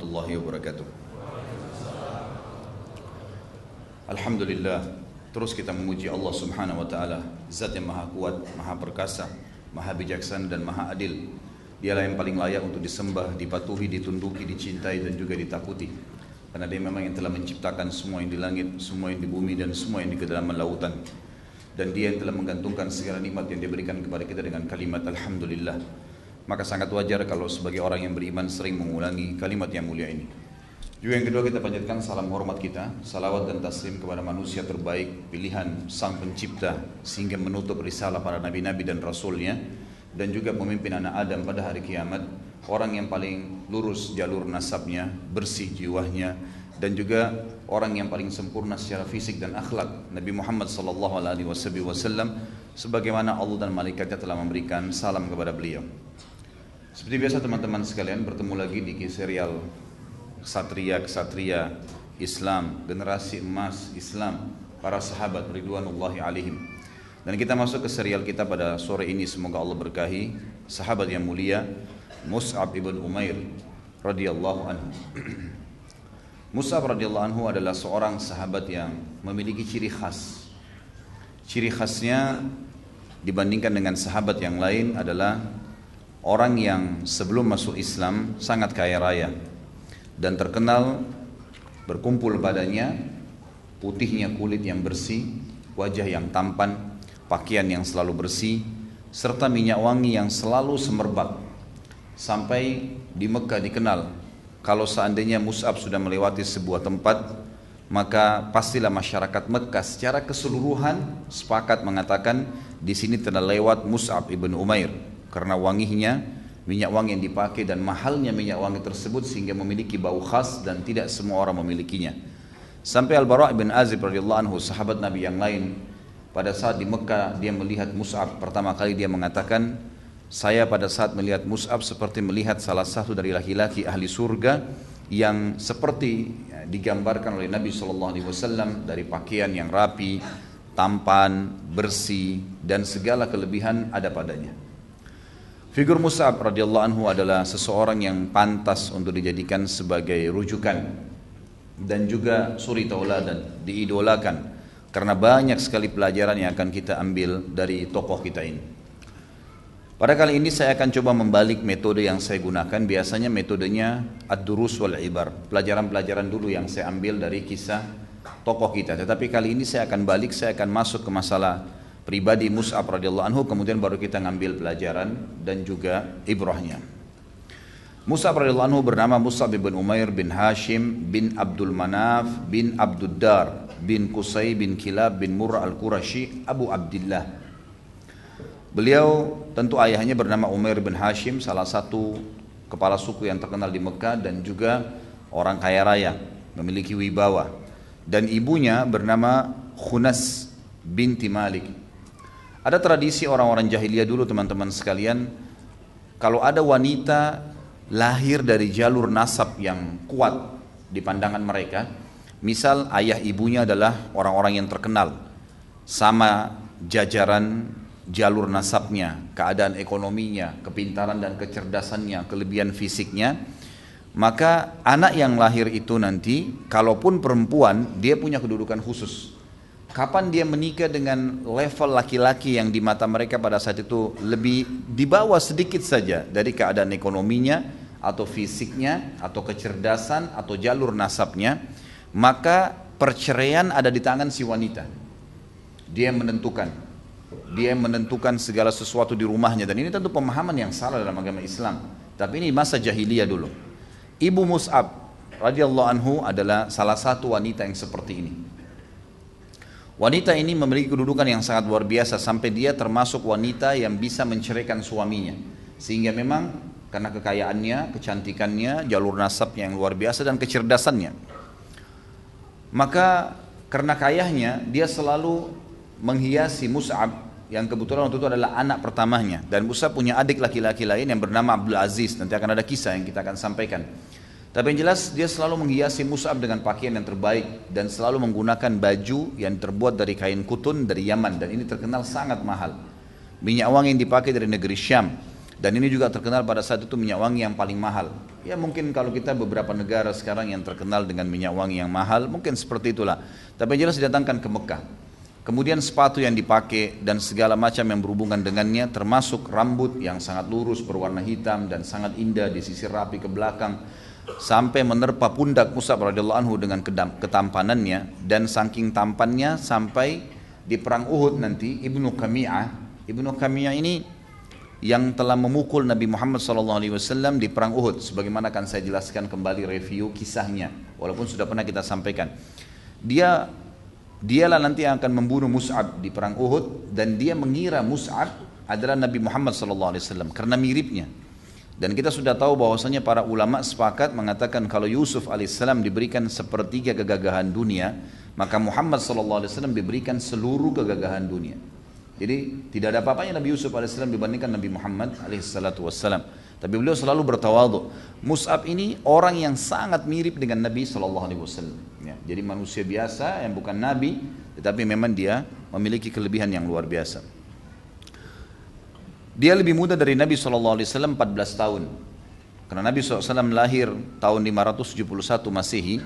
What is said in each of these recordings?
warahmatullahi wabarakatuh. Alhamdulillah, terus kita memuji Allah subhanahu wa ta'ala, Zat yang maha kuat, maha perkasa, maha bijaksana dan maha adil. Dialah yang paling layak untuk disembah, dipatuhi, ditunduki, dicintai dan juga ditakuti. Karena dia memang yang telah menciptakan semua yang di langit, semua yang di bumi dan semua yang di kedalaman lautan. Dan dia yang telah menggantungkan segala nikmat yang dia berikan kepada kita dengan kalimat Alhamdulillah. Maka sangat wajar kalau sebagai orang yang beriman sering mengulangi kalimat yang mulia ini. Juga yang kedua, kita panjatkan salam hormat kita, salawat dan taslim kepada manusia terbaik, pilihan sang pencipta sehingga menutup risalah para nabi-nabi dan rasulnya, dan juga pemimpin anak Adam pada hari kiamat, orang yang paling lurus jalur nasabnya, bersih jiwanya, dan juga orang yang paling sempurna secara fisik dan akhlak, Nabi Muhammad SAW, sebagaimana Allah dan malaikatnya telah memberikan salam kepada beliau. Seperti biasa teman-teman sekalian, bertemu lagi di serial Kesatria Islam, generasi emas Islam, para sahabat ridwanullahi alaihim. Dan kita masuk ke serial kita pada sore ini, semoga Allah berkahi sahabat yang mulia Mus'ab ibn Umair radhiyallahu anhu. Mus'ab radhiyallahu anhu adalah seorang sahabat yang memiliki ciri khas. Ciri khasnya dibandingkan dengan sahabat yang lain adalah orang yang sebelum masuk Islam sangat kaya raya dan terkenal berkumpul badannya, putihnya kulit yang bersih, wajah yang tampan, pakaian yang selalu bersih, serta minyak wangi yang selalu semerbak. Sampai di Mekah dikenal, kalau seandainya Mus'ab sudah melewati sebuah tempat, maka pastilah masyarakat Mekah secara keseluruhan sepakat mengatakan di sini telah lewat Mus'ab ibn Umair, karena wanginya, minyak wangi yang dipakai dan mahalnya minyak wangi tersebut sehingga memiliki bau khas dan tidak semua orang memilikinya. Sampai Al-Bara' bin Azib radhiyallahu anhu, sahabat Nabi yang lain, pada saat di Mekah dia melihat Mus'ab pertama kali, dia mengatakan, saya pada saat melihat Mus'ab seperti melihat salah satu dari laki-laki ahli surga yang seperti digambarkan oleh Nabi SAW, dari pakaian yang rapi, tampan, bersih, dan segala kelebihan ada padanya. Figur Mus'ab radhiyallahu anhu adalah seseorang yang pantas untuk dijadikan sebagai rujukan dan juga suri tauladan, diidolakan, karena banyak sekali pelajaran yang akan kita ambil dari tokoh kita ini. Pada kali ini saya akan coba membalik metode yang saya gunakan. Biasanya metodenya ad-durus wal ibar, pelajaran-pelajaran dulu yang saya ambil dari kisah tokoh kita. Tetapi kali ini saya akan balik, saya akan masuk ke masalah pribadi Mus'ab radhiyallahu anhu, kemudian baru kita ngambil pelajaran dan juga ibrahnya. Mus'ab radhiyallahu anhu bernama Mus'ab bin Umair bin Hashim bin Abdul Manaf bin Abduddar bin Qusay bin Kilab bin Murrah al-Qurashi Abu Abdillah. Beliau tentu ayahnya bernama Umair bin Hashim, salah satu kepala suku yang terkenal di Mekah dan juga orang kaya raya, memiliki wibawa. Dan ibunya bernama Khunas binti Malik. Ada tradisi orang-orang jahiliyah dulu teman-teman sekalian, kalau ada wanita lahir dari jalur nasab yang kuat di pandangan mereka, misal ayah ibunya adalah orang-orang yang terkenal, sama jajaran jalur nasabnya, keadaan ekonominya, kepintaran dan kecerdasannya, kelebihan fisiknya, maka anak yang lahir itu nanti, kalaupun perempuan, dia punya kedudukan khusus. Kapan dia menikah dengan level laki-laki yang di mata mereka pada saat itu lebih di bawah sedikit saja dari keadaan ekonominya atau fisiknya atau kecerdasan atau jalur nasabnya, maka perceraian ada di tangan si wanita. Dia yang menentukan segala sesuatu di rumahnya, dan ini tentu pemahaman yang salah dalam agama Islam. Tapi ini masa jahiliyah dulu. Ibu Mus'ab radhiyallahu anhu adalah salah satu wanita yang seperti ini. Wanita ini memiliki kedudukan yang sangat luar biasa, sampai dia termasuk wanita yang bisa menceraikan suaminya. Sehingga memang karena kekayaannya, kecantikannya, jalur nasabnya yang luar biasa dan kecerdasannya, maka karena kayahnya dia selalu menghiasi Mus'ab yang kebetulan waktu itu adalah anak pertamanya. Dan Mus'ab punya adik laki-laki lain yang bernama Abdul Aziz, nanti akan ada kisah yang kita akan sampaikan. Tapi yang jelas dia selalu menghiasi Mus'ab dengan pakaian yang terbaik dan selalu menggunakan baju yang terbuat dari kain kutun dari Yaman, dan ini terkenal sangat mahal. Minyak wangi yang dipakai dari negeri Syam, Dan ini juga terkenal pada saat itu minyak wangi yang paling mahal. Ya mungkin kalau kita beberapa negara sekarang yang terkenal dengan minyak wangi yang mahal, mungkin seperti itulah. Tapi jelas didatangkan ke Mekah. Kemudian sepatu yang dipakai dan segala macam yang berhubungan dengannya, termasuk rambut yang sangat lurus berwarna hitam dan sangat indah disisir rapi ke belakang, sampai menerpa pundak Mus'ab radhiyallahu anhu dengan ketampanannya, dan saking tampannya sampai di perang Uhud nanti Ibnu Qami'ah ini yang telah memukul Nabi Muhammad SAW di perang Uhud, sebagaimana akan saya jelaskan kembali review kisahnya, walaupun sudah pernah kita sampaikan. Dialah nanti yang akan membunuh Mus'ab di perang Uhud, dan dia mengira Mus'ab adalah Nabi Muhammad SAW karena miripnya. Dan kita sudah tahu bahwasanya para ulama sepakat mengatakan kalau Yusuf alaihissalam diberikan sepertiga kegagahan dunia, maka Muhammad SAW diberikan seluruh kegagahan dunia. Jadi tidak ada apa-apanya Nabi Yusuf AS dibandingkan Nabi Muhammad AS. Tapi beliau selalu bertawadhu. Mus'ab ini orang yang sangat mirip dengan Nabi SAW. Ya, jadi manusia biasa yang bukan Nabi, tetapi memang dia memiliki kelebihan yang luar biasa. Dia lebih muda dari Nabi SAW 14 tahun. Karena Nabi SAW lahir tahun 571 Masehi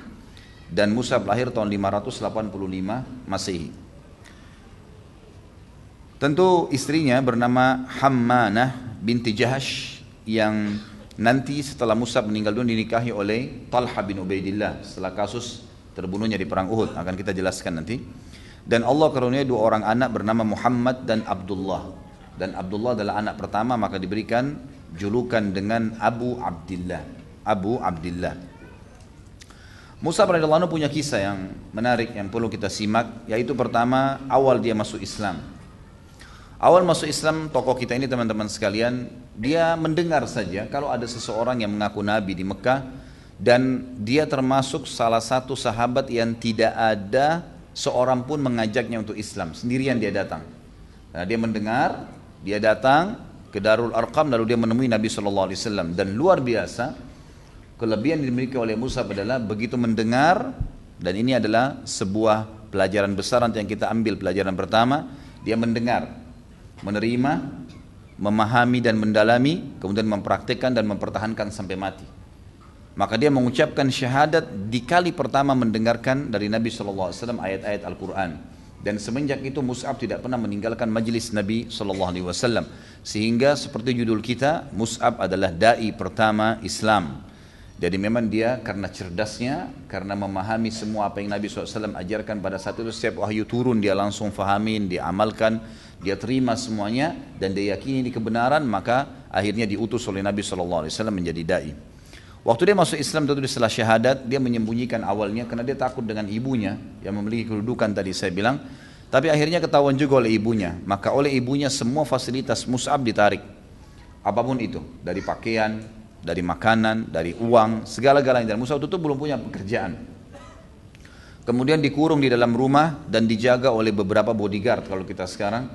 dan Mus'ab lahir tahun 585 Masehi. Tentu istrinya bernama Hammanah binti Jahash yang nanti setelah Mus'ab meninggal dunia dinikahi oleh Talha bin Ubaidillah setelah kasus terbunuhnya di perang Uhud, akan kita jelaskan nanti. Dan Allah karuniai dua orang anak bernama Muhammad dan Abdullah. Dan Abdullah adalah anak pertama, maka diberikan julukan dengan Abu Abdillah. Mus'ab radhiyallahu anhu punya kisah yang menarik yang perlu kita simak, yaitu pertama awal dia masuk Islam. Awal masuk Islam tokoh kita ini teman-teman sekalian, dia mendengar saja kalau ada seseorang yang mengaku Nabi di Mekah, dan dia termasuk salah satu sahabat yang tidak ada seorang pun mengajaknya untuk Islam, sendirian dia datang. Nah, dia mendengar, dia datang ke Darul Arqam, lalu dia menemui Nabi SAW. Dan luar biasa, kelebihan yang dimiliki oleh Mus'ab adalah begitu mendengar, dan ini adalah sebuah pelajaran besar nanti yang kita ambil. Pelajaran pertama, dia mendengar, menerima, memahami dan mendalami, kemudian mempraktikkan dan mempertahankan sampai mati. Maka dia mengucapkan syahadat di kali pertama mendengarkan dari Nabi SAW ayat-ayat Al-Quran. Dan semenjak itu Mus'ab tidak pernah meninggalkan majlis Nabi SAW. Sehingga seperti judul kita, Mus'ab adalah da'i pertama Islam. Jadi memang dia karena cerdasnya, karena memahami semua apa yang Nabi SAW ajarkan pada saat itu, setiap wahyu turun dia langsung fahamin, dia amalkan, dia terima semuanya, dan dia yakini di kebenaran, maka akhirnya diutus oleh Nabi SAW menjadi da'i. Waktu dia masuk Islam tentu setelah syahadat, dia menyembunyikan awalnya karena dia takut dengan ibunya yang memiliki kedudukan tadi saya bilang. Tapi akhirnya ketahuan juga oleh ibunya, maka oleh ibunya semua fasilitas Mus'ab ditarik. Apapun itu, dari pakaian, dari makanan, dari uang, segala-galanya. Dan Mus'ab itu belum punya pekerjaan. Kemudian dikurung di dalam rumah dan dijaga oleh beberapa bodyguard kalau kita sekarang,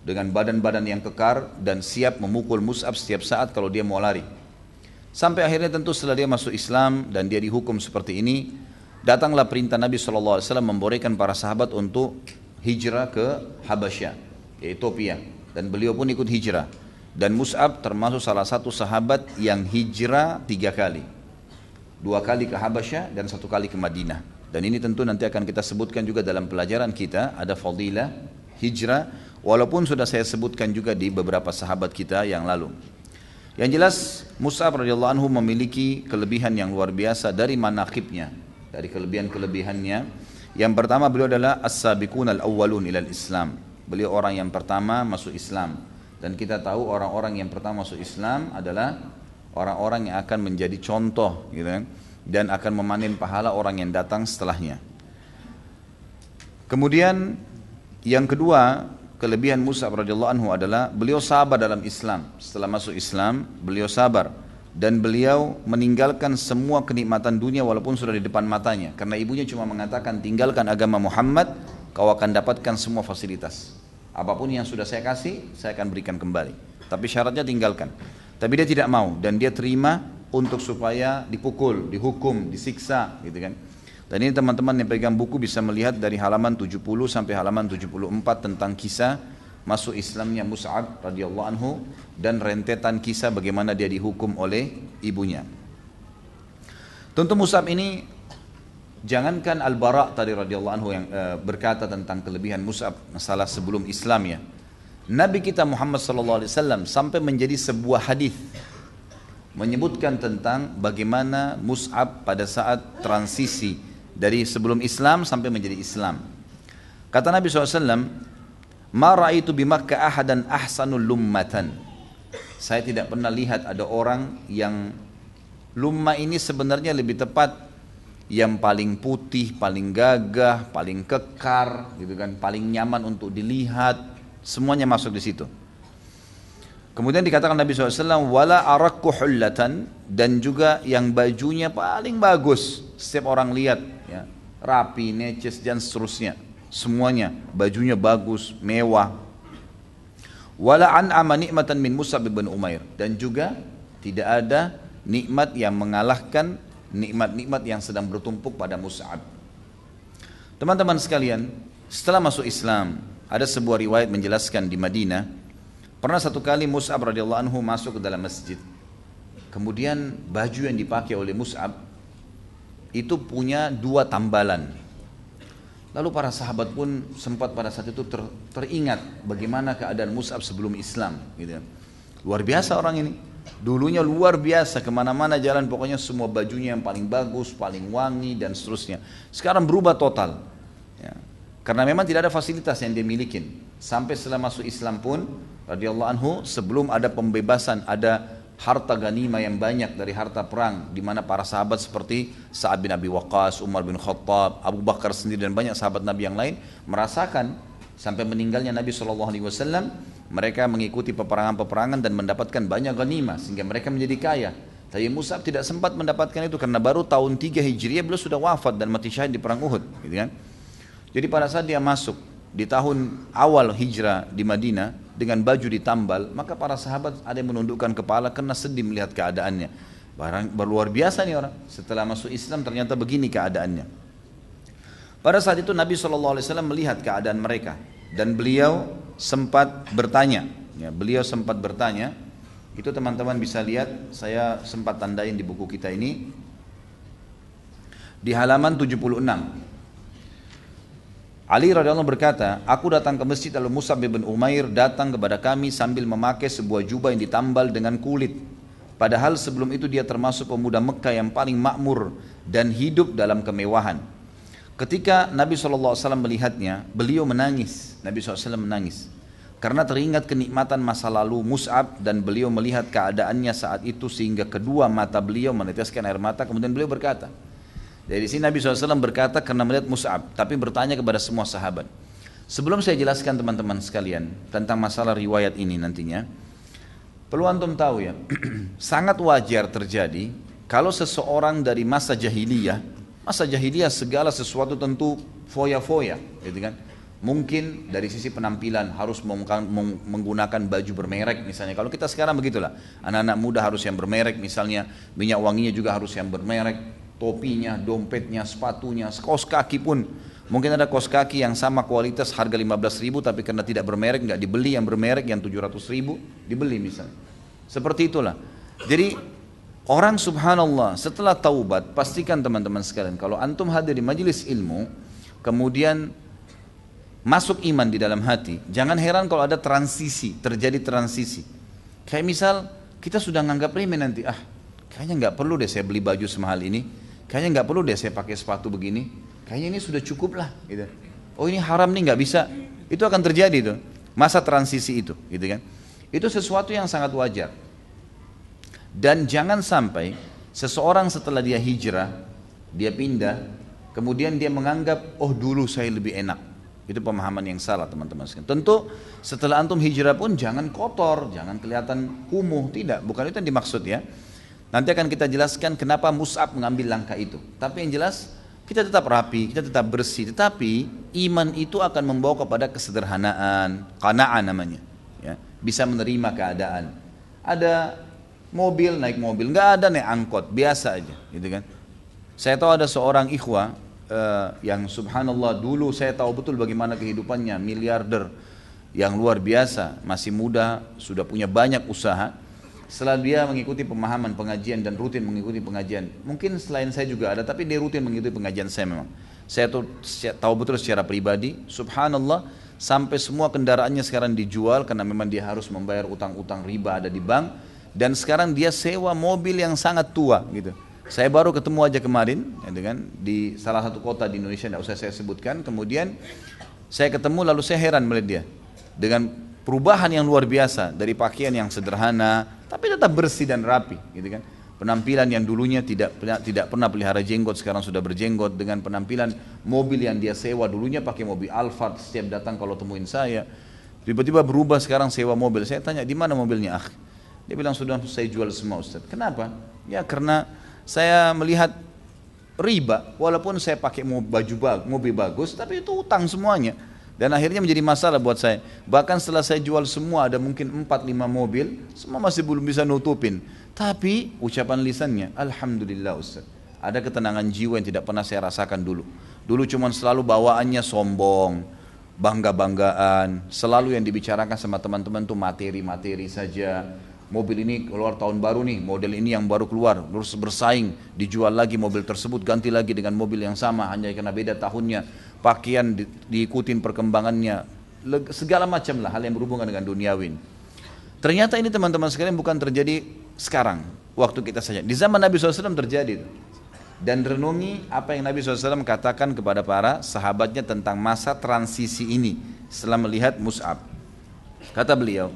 dengan badan-badan yang kekar dan siap memukul Mus'ab setiap saat kalau dia mau lari. Sampai akhirnya tentu setelah dia masuk Islam dan dia dihukum seperti ini, datanglah perintah Nabi SAW membolehkan para sahabat untuk hijrah ke Habasyah, Ethiopia, dan beliau pun ikut hijrah. Dan Mus'ab termasuk salah satu sahabat yang hijrah 3 kali, 2 kali ke Habasyah dan 1 kali ke Madinah. Dan ini tentu nanti akan kita sebutkan juga dalam pelajaran kita, ada fadilah hijrah, walaupun sudah saya sebutkan juga di beberapa sahabat kita yang lalu. Yang jelas Mus'ab radhiyallahu anhu memiliki kelebihan yang luar biasa dari manaqibnya, dari kelebihan-kelebihannya. Yang pertama, beliau adalah as-sabiqun al-awwalun ilal Islam. Beliau orang yang pertama masuk Islam. Dan kita tahu orang-orang yang pertama masuk Islam adalah orang-orang yang akan menjadi contoh gitu kan, dan akan memanen pahala orang yang datang setelahnya. Kemudian yang kedua, kelebihan Mus'ab radhiyallahu anhu adalah beliau sabar dalam Islam. Setelah masuk Islam, beliau sabar dan beliau meninggalkan semua kenikmatan dunia walaupun sudah di depan matanya. Karena ibunya cuma mengatakan, tinggalkan agama Muhammad, kau akan dapatkan semua fasilitas. Apapun yang sudah saya kasih, saya akan berikan kembali. Tapi syaratnya tinggalkan. Tapi dia tidak mau dan dia terima untuk supaya dipukul, dihukum, disiksa, gitu kan. Dan ini teman-teman yang pegang buku bisa melihat dari halaman 70 sampai halaman 74 tentang kisah masuk Islamnya Mus'ab radhiyallahu anhu dan rentetan kisah bagaimana dia dihukum oleh ibunya. Tentu Mus'ab ini, jangankan Al-Bara' tadi radhiyallahu anhu yang berkata tentang kelebihan Mus'ab masalah sebelum Islam ya. Nabi kita Muhammad sallallahu alaihi wasallam sampai menjadi sebuah hadis menyebutkan tentang bagaimana Mus'ab pada saat transisi dari sebelum Islam sampai menjadi Islam. Kata Nabi SAW, "Ma ra'aitu bi Makkah ahadan ahsanul lummatan." Saya tidak pernah lihat ada orang yang lumma ini sebenarnya lebih tepat yang paling putih, paling gagah, paling kekar, gitu kan, paling nyaman untuk dilihat, semuanya masuk di situ. Kemudian dikatakan Nabi SAW, "Wala arakku hullatan," dan juga yang bajunya paling bagus, setiap orang lihat, ya, rapi, neces dan seterusnya. Semuanya bajunya bagus, mewah. Wala an'ama nikmatan min Mus'ab bin Umair, dan juga tidak ada nikmat yang mengalahkan nikmat-nikmat yang sedang bertumpuk pada Mus'ab. Teman-teman sekalian, setelah masuk Islam, ada sebuah riwayat menjelaskan di Madinah, pernah satu kali Mus'ab radhiyallahu anhu masuk ke dalam masjid. Kemudian baju yang dipakai oleh Mus'ab itu punya 2 tambalan. Lalu para sahabat pun sempat pada saat itu teringat bagaimana keadaan Mus'ab sebelum Islam, gitu. Luar biasa orang ini. Dulunya luar biasa, kemana-mana jalan pokoknya semua bajunya yang paling bagus, paling wangi dan seterusnya. Sekarang berubah total, ya. Karena memang tidak ada fasilitas yang dia milikin. Sampai setelah masuk Islam pun, radhiyallahu anhu, sebelum ada pembebasan, ada harta ganima yang banyak dari harta perang, di mana para sahabat seperti Sa'ad bin Abi Waqqas, Umar bin Khattab, Abu Bakar sendiri dan banyak sahabat Nabi yang lain merasakan sampai meninggalnya Nabi SAW, mereka mengikuti peperangan-peperangan dan mendapatkan banyak ganima sehingga mereka menjadi kaya. Tapi Mus'ab tidak sempat mendapatkan itu karena baru tahun 3 Hijriah beliau sudah wafat dan mati syahid di perang Uhud, gitu kan. Jadi pada saat dia masuk di tahun awal hijrah di Madinah dengan baju ditambal, maka para sahabat ada yang menundukkan kepala karena sedih melihat keadaannya. Luar biasa nih orang, setelah masuk Islam ternyata begini keadaannya. Pada saat itu Nabi SAW melihat keadaan mereka dan beliau sempat bertanya, ya, itu teman-teman bisa lihat, saya sempat tandain di buku kita ini di halaman 76. Ali radhiyallahu berkata, "Aku datang ke masjid lalu Mus'ab bin Umair datang kepada kami sambil memakai sebuah jubah yang ditambal dengan kulit. Padahal sebelum itu dia termasuk pemuda Mekah yang paling makmur dan hidup dalam kemewahan. Ketika Nabi SAW melihatnya, beliau menangis. Nabi SAW menangis karena teringat kenikmatan masa lalu Mus'ab dan beliau melihat keadaannya saat itu sehingga kedua mata beliau meneteskan air mata. Kemudian beliau berkata, dari sini Nabi SAW berkata karena melihat Mus'ab, tapi bertanya kepada semua sahabat. Sebelum saya jelaskan teman-teman sekalian tentang masalah riwayat ini nantinya, perlu antum tahu ya, sangat wajar terjadi kalau seseorang dari masa jahiliyah segala sesuatu tentu foya-foya, gitu kan. Mungkin dari sisi penampilan harus menggunakan baju bermerek misalnya. Kalau kita sekarang begitulah, anak-anak muda harus yang bermerek misalnya, minyak wanginya juga harus yang bermerek. Topinya, dompetnya, sepatunya, kaos kaki pun mungkin ada kaos kaki yang sama kualitas harga 15.000 tapi karena tidak bermerek nggak dibeli, yang bermerek yang 700.000 dibeli misalnya. Seperti itulah. Jadi orang subhanallah setelah taubat, pastikan teman-teman sekalian kalau antum hadir di majelis ilmu kemudian masuk iman di dalam hati, jangan heran kalau ada terjadi transisi. Kayak misal kita sudah nganggap remeh nanti, kayaknya nggak perlu deh saya beli baju semahal ini. Kayaknya nggak perlu deh saya pakai sepatu begini. Kayaknya ini sudah cukup lah, gitu. Oh ini haram nih nggak bisa. Itu akan terjadi tuh masa transisi itu, gitu kan. Itu sesuatu yang sangat wajar. Dan jangan sampai seseorang setelah dia hijrah, dia pindah, kemudian dia menganggap oh dulu saya lebih enak. Itu pemahaman yang salah teman-teman sekalian. Tentu setelah antum hijrah pun jangan kotor, jangan kelihatan kumuh, tidak. Bukan itu yang dimaksud ya. Nanti akan kita jelaskan kenapa Mus'ab mengambil langkah itu. Tapi yang jelas kita tetap rapi, kita tetap bersih. Tetapi iman itu akan membawa kepada kesederhanaan, qana'ah namanya. Ya, bisa menerima keadaan. Ada mobil, naik mobil, nggak ada naik angkot, biasa aja, gitu kan. Saya tahu ada seorang ikhwah yang subhanallah dulu saya tahu betul bagaimana kehidupannya, miliarder. yang luar biasa, masih muda, sudah punya banyak usaha. Setelah dia mengikuti pemahaman pengajian dan rutin mengikuti pengajian, mungkin selain saya juga ada, tapi dia rutin mengikuti pengajian saya memang. Saya tahu betul secara pribadi, subhanallah, sampai semua kendaraannya sekarang dijual karena memang dia harus membayar utang-utang riba ada di bank, dan sekarang dia sewa mobil yang sangat tua gitu. Saya baru ketemu aja kemarin gitu kan, di salah satu kota di Indonesia, tidak usah saya sebutkan. Kemudian saya ketemu, lalu saya heran melihat dia dengan perubahan yang luar biasa, dari pakaian yang sederhana tapi tetap bersih dan rapi gitu kan. Penampilan yang dulunya tidak pernah pelihara jenggot, sekarang sudah berjenggot. Dengan penampilan mobil yang dia sewa, dulunya pakai mobil Alphard, setiap datang kalau temuin saya, tiba-tiba berubah sekarang sewa mobil. Saya tanya, di mana mobilnya, akh? Dia bilang, sudah saya jual semua, Ustaz. Kenapa? Ya karena saya melihat riba, walaupun saya pakai mobil bagus, tapi itu utang semuanya. Dan akhirnya menjadi masalah buat saya. Bahkan setelah saya jual semua, ada mungkin 4-5 mobil, semua masih belum bisa nutupin. Tapi ucapan lisannya, alhamdulillah Ustaz, ada ketenangan jiwa yang tidak pernah saya rasakan dulu. Dulu cuma selalu bawaannya sombong, bangga-banggaan, selalu yang dibicarakan sama teman-teman tuh materi-materi saja. Mobil ini keluar tahun baru nih, model ini yang baru keluar, terus bersaing, dijual lagi mobil tersebut, ganti lagi dengan mobil yang sama, hanya karena beda tahunnya. Pakaian diikutin perkembangannya, segala macam lah hal yang berhubungan dengan duniawi. Ternyata ini teman-teman sekalian bukan terjadi sekarang, waktu kita saja. Di zaman Nabi SAW terjadi. Dan renungi apa yang Nabi SAW katakan kepada para sahabatnya tentang masa transisi ini setelah melihat Mus'ab. Kata beliau,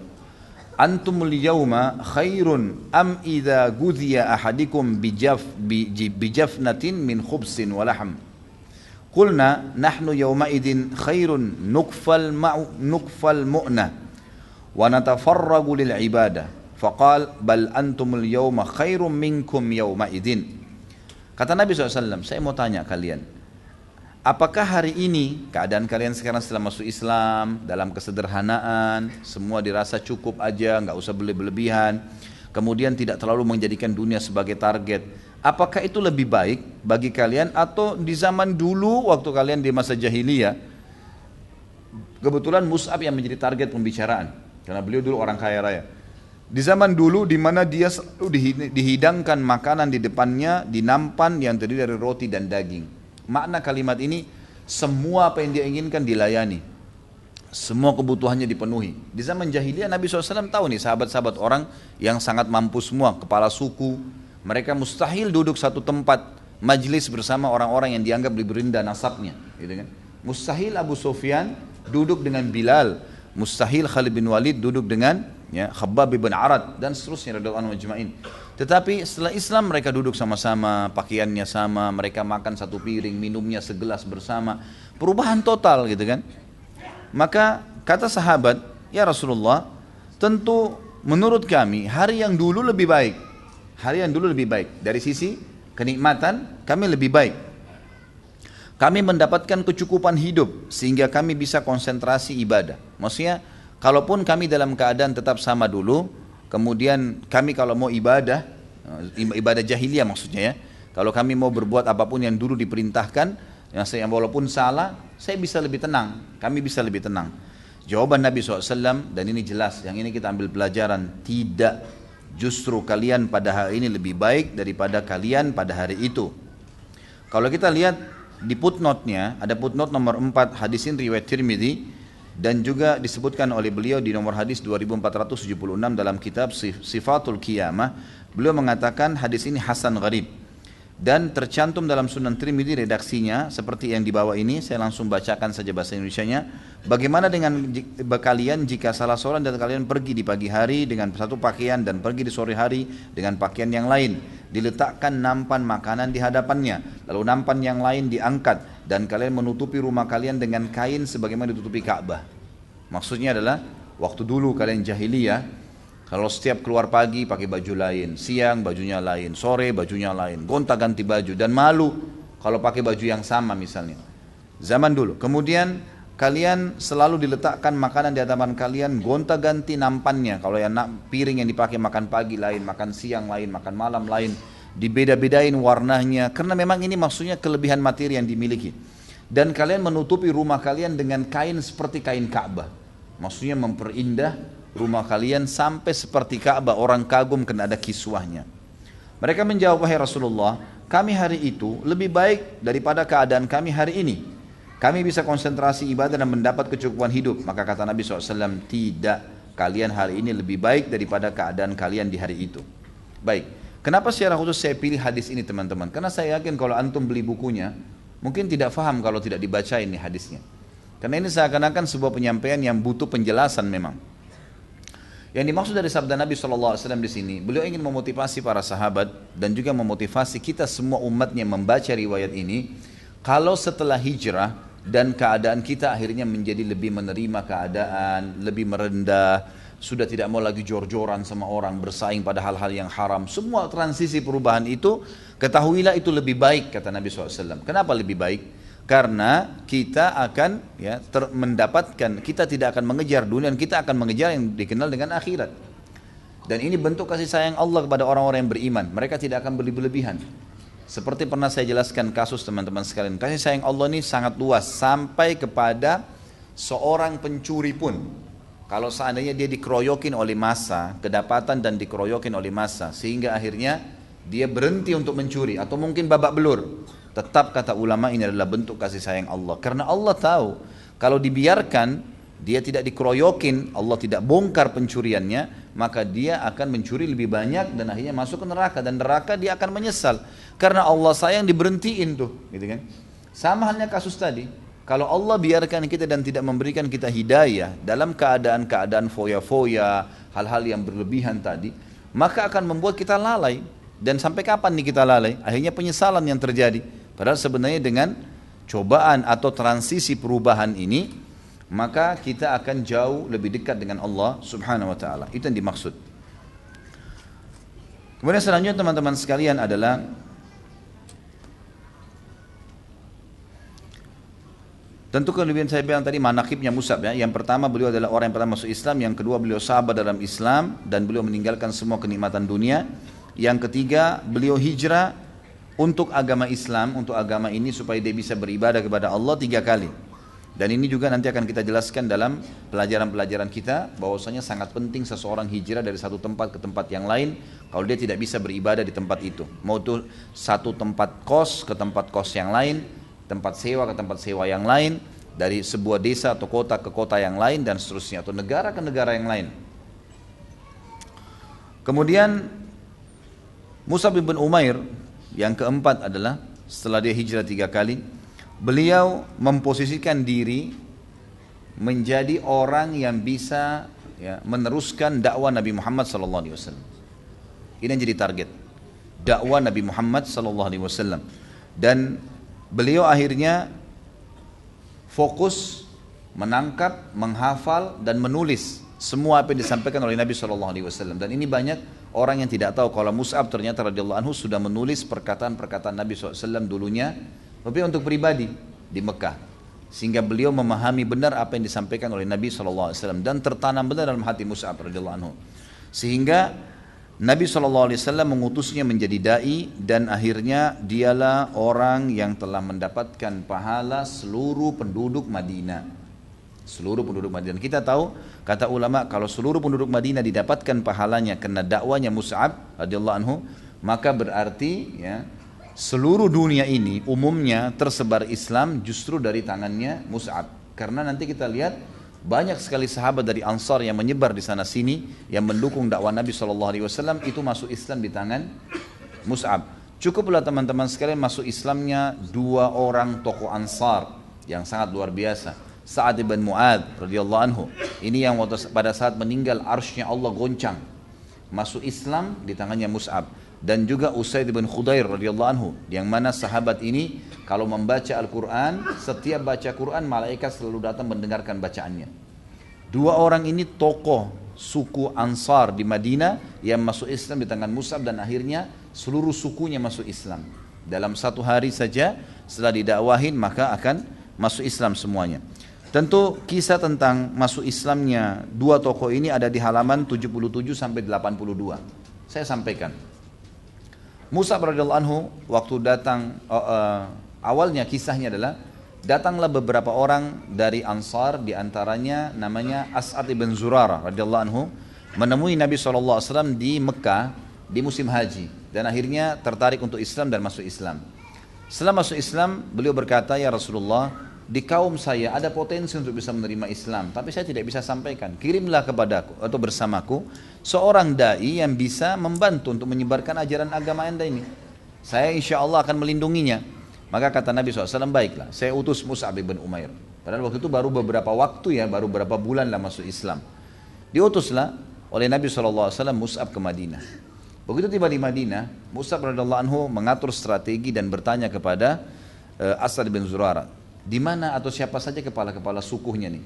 antumul yawma khairun am idha gudhiya ahadikum bijafnatin min khubsin walaham. Qulna nahnu yawmaidin khairun nukfal mu'na wa natafarragu lil ibadah. Faqal bal antumul yawma khairum minkum yawmaidin. Kata Nabi SAW, saya mau tanya kalian, apakah hari ini keadaan kalian sekarang setelah masuk Islam dalam kesederhanaan, semua dirasa cukup aja, nggak usah berlebihan, kemudian tidak terlalu menjadikan dunia sebagai target. Apakah itu lebih baik bagi kalian atau di zaman dulu waktu kalian di masa jahiliyah? Kebetulan Mus'ab yang menjadi target pembicaraan karena beliau dulu orang kaya raya. Di zaman dulu di mana dia selalu dihidangkan makanan di depannya di nampan yang terdiri dari roti dan daging. Makna kalimat ini, semua apa yang dia inginkan dilayani, semua kebutuhannya dipenuhi. Di zaman jahiliyah Nabi SAW tahu nih sahabat-sahabat orang yang sangat mampu semua, kepala suku. Mereka mustahil duduk satu tempat majlis bersama orang-orang yang dianggap lebih rendah nasabnya, gitu kan? Mustahil Abu Sufyan duduk dengan Bilal, mustahil Khalid bin Walid duduk dengan Khabbab bin Arad dan seterusnya radhiyallahu anhum ajma'in. Tetapi setelah Islam mereka duduk sama-sama, pakaiannya sama, mereka makan satu piring, minumnya segelas bersama. Perubahan total gitu kan. Maka kata sahabat, ya Rasulullah, tentu menurut kami hari yang dulu lebih baik. Hari yang dulu lebih baik. Dari sisi kenikmatan kami lebih baik. Kami mendapatkan kecukupan hidup sehingga kami bisa konsentrasi ibadah. Maksudnya kalaupun kami dalam keadaan tetap sama dulu, kemudian kami kalau mau ibadah jahiliyah maksudnya ya, kalau kami mau berbuat apapun yang dulu diperintahkan, yang walaupun salah, saya bisa lebih tenang, kami bisa lebih tenang. Jawaban Nabi SAW, dan ini jelas, yang ini kita ambil pelajaran, tidak. Justru kalian pada hari ini lebih baik daripada kalian pada hari itu. Kalau kita lihat di footnote-nya, ada footnote nomor 4, hadis ini riwayat Tirmidzi, dan juga disebutkan oleh beliau di nomor hadis 2476 dalam kitab Sifatul Qiyamah. Beliau mengatakan hadis ini hasan gharib, dan tercantum dalam Sunan Tirmidzi redaksinya seperti yang di bawah ini. Saya langsung bacakan saja bahasa Indonesianya. Bagaimana dengan kalian jika salah seorang dari kalian pergi di pagi hari dengan satu pakaian dan pergi di sore hari dengan pakaian yang lain, diletakkan nampan makanan di hadapannya, lalu nampan yang lain diangkat, dan kalian menutupi rumah kalian dengan kain sebagaimana ditutupi Ka'bah. Maksudnya adalah waktu dulu kalian jahiliyah, kalau setiap keluar pagi pakai baju lain, siang bajunya lain, sore bajunya lain, gonta-ganti baju, dan malu kalau pakai baju yang sama misalnya. Zaman dulu. Kemudian kalian selalu diletakkan makanan di hadapan kalian, gonta-ganti nampannya. Kalau yang piring yang dipakai makan pagi lain, makan siang lain, makan malam lain, dibeda-bedain warnanya, karena memang ini maksudnya kelebihan materi yang dimiliki. Dan kalian menutupi rumah kalian dengan kain seperti kain Ka'bah. Maksudnya memperindah rumah kalian sampai seperti Ka'bah, orang kagum karena ada kiswahnya. Mereka menjawab, wahai Rasulullah, kami hari itu lebih baik daripada keadaan kami hari ini. Kami bisa konsentrasi ibadah dan mendapat kecukupan hidup. Maka kata Nabi SAW, tidak, kalian hari ini lebih baik daripada keadaan kalian di hari itu. Baik, kenapa secara khusus saya pilih hadis ini teman-teman? Karena saya yakin kalau antum beli bukunya, mungkin tidak faham kalau tidak dibaca ini hadisnya. Karena ini seakan-akan sebuah penyampaian yang butuh penjelasan memang. Yang dimaksud dari sabda Nabi SAW di sini, beliau ingin memotivasi para sahabat dan juga memotivasi kita semua umatnya membaca riwayat ini. Kalau setelah hijrah dan keadaan kita akhirnya menjadi lebih menerima keadaan, lebih merendah, sudah tidak mau lagi jor-joran sama orang, bersaing pada hal-hal yang haram. Semua transisi perubahan itu, ketahuilah itu lebih baik, kata Nabi SAW. Kenapa lebih baik? Karena kita akan mendapatkan, kita tidak akan mengejar dunia, dan kita akan mengejar yang dikenal dengan akhirat. Dan ini bentuk kasih sayang Allah kepada orang-orang yang beriman. Mereka tidak akan berlebihan. Seperti pernah saya jelaskan kasus teman-teman sekalian, kasih sayang Allah ini sangat luas, sampai kepada seorang pencuri pun, kalau seandainya dia dikeroyokin oleh massa, kedapatan dan dikeroyokin oleh massa, sehingga akhirnya dia berhenti untuk mencuri, atau mungkin babak belur, tetap kata ulama ini adalah bentuk kasih sayang Allah. Karena Allah tahu, kalau dibiarkan, dia tidak dikeroyokin, Allah tidak bongkar pencuriannya, maka dia akan mencuri lebih banyak dan akhirnya masuk ke neraka. Dan neraka dia akan menyesal. Karena Allah sayang diberhentiin tuh, gitu kan. Sama halnya kasus tadi. Kalau Allah biarkan kita dan tidak memberikan kita hidayah dalam keadaan-keadaan foya-foya, hal-hal yang berlebihan tadi, maka akan membuat kita lalai. Dan sampai kapan nih kita lalai? Akhirnya penyesalan yang terjadi. Padahal sebenarnya dengan cobaan atau transisi perubahan ini, maka kita akan jauh lebih dekat dengan Allah Subhanahu wa taala. Itu yang dimaksud. Kemudian selanjutnya teman-teman sekalian adalah tentu kelebihan saya bilang tadi manaqibnya Mus'ab ya. Yang pertama beliau adalah orang yang pertama masuk Islam, yang kedua beliau sahabat dalam Islam dan beliau meninggalkan semua kenikmatan dunia. Yang ketiga beliau hijrah untuk agama Islam, untuk agama ini supaya dia bisa beribadah kepada Allah 3 kali. Dan ini juga nanti akan kita jelaskan dalam pelajaran-pelajaran kita, bahwasanya sangat penting seseorang hijrah dari satu tempat ke tempat yang lain kalau dia tidak bisa beribadah di tempat itu. Mau itu satu tempat kos ke tempat kos yang lain, tempat sewa ke tempat sewa yang lain, dari sebuah desa atau kota ke kota yang lain dan seterusnya, atau negara ke negara yang lain. Kemudian Mus'ab bin Umair yang keempat adalah setelah dia hijrah 3 kali, beliau memposisikan diri menjadi orang yang bisa meneruskan dakwah Nabi Muhammad SAW. Ini yang jadi target dakwah Nabi Muhammad SAW. Dan beliau akhirnya fokus menangkap, menghafal dan menulis semua apa yang disampaikan oleh Nabi SAW. Dan ini banyak orang yang tidak tahu kalau Mus'ab ternyata radhiyallahu anhu sudah menulis perkataan-perkataan Nabi SAW dulunya, tapi untuk pribadi di Mekah, sehingga beliau memahami benar apa yang disampaikan oleh Nabi SAW dan tertanam benar dalam hati Mus'ab radhiyallahu anhu, sehingga Nabi SAW mengutusnya menjadi da'i, dan akhirnya dialah orang yang telah mendapatkan pahala seluruh penduduk Madinah. Seluruh penduduk Madinah. Kita tahu, kata ulama, kalau seluruh penduduk Madinah didapatkan pahalanya karena dakwanya Mus'ab radhiyallahu anhu, maka berarti seluruh dunia ini umumnya tersebar Islam justru dari tangannya Mus'ab. Karena nanti kita lihat banyak sekali sahabat dari Ansar yang menyebar di sana sini yang mendukung dakwah Nabi SAW, itu masuk Islam di tangan Mus'ab. Cukuplah teman-teman sekalian masuk Islamnya 2 orang tokoh Ansar yang sangat luar biasa. Sa'ad bin Mu'adz radhiyallahu anhu, ini yang pada saat meninggal arsy-Nya Allah goncang, masuk Islam di tangannya Mus'ab. Dan juga Usaid bin Khudair radhiyallahu anhu, yang mana sahabat ini kalau membaca Al-Quran, setiap baca Quran malaikat selalu datang mendengarkan bacaannya. 2 orang ini tokoh suku Ansar di Madinah yang masuk Islam di tangan Mus'ab, dan akhirnya seluruh sukunya masuk Islam. Dalam 1 hari saja setelah didakwahin maka akan masuk Islam semuanya. Tentu kisah tentang masuk Islamnya 2 tokoh ini ada di halaman 77 sampai 82. Saya sampaikan. Mus'ab radhiyallahu anhu waktu datang awalnya kisahnya adalah Datanglah beberapa orang dari Ansar, diantaranya namanya As'ad ibn Zurarah radhiyallahu anhu, menemui Nabi SAW di Mekah di musim haji, dan akhirnya tertarik untuk Islam dan masuk Islam. Setelah masuk Islam, beliau berkata, ya Rasulullah, di kaum saya ada potensi untuk bisa menerima Islam, tapi saya tidak bisa sampaikan. Kirimlah kepadaku atau bersamaku seorang dai yang bisa membantu untuk menyebarkan ajaran agama Anda ini. Saya insya Allah akan melindunginya. Maka kata Nabi SAW, baiklah, saya utus Mus'ab bin Umair. Padahal waktu itu baru beberapa waktu ya, baru beberapa bulan lah masuk Islam. Diutuslah oleh Nabi SAW Mus'ab ke Madinah. Begitu tiba di Madinah, Mus'ab radhiyallahu anhu mengatur strategi dan bertanya kepada As'ad bin Zurarah, di mana atau siapa saja kepala-kepala sukunya nih.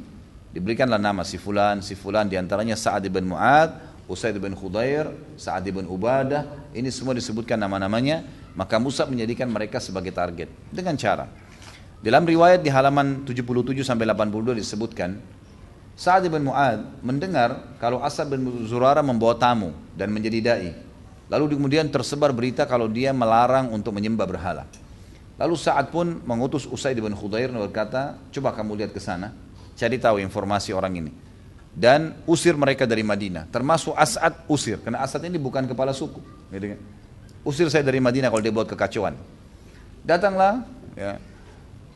Diberikanlah nama si fulan, diantaranya Sa'ad bin Mu'ad, Usaid bin Khudair, Sa'ad bin Ubadah, ini semua disebutkan nama-namanya. Maka Mus'ab menjadikan mereka sebagai target dengan cara. Dalam riwayat di halaman 77 sampai 82 disebutkan, Sa'ad bin Mu'ad mendengar kalau As'ad bin Zurarah membawa tamu dan menjadi dai. Lalu kemudian tersebar berita kalau dia melarang untuk menyembah berhala. Lalu Sa'ad pun mengutus Usaid bin Khudair dan berkata, coba kamu lihat ke sana, cari tahu informasi orang ini. Dan usir mereka dari Madinah, termasuk As'ad usir, karena As'ad ini bukan kepala suku. Gitu kan? Usir saya dari Madinah kalau dia buat kekacauan. Datanglah ya,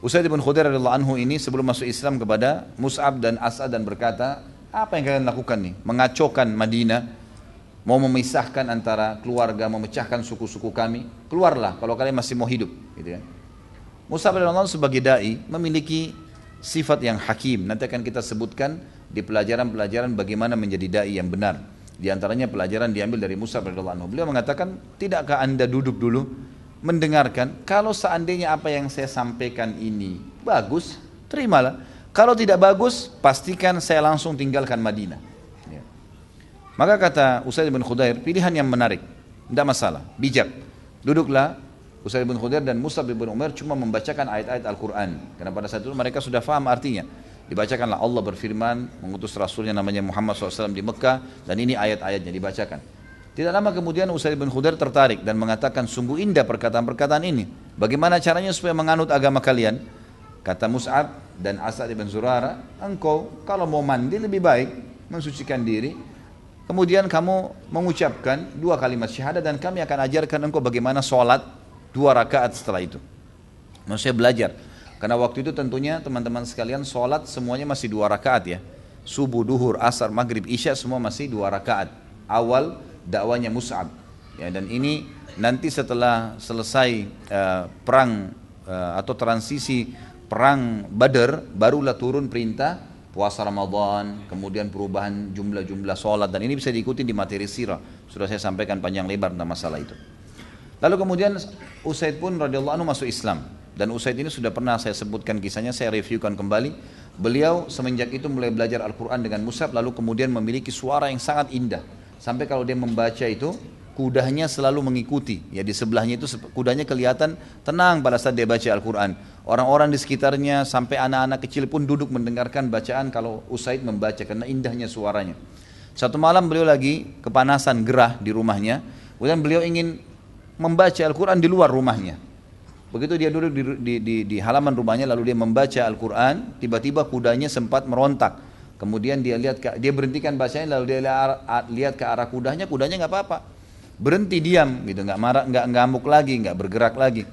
Usaid bin Khudair radhiyallahu anhu ini sebelum masuk Islam kepada Mus'ab dan As'ad dan berkata, apa yang kalian lakukan nih? Mengacaukan Madinah, mau memisahkan antara keluarga, memecahkan suku-suku kami. Keluarlah kalau kalian masih mau hidup. Gitu ya. Mus'ab radhiyallahu anhu sebagai dai memiliki sifat yang hakim. Nanti akan kita sebutkan di pelajaran-pelajaran bagaimana menjadi dai yang benar. Di antaranya pelajaran diambil dari Mus'ab radhiyallahu anhu. Beliau mengatakan, tidakkah anda duduk dulu mendengarkan, kalau seandainya apa yang saya sampaikan ini bagus, terimalah. Kalau tidak bagus, pastikan saya langsung tinggalkan Madinah. Ya. Maka kata Usaid bin Khudair, pilihan yang menarik, tidak masalah, bijak. Duduklah Usaid bin Khudair dan Mus'ab bin Umair cuma membacakan ayat-ayat Al-Quran. Karena pada saat itu mereka sudah faham artinya. Dibacakanlah Allah berfirman, mengutus Rasulnya namanya Muhammad SAW di Mekah, dan ini ayat-ayatnya dibacakan. Tidak lama kemudian Usaid bin Khudair tertarik dan mengatakan, sungguh indah perkataan-perkataan ini. Bagaimana caranya supaya menganut agama kalian? Kata Mus'ab dan As'ad bin Zurarah, engkau kalau mau mandi lebih baik mensucikan diri, kemudian kamu mengucapkan 2 kalimat syahadat dan kami akan ajarkan engkau bagaimana sholat 2 rakaat setelah itu. Maksudnya belajar. Karena waktu itu tentunya teman-teman sekalian sholat semuanya masih 2 rakaat ya. Subuh, duhur, asar, maghrib, isya semua masih 2 rakaat. Awal dakwanya Mus'ab. Ya, dan ini nanti setelah selesai perang atau transisi perang Badar, barulah turun perintah puasa Ramadan, kemudian perubahan jumlah-jumlah sholat, dan ini bisa diikuti di materi sirah. Sudah saya sampaikan panjang lebar tentang masalah itu. Lalu kemudian Usaid pun radhiyallahu anhu masuk Islam. Dan Usaid ini sudah pernah saya sebutkan kisahnya, saya reviewkan kembali. Beliau semenjak itu mulai belajar Al-Quran dengan Mus'ab, lalu kemudian memiliki suara yang sangat indah. Sampai kalau dia membaca itu, kudanya selalu mengikuti. Ya, di sebelahnya itu kudanya kelihatan tenang pada saat dia baca Al-Quran. Orang-orang di sekitarnya sampai anak-anak kecil pun duduk mendengarkan bacaan kalau Usaid membaca karena indahnya suaranya. Satu malam beliau lagi kepanasan gerah di rumahnya, kemudian beliau ingin membaca Al-Quran di luar rumahnya. Begitu dia duduk di halaman rumahnya lalu dia membaca Al-Quran, tiba-tiba kudanya sempat merontak. Kemudian dia berhentikan bacanya, lalu dia lihat ke arah kudanya nggak apa-apa, berhenti diam gitu, nggak marah, nggak ngamuk lagi, nggak bergerak lagi.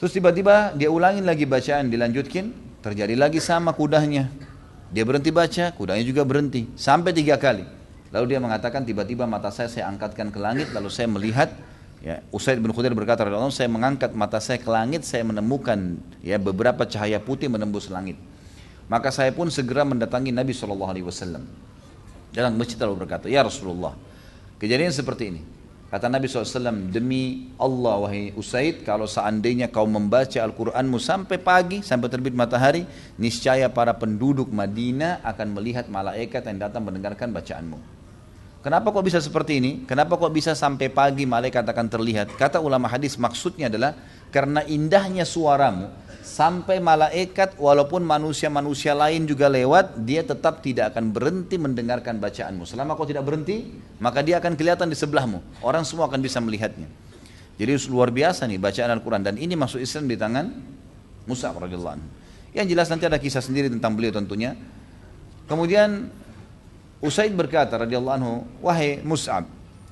Terus tiba-tiba dia ulangin lagi bacaan, dilanjutkan, terjadi lagi sama kudanya. Dia berhenti baca, kudanya juga berhenti, sampai 3 kali. Lalu dia mengatakan, tiba-tiba mata saya angkatkan ke langit, lalu saya melihat. Ya, Usaid bin Khudair berkata, saya mengangkat mata saya ke langit, saya menemukan ya beberapa cahaya putih menembus langit. Maka saya pun segera mendatangi Nabi SAW. Dalam masjid lalu berkata, ya Rasulullah, kejadian seperti ini. Kata Nabi SAW, demi Allah wahai Usaid, kalau seandainya kau membaca Al-Quranmu sampai pagi, sampai terbit matahari, niscaya para penduduk Madinah akan melihat malaikat yang datang mendengarkan bacaanmu. Kenapa kok bisa seperti ini? Kenapa kok bisa sampai pagi malaikat akan terlihat? Kata ulama hadis, maksudnya adalah karena indahnya suaramu, sampai malaikat walaupun manusia-manusia lain juga lewat, dia tetap tidak akan berhenti mendengarkan bacaanmu. Selama kau tidak berhenti, maka dia akan kelihatan di sebelahmu. Orang semua akan bisa melihatnya. Jadi luar biasa nih bacaan Al-Quran. Dan ini masuk Islam di tangan Mus'ab radhiyallahu anhu. Yang jelas nanti ada kisah sendiri tentang beliau tentunya. Kemudian Usaid berkata radhiyallahu anhu, wahai Mus'ab,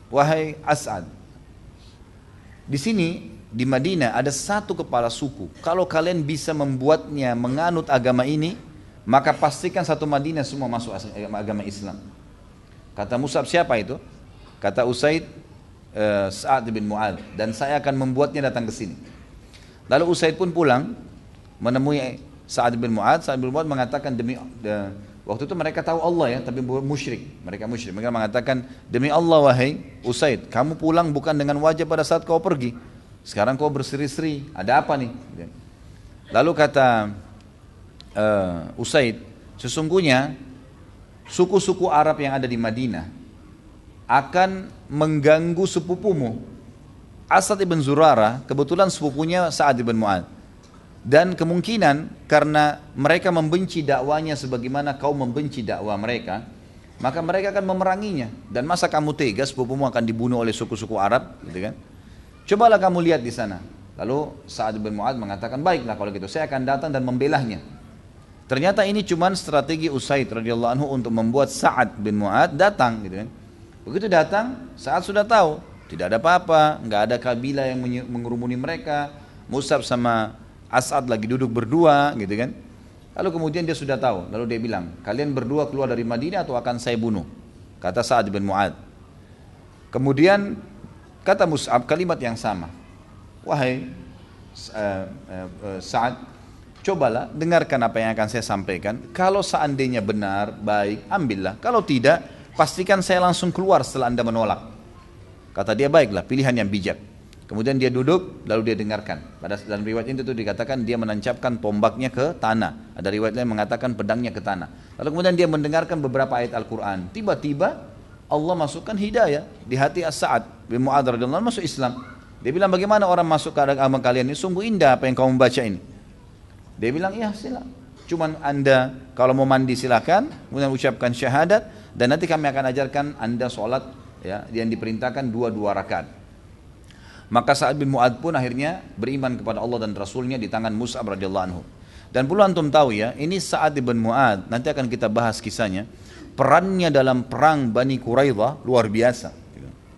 wahai As'ad, di sini di Madinah ada satu kepala suku. Kalau kalian bisa membuatnya menganut agama ini, maka pastikan satu Madinah semua masuk agama Islam. Kata Mus'ab, siapa itu? Kata Usaid, Sa'ad bin Mu'adz, dan saya akan membuatnya datang ke sini. Lalu Usaid pun pulang menemui Sa'ad bin Mu'adz. Sa'ad bin Mu'adz mengatakan waktu itu mereka tahu Allah ya, tapi musyrik. Mereka musyrik. Mereka mengatakan, demi Allah wahai Usaid, kamu pulang bukan dengan wajah pada saat kau pergi. Sekarang kau berseri-seri. Ada apa nih? Lalu kata Usaid, sesungguhnya suku-suku Arab yang ada di Madinah akan mengganggu sepupumu. Asad ibn Zurarah kebetulan sepupunya Sa'ad ibn Mu'adz. Dan kemungkinan karena mereka membenci dakwanya sebagaimana kau membenci dakwah mereka, maka mereka akan memeranginya. Dan masa kamu tega sepupumu akan dibunuh oleh suku-suku Arab, gitu kan? Cobalah kamu lihat di sana. Lalu Sa'ad bin Mu'adz mengatakan, baiklah kalau gitu saya akan datang dan membelahnya. Ternyata ini cuma strategi Usaid radhiyallahu anhu untuk membuat Sa'ad bin Mu'adz datang, gitu kan? Begitu datang, Sa'ad sudah tahu tidak ada apa-apa, nggak ada kabilah yang mengerumuni mereka. Mus'ab sama As'ad lagi duduk berdua, gitu kan. Lalu kemudian dia sudah tahu. Lalu dia bilang, kalian berdua keluar dari Madinah atau akan saya bunuh? Kata Sa'ad bin Mu'adz. Kemudian kata Mus'ab kalimat yang sama. Wahai Sa'ad, cobalah dengarkan apa yang akan saya sampaikan. Kalau seandainya benar, baik, ambillah. Kalau tidak, pastikan saya langsung keluar setelah anda menolak. Kata dia, baiklah, pilihan yang bijak. Kemudian dia duduk, lalu dia dengarkan. Dalam riwayat itu dikatakan dia menancapkan tombaknya ke tanah. Ada riwayat lain mengatakan pedangnya ke tanah. Lalu kemudian dia mendengarkan beberapa ayat Al-Quran. Tiba-tiba Allah masukkan hidayah di hati As-Sa'ad bin Mu'adz radhiyallahu anhu, masuk Islam. Dia bilang, bagaimana orang masuk ke agama kalian ini? Sungguh indah apa yang kamu membaca ini. Dia bilang, ya silakan. Cuman anda kalau mau mandi silakan, kemudian ucapkan syahadat, dan nanti kami akan ajarkan anda sholat ya, yang diperintahkan 2 rakaat. Maka Sa'ad bin Mu'adz pun akhirnya beriman kepada Allah dan Rasulnya di tangan Mus'ab radhiyallahu anhu. Dan perlu antum tahu ya, ini Sa'ad bin Mu'adz, nanti akan kita bahas kisahnya. Perannya dalam perang Bani Quraidah luar biasa.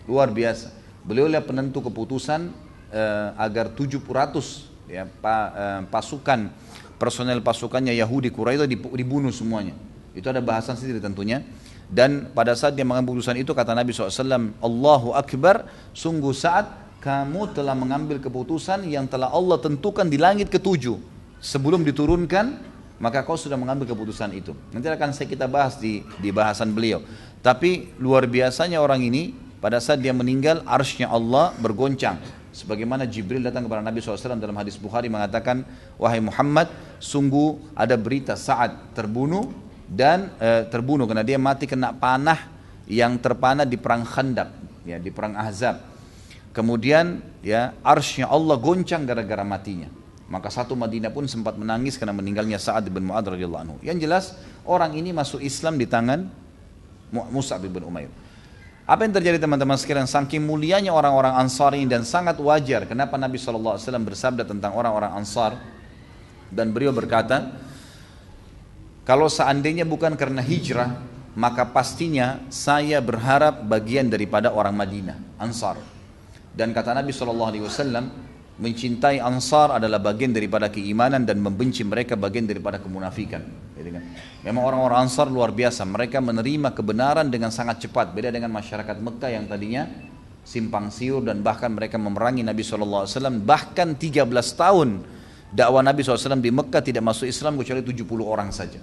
Luar biasa. Beliau adalah penentu keputusan agar 700 ya, pasukan, personel pasukannya Yahudi Quraidah dibunuh semuanya. Itu ada bahasan sendiri tentunya. Dan pada saat dia mengambil keputusan itu, kata Nabi SAW, Allahu Akbar, sungguh Sa'ad, kamu telah mengambil keputusan yang telah Allah tentukan di langit ke-7 sebelum diturunkan, maka kau sudah mengambil keputusan itu. Nanti akan kita bahas di bahasan beliau. Tapi luar biasanya orang ini, pada saat dia meninggal, arsy-nya Allah bergoncang. Sebagaimana Jibril datang kepada Nabi SAW dalam hadis Bukhari mengatakan, wahai Muhammad, sungguh ada berita Sa'ad terbunuh, dan terbunuh karena dia mati kena panah yang terpanah di perang Khandaq, ya, di perang Ahzab. Kemudian ya arsy-nya Allah goncang gara-gara matinya. Maka satu Madinah pun sempat menangis karena meninggalnya Sa'ad bin Mu'adz radhiyallahu anhu. Yang jelas orang ini masuk Islam di tangan Mus'ab bin Umair. Apa yang terjadi teman-teman sekalian? Saking mulianya orang-orang Ansar ini, dan sangat wajar kenapa Nabi SAW bersabda tentang orang-orang Ansar, dan beliau berkata, kalau seandainya bukan karena hijrah, maka pastinya saya berharap bagian daripada orang Madinah, Ansar. Dan kata Nabi SAW, mencintai Ansar adalah bagian daripada keimanan, dan membenci mereka bagian daripada kemunafikan. Memang orang-orang Ansar luar biasa, mereka menerima kebenaran dengan sangat cepat. Beda dengan masyarakat Mekah yang tadinya simpang siur, dan bahkan mereka memerangi Nabi SAW. Bahkan 13 tahun dakwah Nabi SAW di Mekah tidak masuk Islam kecuali 70 orang saja.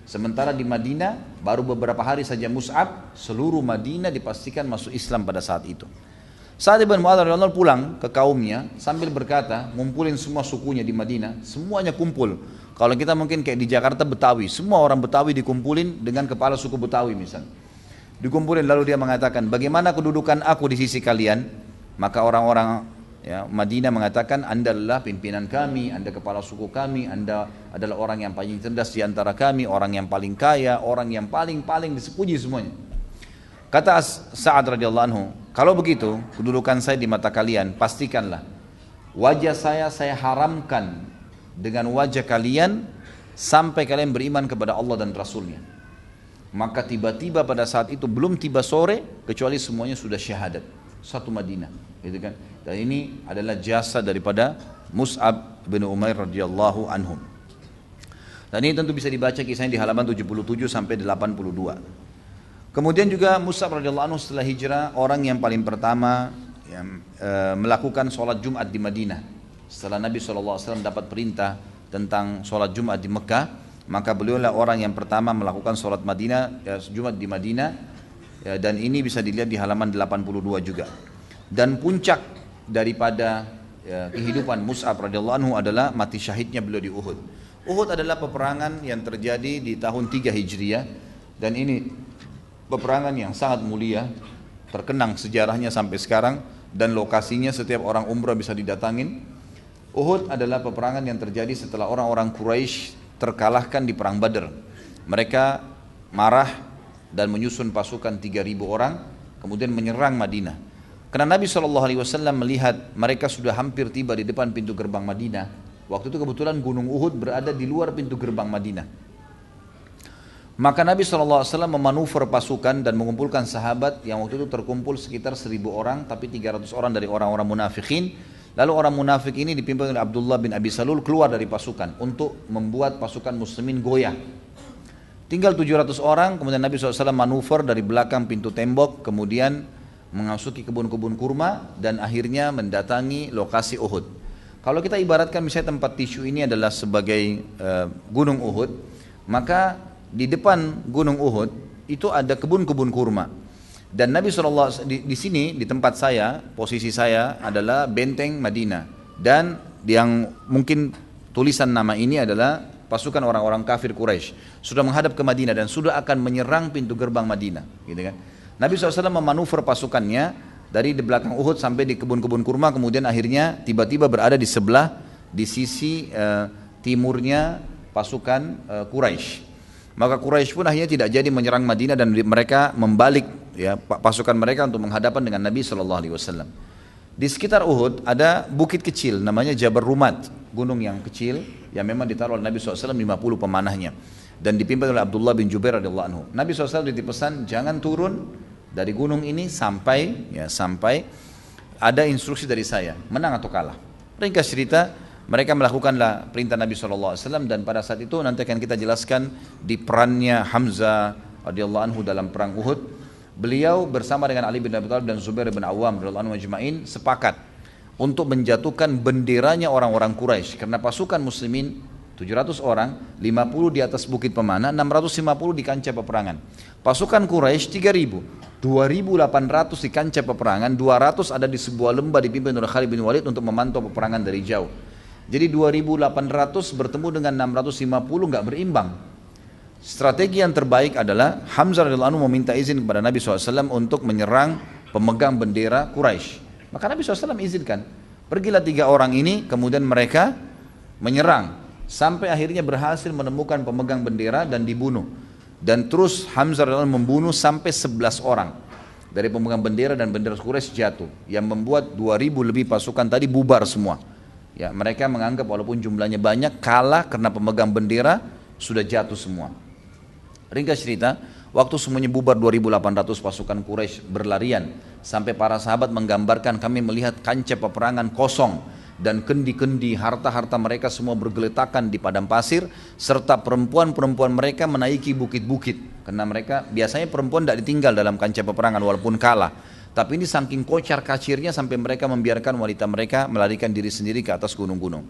Sementara di Madinah baru beberapa hari saja Mus'ab, seluruh Madinah dipastikan masuk Islam pada saat itu. Sa'ad bin Mu'adz radhiyallahu pulang ke kaumnya sambil berkata, ngumpulin semua sukunya di Madinah, semuanya kumpul. Kalau kita mungkin kayak di Jakarta Betawi, semua orang Betawi dikumpulin dengan kepala suku Betawi misalnya. Dikumpulin, lalu dia mengatakan, bagaimana kedudukan aku di sisi kalian? Maka orang-orang ya, Madinah mengatakan, anda adalah pimpinan kami, anda kepala suku kami, anda adalah orang yang paling cerdas di antara kami, orang yang paling kaya, orang yang paling dipuji semuanya. Kata Sa'ad radhiyallahu anhu, kalau begitu kedudukan saya di mata kalian, pastikanlah wajah saya haramkan dengan wajah kalian sampai kalian beriman kepada Allah dan Rasulnya. Maka tiba-tiba pada saat itu belum tiba sore kecuali semuanya sudah syahadat. Satu Madinah, gitu kan? Dan ini adalah jasa daripada Mus'ab bin Umair radhiyallahu anhum. Dan ini tentu bisa dibaca kisahnya di halaman 77 sampai 82. Kemudian juga Mus'ab radhiyallahu anhu setelah hijrah orang yang paling pertama yang melakukan sholat Jumat di Madinah. Setelah Nabi SAW dapat perintah tentang sholat Jumat di Mekah, maka beliaulah orang yang pertama melakukan sholat Jumat di Madinah, dan ini bisa dilihat di halaman 82 juga. Dan puncak daripada kehidupan Mus'ab radhiyallahu anhu adalah mati syahidnya beliau di Uhud. Uhud adalah peperangan yang terjadi di tahun 3 Hijriah, dan ini peperangan yang sangat mulia, terkenang sejarahnya sampai sekarang, dan lokasinya setiap orang umrah bisa didatangin. Uhud adalah peperangan yang terjadi setelah orang-orang Quraisy terkalahkan di perang Badr. Mereka marah dan menyusun pasukan 3.000 orang, kemudian menyerang Madinah. Karena Nabi SAW melihat mereka sudah hampir tiba di depan pintu gerbang Madinah. Waktu itu kebetulan Gunung Uhud berada di luar pintu gerbang Madinah. Maka Nabi SAW memanuver pasukan dan mengumpulkan sahabat yang waktu itu terkumpul sekitar 1.000 orang, tapi 300 orang dari orang-orang munafikin. Lalu orang munafik ini dipimpin oleh Abdullah bin Abi Salul keluar dari pasukan untuk membuat pasukan muslimin goyah. Tinggal 700 orang, kemudian Nabi SAW manuver dari belakang pintu tembok, kemudian memasuki kebun-kebun kurma, dan akhirnya mendatangi lokasi Uhud. Kalau kita ibaratkan misalnya tempat tisu ini adalah sebagai gunung Uhud, maka di depan gunung Uhud itu ada kebun-kebun kurma. Dan Nabi SAW di sini, di tempat saya, posisi saya adalah benteng Madinah. Dan yang mungkin tulisan nama ini adalah pasukan orang-orang kafir Quraisy sudah menghadap ke Madinah dan sudah akan menyerang pintu gerbang Madinah, gitu kan? Nabi SAW memanuver pasukannya dari di belakang Uhud sampai di kebun-kebun kurma, kemudian akhirnya tiba-tiba berada di sebelah, di sisi timurnya pasukan Quraisy. Maka Quraisy pun akhirnya tidak jadi menyerang Madinah dan mereka membalik ya pasukan mereka untuk menghadapan dengan Nabi SAW. Di sekitar Uhud ada bukit kecil namanya Jabal Rumat, gunung yang kecil yang memang ditaruh oleh Nabi SAW 50 pemanahnya dan dipimpin oleh Abdullah bin Jubair radhiyallahu anhu. Nabi SAW dipesan jangan turun dari gunung ini sampai ada instruksi dari saya, menang atau kalah. Ringkas cerita, mereka melakukanlah perintah Nabi SAW, dan pada saat itu nanti akan kita jelaskan di perannya Hamzah radhiyallahu anhu dalam perang Uhud. Beliau bersama dengan Ali bin Abi Thalib dan Zubair bin Awam radhiyallahu anhu majma'in sepakat untuk menjatuhkan benderanya orang-orang Quraisy, karena pasukan muslimin 700 orang, 50 di atas bukit pemanah, 650 di kancah peperangan. Pasukan Quraisy 3.000, 2.800 di kancah peperangan, 200 ada di sebuah lembah dipimpin oleh Khalid bin Walid untuk memantau peperangan dari jauh. Jadi 2.800 bertemu dengan 650 nggak berimbang. Strategi yang terbaik adalah Hamzah radhiyallahu anhu meminta izin kepada Nabi SAW untuk menyerang pemegang bendera Quraisy. Maka Nabi SAW izinkan. Pergilah 3 orang ini, kemudian mereka menyerang. Sampai akhirnya berhasil menemukan pemegang bendera dan dibunuh. Dan terus Hamzah radhiyallahu anhu membunuh sampai 11 orang. Dari pemegang bendera dan bendera Quraisy jatuh. Yang membuat 2.000 lebih pasukan tadi bubar semua. Ya, mereka menganggap walaupun jumlahnya banyak kalah karena pemegang bendera sudah jatuh semua. Ringkas cerita, waktu semuanya bubar 2.800 pasukan Quraisy berlarian sampai para sahabat menggambarkan kami melihat kancah peperangan kosong dan kendi-kendi harta-harta mereka semua bergeletakan di padang pasir serta perempuan-perempuan mereka menaiki bukit-bukit karena mereka biasanya perempuan tidak ditinggal dalam kancah peperangan walaupun kalah. Tapi ini saking kocar kacirnya sampai mereka membiarkan wanita mereka melarikan diri sendiri ke atas gunung-gunung.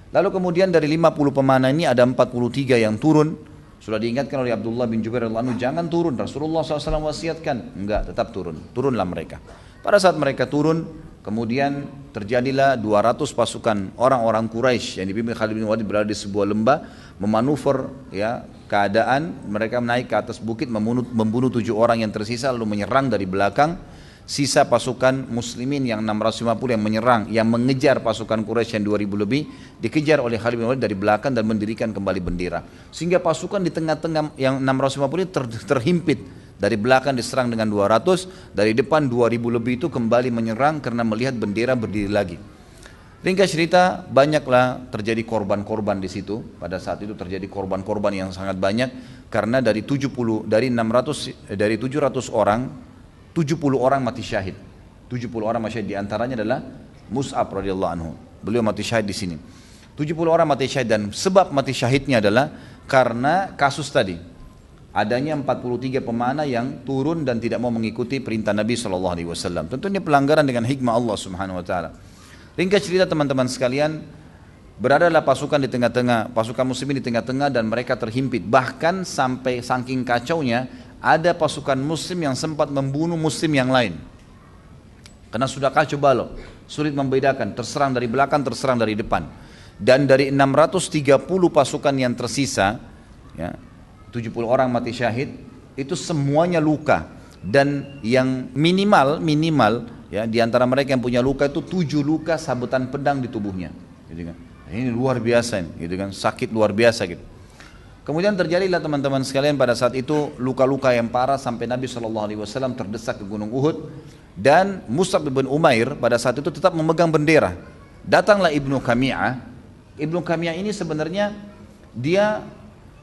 Lalu kemudian dari 50 pemanah ini ada 43 yang turun. Sudah diingatkan oleh Abdullah bin Jubair radhiyallahu anhu, jangan turun. Rasulullah SAW wasiatkan. Enggak, tetap turun. Turunlah mereka. Pada saat mereka turun, kemudian terjadilah 200 pasukan orang-orang Quraisy yang dipimpin Khalid bin Walid berada di sebuah lembah, memanuver ya keadaan. Mereka naik ke atas bukit, membunuh 7 orang yang tersisa, lalu menyerang dari belakang. Sisa pasukan muslimin yang 650 yang menyerang, yang mengejar pasukan Quraisy yang 2000 lebih, dikejar oleh Khalid bin Walid dari belakang dan mendirikan kembali bendera. Sehingga pasukan di tengah-tengah yang 650 ini terhimpit. Dari belakang diserang dengan 200, dari depan 2000 lebih itu kembali menyerang karena melihat bendera berdiri lagi. Ringkas cerita, banyaklah terjadi korban-korban di situ. Pada saat itu terjadi korban-korban yang sangat banyak karena dari 70 dari 600 dari 700 orang 70 orang mati syahid. 70 orang mati syahid, di antaranya adalah Mus'ab radhiyallahu anhu. Beliau mati syahid di sini. 70 orang mati syahid, dan sebab mati syahidnya adalah karena kasus tadi. Adanya 43 pemanah yang turun dan tidak mau mengikuti perintah Nabi SAW. Tentu ini pelanggaran dengan hikmah Allah Subhanahu Wa Taala. Ringkas cerita teman-teman sekalian, beradalah pasukan di tengah-tengah, pasukan muslimin di tengah-tengah, dan mereka terhimpit. Bahkan sampai saking kacaunya, ada pasukan muslim yang sempat membunuh muslim yang lain. Karena sudah kacau balau, sulit membedakan, terserang dari belakang, terserang dari depan. Dan dari 630 pasukan yang tersisa, ya, 70 orang mati syahid, itu semuanya luka. Dan yang minimal ya, di antara mereka yang punya luka itu 7 luka sabetan pedang di tubuhnya, gitu kan. Ini luar biasa, gitu kan, sakit luar biasa gitu. Kemudian terjadilah teman-teman sekalian pada saat itu luka-luka yang parah sampai Nabi SAW terdesak ke Gunung Uhud, dan Mus'ab bin Umair pada saat itu tetap memegang bendera. Datanglah Ibnu Qami'ah. Ibnu Qami'ah ini sebenarnya dia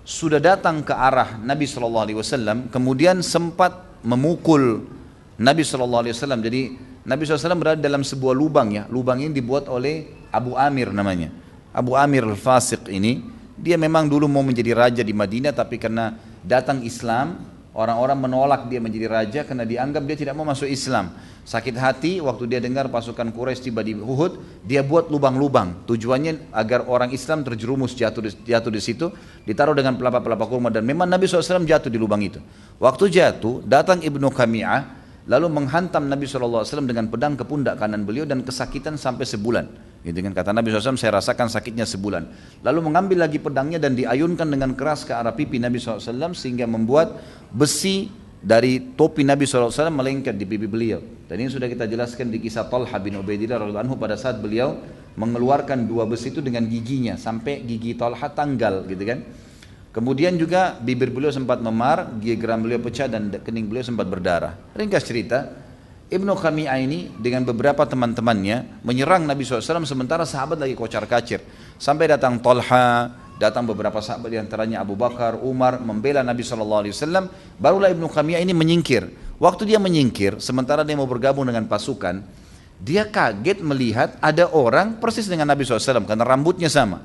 sudah datang ke arah Nabi SAW, kemudian sempat memukul Nabi SAW. Jadi Nabi SAW berada dalam sebuah lubang, ya. Lubang ini dibuat oleh Abu Amir namanya. Abu Amir al-Fasiq ini, dia memang dulu mau menjadi raja di Madinah, tapi karena datang Islam, orang-orang menolak dia menjadi raja karena dianggap dia tidak mau masuk Islam. Sakit hati waktu dia dengar pasukan Quraisy tiba di Uhud, dia buat lubang-lubang. Tujuannya agar orang Islam terjerumus jatuh di situ, ditaruh dengan pelapa-pelapa kurma, dan memang Nabi SAW jatuh di lubang itu. Waktu jatuh, datang Ibnu Qami'ah, lalu menghantam Nabi SAW dengan pedang ke pundak kanan beliau, dan kesakitan sampai sebulan. Gitu kan, kata Nabi SAW, saya rasakan sakitnya sebulan. Lalu mengambil lagi pedangnya dan diayunkan dengan keras ke arah pipi Nabi SAW, sehingga membuat besi dari topi Nabi SAW melengket di pipi beliau. Dan ini sudah kita jelaskan di kisah Talha bin Ubaidillah radhiyallahu anhu, pada saat beliau mengeluarkan 2 besi itu dengan giginya, sampai gigi Talha tanggal, gitu kan. Kemudian juga bibir beliau sempat memar, geram beliau pecah, dan kening beliau sempat berdarah. Ringkas cerita, Ibnu Qami'ah ini dengan beberapa teman-temannya menyerang Nabi SAW, sementara sahabat lagi kocar-kacir. Sampai datang Talha, datang beberapa sahabat, diantaranya Abu Bakar, Umar, membela Nabi SAW. Barulah Ibnu Qami'ah ini menyingkir. Waktu dia menyingkir, sementara dia mau bergabung dengan pasukan, dia kaget melihat ada orang persis dengan Nabi SAW, karena rambutnya sama.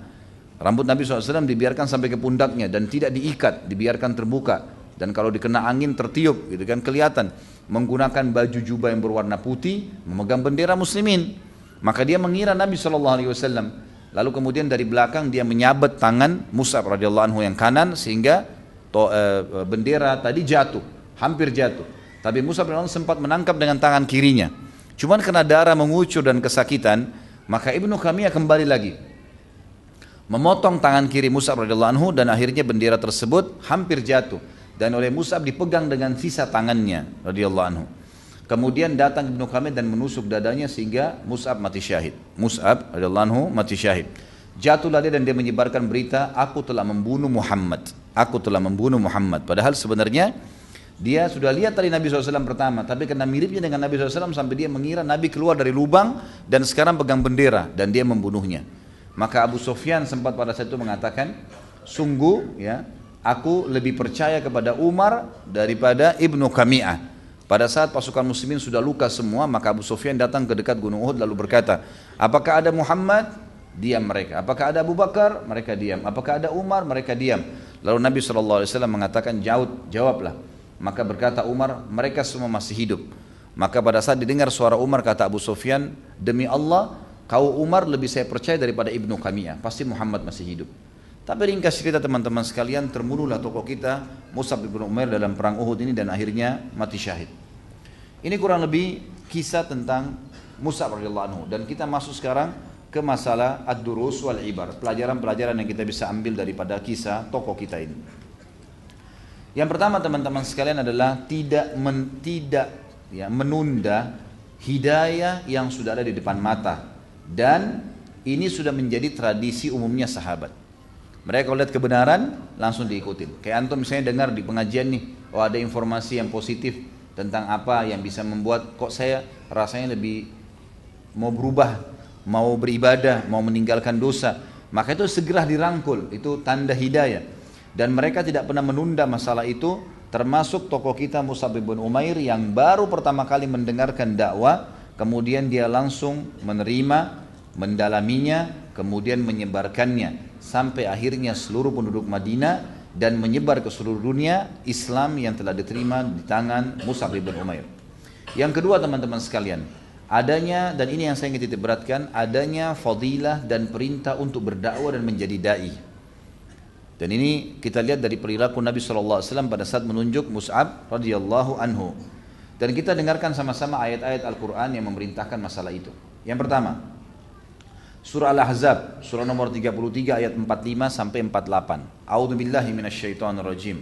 Rambut Nabi SAW dibiarkan sampai ke pundaknya dan tidak diikat, dibiarkan terbuka. Dan kalau dikena angin tertiup, gitu kan, kelihatan. Menggunakan baju jubah yang berwarna putih, memegang bendera muslimin. Maka dia mengira Nabi SAW. Lalu kemudian dari belakang dia menyabet tangan Mus'ab radhiyallahu anhu yang kanan, sehingga bendera tadi jatuh, hampir jatuh. Tapi Mus'ab radhiyallahu anhu sempat menangkap dengan tangan kirinya. Cuman karena darah mengucur dan kesakitan, maka Ibnu Qami'ah kembali lagi memotong tangan kiri Mus'ab radhiyallahu anhu, dan akhirnya bendera tersebut hampir jatuh, dan oleh Mus'ab dipegang dengan sisa tangannya radhiyallahu anhu. Kemudian datang Ibnu Qami'ah dan menusuk dadanya sehingga Mus'ab mati syahid. Mus'ab radhiyallahu anhu mati syahid. Jatuhlah dia dan dia menyebarkan berita, aku telah membunuh Muhammad. Aku telah membunuh Muhammad. Padahal sebenarnya dia sudah lihat tadi Nabi SAW pertama, tapi karena miripnya dengan Nabi SAW sampai dia mengira Nabi keluar dari lubang dan sekarang pegang bendera, dan dia membunuhnya. Maka Abu Sufyan sempat pada saat itu mengatakan, sungguh ya, aku lebih percaya kepada Umar daripada Ibnu Qami'ah. Pada saat pasukan muslimin sudah luka semua, maka Abu Sufyan datang ke dekat Gunung Uhud lalu berkata, apakah ada Muhammad? Diam mereka. Apakah ada Abu Bakar? Mereka diam. Apakah ada Umar? Mereka diam. Lalu Nabi SAW mengatakan, jawablah. Maka berkata Umar, mereka semua masih hidup. Maka pada saat didengar suara Umar, kata Abu Sufyan, demi Allah, kau Umar lebih saya percaya daripada Ibnu Qami'ah, pasti Muhammad masih hidup. Tapi ringkas cerita teman-teman sekalian, terbunuhlah tokoh kita Mus'ab bin Umair dalam perang Uhud ini, dan akhirnya mati syahid. Ini kurang lebih kisah tentang Mus'ab radhiyallahu anhu, dan kita masuk sekarang ke masalah ad-durus wal ibar, pelajaran-pelajaran yang kita bisa ambil daripada kisah tokoh kita ini. Yang pertama teman-teman sekalian adalah tidak menunda hidayah yang sudah ada di depan mata. Dan ini sudah menjadi tradisi umumnya sahabat. Mereka kalau lihat kebenaran langsung diikutin. Kayak antum misalnya dengar di pengajian nih, oh ada informasi yang positif tentang apa yang bisa membuat kok saya rasanya lebih mau berubah mau beribadah, mau meninggalkan dosa, maka itu segera dirangkul, itu tanda hidayah. Dan mereka tidak pernah menunda masalah itu, termasuk tokoh kita Mus'ab bin Umair yang baru pertama kali mendengarkan dakwah, kemudian dia langsung menerima, mendalaminya, kemudian menyebarkannya, sampai akhirnya seluruh penduduk Madinah dan menyebar ke seluruh dunia Islam yang telah diterima di tangan Mus'ab bin Umair. Yang kedua teman-teman sekalian, adanya, dan ini yang saya ingin titik beratkan, adanya fadilah dan perintah untuk berdakwah dan menjadi da'i. Dan ini kita lihat dari perilaku Nabi SAW pada saat menunjuk Mus'ab radhiyallahu anhu. Dan kita dengarkan sama-sama ayat-ayat Al-Quran yang memerintahkan masalah itu. Yang pertama, surah Al-Ahzab, surah nomor 33 ayat 45 sampai 48. A'udzubillahi minasyaitonirrajim.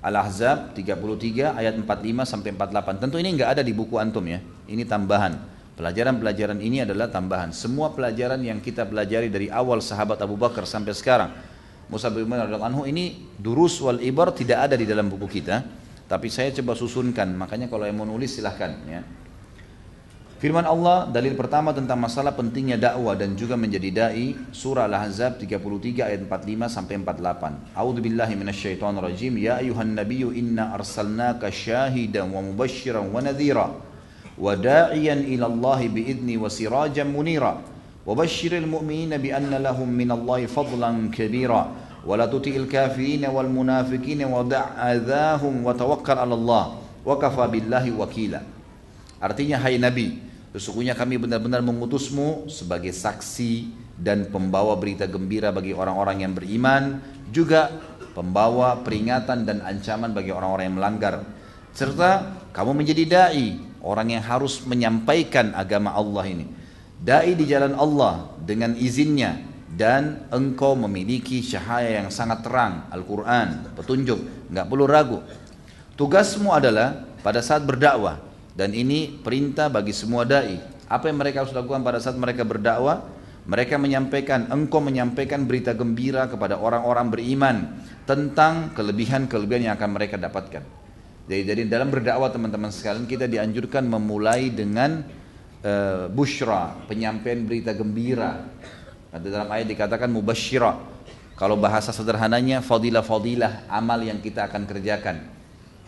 Al-Ahzab 33 ayat 45 sampai 48. Tentu ini enggak ada di buku antum ya. Ini tambahan. Pelajaran-pelajaran ini adalah tambahan. Semua pelajaran yang kita pelajari dari awal sahabat Abu Bakar sampai sekarang, Mus'ab bin Umair radhiyallahu anhu, ini durus wal ibar tidak ada di dalam buku kita. Tapi saya coba susunkan. Makanya kalau yang mau nulis silahkan ya. Firman Allah, dalil pertama tentang masalah pentingnya dakwah dan juga menjadi dai, surah Al-Ahzab 33 ayat 45 sampai 48. A'udzubillahi minasyaitonirrajim. Ya ayuhan nabiyyu inna arsalnaka syahidan wa mubasysyiran wa nadhira wa da'iyan ila Allah biidzni wa sirajan munira wa basyiril mu'minina bi anna lahum minallahi fadlan kabira wa la tuti'il kafirin wal munafiqin wa da'adzahum wa tawakkal 'ala Allah wa kafa billahi wakila. Artinya, hai Nabi, sesungguhnya kami benar-benar mengutusmu sebagai saksi dan pembawa berita gembira bagi orang-orang yang beriman, juga pembawa peringatan dan ancaman bagi orang-orang yang melanggar. Serta kamu menjadi da'i, orang yang harus menyampaikan agama Allah ini. Da'i di jalan Allah dengan izinnya, dan engkau memiliki cahaya yang sangat terang, Al-Quran, petunjuk, nggak perlu ragu. Tugasmu adalah pada saat berdakwah, dan ini perintah bagi semua da'i. Apa yang mereka harus lakukan pada saat mereka berdakwah? Mereka menyampaikan, engkau menyampaikan berita gembira kepada orang-orang beriman tentang kelebihan-kelebihan yang akan mereka dapatkan. Jadi dalam berdakwah teman-teman sekalian, kita dianjurkan memulai dengan busyra, penyampaian berita gembira. Dalam ayat dikatakan mubassyira. Kalau bahasa sederhananya, fadilah-fadilah amal yang kita akan kerjakan.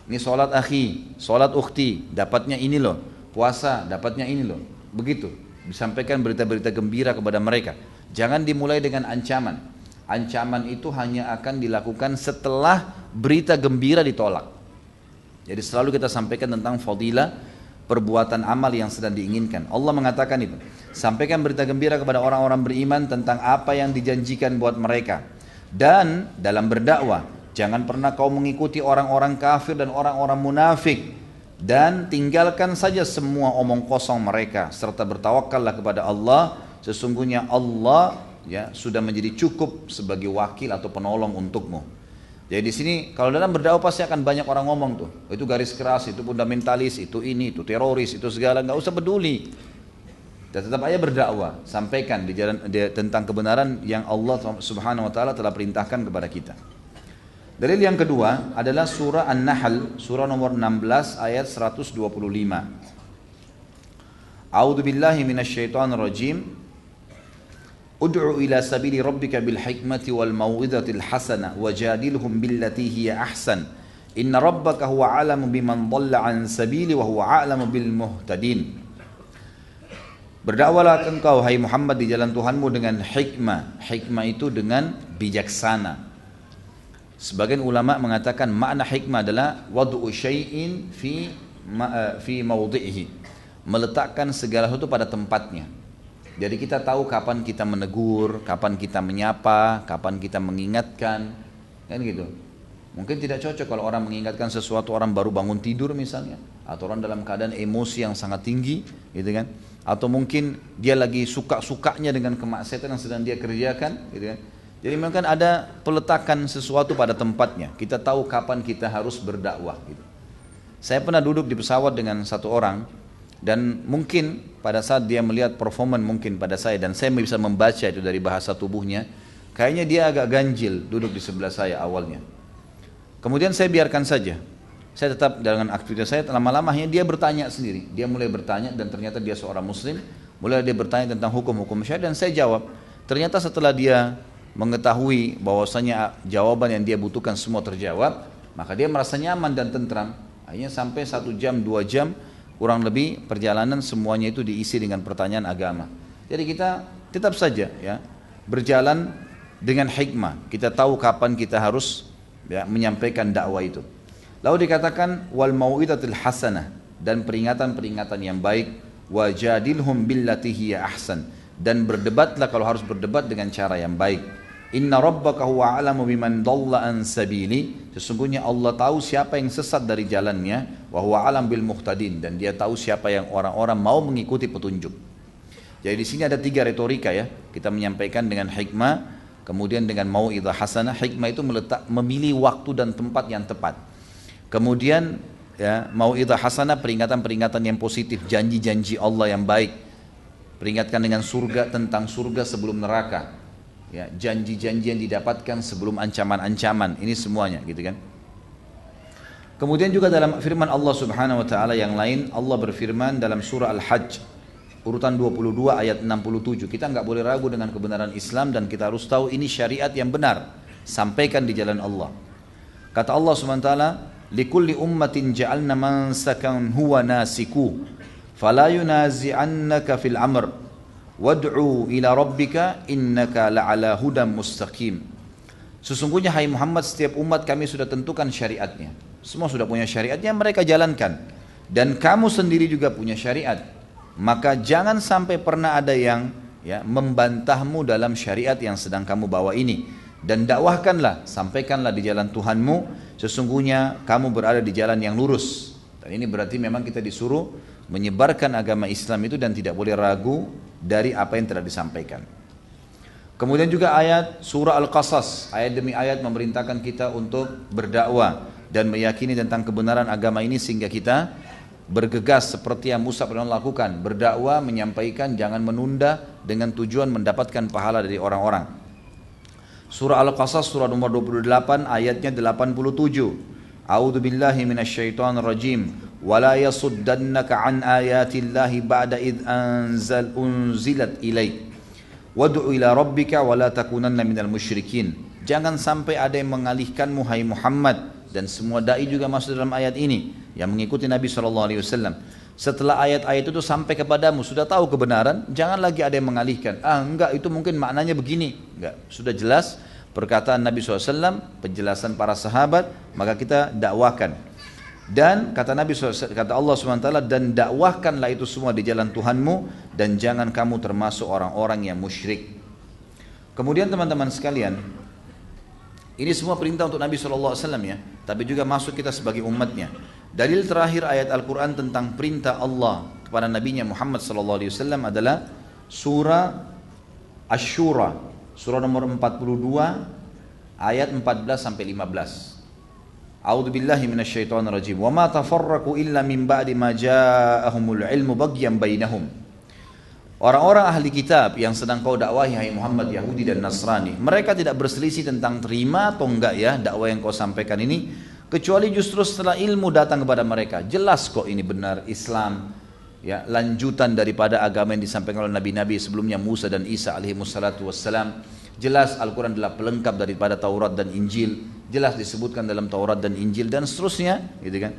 Ini sholat akhi, sholat ukhti, dapatnya ini loh. Puasa, dapatnya ini loh. Begitu, disampaikan berita-berita gembira kepada mereka. Jangan dimulai dengan ancaman. Ancaman itu hanya akan dilakukan setelah berita gembira ditolak. Jadi selalu kita sampaikan tentang fadilah perbuatan amal yang sedang diinginkan. Allah mengatakan itu. Sampaikan berita gembira kepada orang-orang beriman tentang apa yang dijanjikan buat mereka. Dan dalam berdakwah, jangan pernah kau mengikuti orang-orang kafir dan orang-orang munafik, dan tinggalkan saja semua omong kosong mereka, serta bertawakallah kepada Allah. Sesungguhnya Allah ya sudah menjadi cukup sebagai wakil atau penolong untukmu. Jadi di sini kalau dalam berdakwah pasti akan banyak orang ngomong tuh, itu garis keras, itu fundamentalis, itu ini, itu teroris, itu segala, nggak usah peduli. Dan tetap aja berdakwah, sampaikan tentang kebenaran yang Allah Subhanahu wa taala telah perintahkan kepada kita. Dalil yang kedua adalah surah An-Nahl, surah nomor 16 ayat 125. A'udzubillahi minasyaitonirrajim. Ud'u ila sabili rabbika bil hikmati wal mau'izatil hasanah wajadilhum billati hiya ahsan. Inna rabbaka huwa a'lamu biman dhalla an sabili wa huwa a'lamu bil muhtadin. Berdakwalah engkau hai Muhammad di jalan Tuhanmu dengan hikmah. Hikmah itu dengan bijaksana. Sebagian ulama mengatakan makna hikmah adalah wad'u syai'in fi mawdi'ihi, meletakkan segala sesuatu pada tempatnya. Jadi kita tahu kapan kita menegur, kapan kita menyapa, kapan kita mengingatkan, kan gitu. Mungkin tidak cocok kalau orang mengingatkan sesuatu, orang baru bangun tidur misalnya, atau orang dalam keadaan emosi yang sangat tinggi, gitu kan. Atau mungkin dia lagi suka-sukanya dengan kemaksiatan yang sedang dia kerjakan, gitu kan. Jadi memang ada peletakan sesuatu pada tempatnya. Kita tahu kapan kita harus berdakwah, gitu. Saya pernah duduk di pesawat dengan satu orang, dan mungkin pada saat dia melihat performan mungkin pada saya, dan saya bisa membaca itu dari bahasa tubuhnya, kayaknya dia agak ganjil duduk di sebelah saya awalnya. Kemudian saya biarkan saja, saya tetap dengan aktivitas saya. Lama-lamanya dia bertanya sendiri, dia mulai bertanya, dan ternyata dia seorang muslim. Mulai dia bertanya tentang hukum-hukum syariat dan saya jawab. Ternyata setelah dia mengetahui bahwasanya jawaban yang dia butuhkan semua terjawab, maka dia merasa nyaman dan tentram. Akhirnya sampai 1 jam, 2 jam kurang lebih perjalanan semuanya itu diisi dengan pertanyaan agama. Jadi kita tetap saja ya berjalan dengan hikmah. Kita tahu kapan kita harus ya, menyampaikan dakwah itu. Lalu dikatakan wal mau'izatil hasanah, dan peringatan-peringatan yang baik, wajadilhum billati hiya ahsan, dan berdebatlah kalau harus berdebat dengan cara yang baik. Inna rabbaka huwa a'lamu biman dhalla an sabili, sesungguhnya Allah tahu siapa yang sesat dari jalannya, wa huwa a'lam bil muhtadin, dan dia tahu siapa yang orang-orang mau mengikuti petunjuk. Jadi di sini ada 3 retorika ya, kita menyampaikan dengan hikmah, kemudian dengan mau'izah hasanah. Hikmah itu memilih waktu dan tempat yang tepat. Kemudian ya, mau'izah hasanah, peringatan-peringatan yang positif, janji-janji Allah yang baik. Peringatkan dengan surga, tentang surga sebelum neraka. Ya, janji-janji yang didapatkan sebelum ancaman-ancaman. Ini semuanya gitu kan. Kemudian juga dalam firman Allah Subhanahu wa taala yang lain, Allah berfirman dalam surah Al-Hajj urutan 22 ayat 67. Kita enggak boleh ragu dengan kebenaran Islam dan kita harus tahu ini syariat yang benar. Sampaikan di jalan Allah. Kata Allah Subhanahu wa taala, likulli ummatin ja'alna mansakan huwa nasiku fala yunazi'annaka fil amr wad'u ila rabbika innaka la'ala hudam mustaqim. Sesungguhnya hai Muhammad, setiap umat kami sudah tentukan syariatnya. Semua sudah punya syariatnya, mereka jalankan. Dan kamu sendiri juga punya syariat. Maka jangan sampai pernah ada yang ya, membantahmu dalam syariat yang sedang kamu bawa ini. Dan dakwahkanlah, sampaikanlah di jalan Tuhanmu, sesungguhnya kamu berada di jalan yang lurus. Dan ini berarti memang kita disuruh menyebarkan agama Islam itu dan tidak boleh ragu dari apa yang telah disampaikan. Kemudian juga ayat surah Al-Qasas, ayat demi ayat memerintahkan kita untuk berdakwah dan meyakini tentang kebenaran agama ini sehingga kita bergegas seperti yang Musa pernah lakukan, berdakwah, menyampaikan, jangan menunda dengan tujuan mendapatkan pahala dari orang-orang. Surah Al-Qasas surah nomor 28 ayatnya 87. A'udzu billahi minasyaitonir rajim. Wala yasuddannaka an ayatillahi ba'da id unzilat ilaik. Wad'u ila rabbika wala takunanna minal musyrikin. Jangan sampai ada yang mengalihkanmu hai Muhammad, dan semua dai juga masuk dalam ayat ini yang mengikuti Nabi SAW. Setelah ayat-ayat itu sampai kepadamu, sudah tahu kebenaran, jangan lagi ada yang mengalihkan. Enggak, itu mungkin maknanya begini. Enggak, sudah jelas perkataan Nabi SAW, penjelasan para sahabat, maka kita dakwakan. Dan kata Nabi SAW, kata Allah SWT, dan dakwahkanlah itu semua di jalan Tuhanmu, dan jangan kamu termasuk orang-orang yang musyrik. Kemudian teman-teman sekalian, ini semua perintah untuk Nabi SAW ya, tapi juga masuk kita sebagai umatnya. Dalil terakhir ayat Al-Quran tentang perintah Allah kepada Nabinya Muhammad SAW adalah surah Asy-Syura, surah nomor 42 ayat 14-15. A'udzu billahi minasyaitonir rajim. Wa ma tafarraqu illa min ba'di ma ja'ahumul ilmu baghyan bainahum. Orang-orang ahli kitab yang sedang kau dakwahi hai Muhammad, Yahudi dan Nasrani, mereka tidak berselisih tentang terima atau enggak ya dakwah yang kau sampaikan ini, kecuali justru setelah ilmu datang kepada mereka. Jelas kok ini benar Islam ya, lanjutan daripada agama yang disampaikan oleh nabi-nabi sebelumnya, Musa dan Isa alaihi wassalatu wassalam. Jelas Al-Quran adalah pelengkap daripada Taurat dan Injil, jelas disebutkan dalam Taurat dan Injil dan seterusnya gitu kan.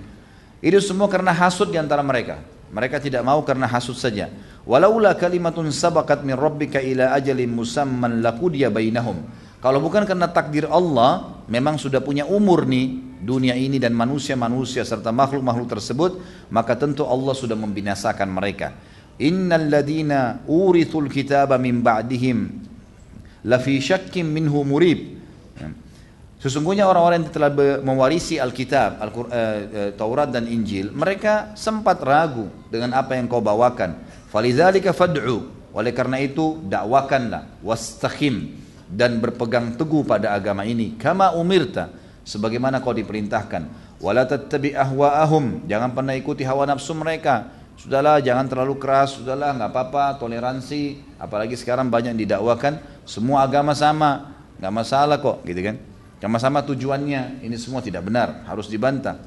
Itu semua karena hasud di antara mereka. Mereka tidak mau karena hasud saja. Walaula kalimatun sabaqat min rabbika ila ajalin musamman laqudiya bainahum. Kalau bukan karena takdir Allah, memang sudah punya umur nih dunia ini dan manusia-manusia serta makhluk-makhluk tersebut, maka tentu Allah sudah membinasakan mereka. Innal ladina urithul kitaba min ba'dihim lafi syakkim minhu murib. Sesungguhnya orang-orang yang telah mewarisi Alkitab, Taurat dan Injil, mereka sempat ragu dengan apa yang kau bawakan. Falidzalika fad'u, oleh karena itu dakwakanlah, wastaqim, dan berpegang teguh pada agama ini, kama umirta, sebagaimana kau diperintahkan. Wala tattabi' ahwa'ahum, jangan pernah ikuti hawa nafsu mereka. Sudahlah, jangan terlalu keras, sudahlah, nggak apa-apa, toleransi. Apalagi sekarang banyak yang didakwakan, semua agama sama, nggak masalah kok, gitu kan? Sama-sama tujuannya, ini semua tidak benar, harus dibantah.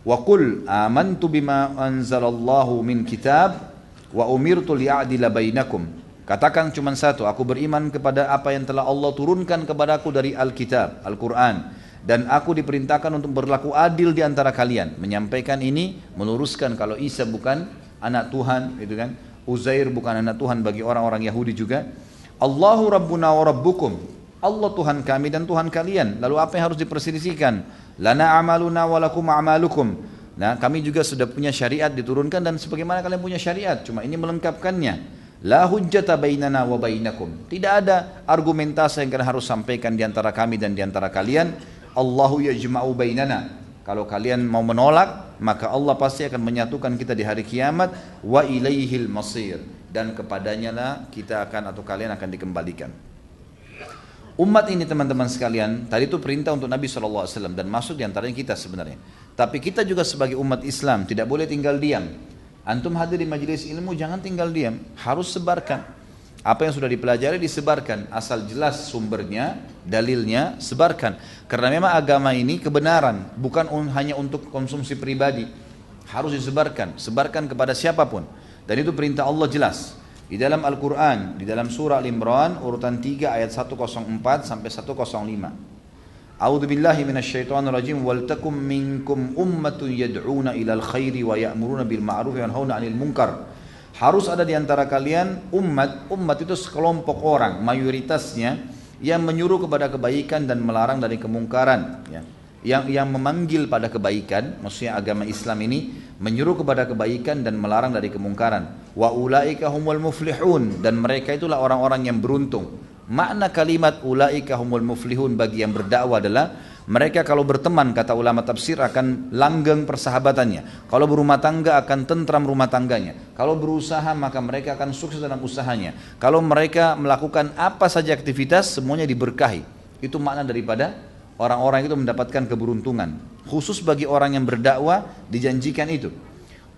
Wa qul amantu bima anzalallahu min kitab Wa umirtu li'adila bainakum. Katakan cuma satu, aku beriman kepada apa yang telah Allah turunkan kepadaku dari Alkitab, Al-Quran. Dan aku diperintahkan untuk berlaku adil di antara kalian. Menyampaikan ini, meluruskan kalau Isa bukan anak Tuhan, gitu kan. Uzair bukan anak Tuhan bagi orang-orang Yahudi juga. Allahu Rabbuna wa Rabbukum. Allah Tuhan kami dan Tuhan kalian. Lalu apa yang harus diperselisihkan? Lana amaluna walakum amalukum. Nah, kami juga sudah punya syariat diturunkan dan sebagaimana kalian punya syariat, cuma ini melengkapkannya. La hujjata bainana wa bainakum. Tidak ada argumentasi yang kalian harus sampaikan di antara kami dan di antara kalian. Allahu yajma'u bainana. Kalau kalian mau menolak, maka Allah pasti akan menyatukan kita di hari kiamat. Wa ilaihil masir. Dan kepadanya lah kita akan atau kalian akan dikembalikan. Umat ini teman-teman sekalian, tadi itu perintah untuk Nabi SAW dan masuk diantaranya kita sebenarnya. Tapi kita juga sebagai umat Islam tidak boleh tinggal diam. Antum hadir di majelis ilmu jangan tinggal diam, harus sebarkan. Apa yang sudah dipelajari disebarkan, asal jelas sumbernya, dalilnya, sebarkan. Karena memang agama ini kebenaran, bukan hanya untuk konsumsi pribadi. Harus disebarkan, sebarkan kepada siapapun. Dan itu perintah Allah jelas. Di dalam Al-Quran, di dalam surah Al-Imran, urutan 3 ayat 104 sampai 105. A'udzu billahi minasyaitonir rajim. Wal takum minkum ummatun yad'una ilal khairi wa ya'muruna bil ma'ruf wa yanhauna 'anil munkar. Harus ada di antara kalian umat itu sekelompok orang, mayoritasnya yang menyuruh kepada kebaikan dan melarang dari kemungkaran, ya. Yang memanggil pada kebaikan, maksudnya agama Islam ini menyuruh kepada kebaikan dan melarang dari kemungkaran. Wa ulaika humul muflihun, dan mereka itulah orang-orang yang beruntung. Makna kalimat ulaika humul muflihun bagi yang berdakwah adalah mereka kalau berteman, kata ulama tafsir, akan langgeng persahabatannya. Kalau berumah tangga akan tentram rumah tangganya. Kalau berusaha maka mereka akan sukses dalam usahanya. Kalau mereka melakukan apa saja aktivitas semuanya diberkahi. Itu makna daripada orang-orang itu mendapatkan keberuntungan. Khusus bagi orang yang berdakwah dijanjikan itu.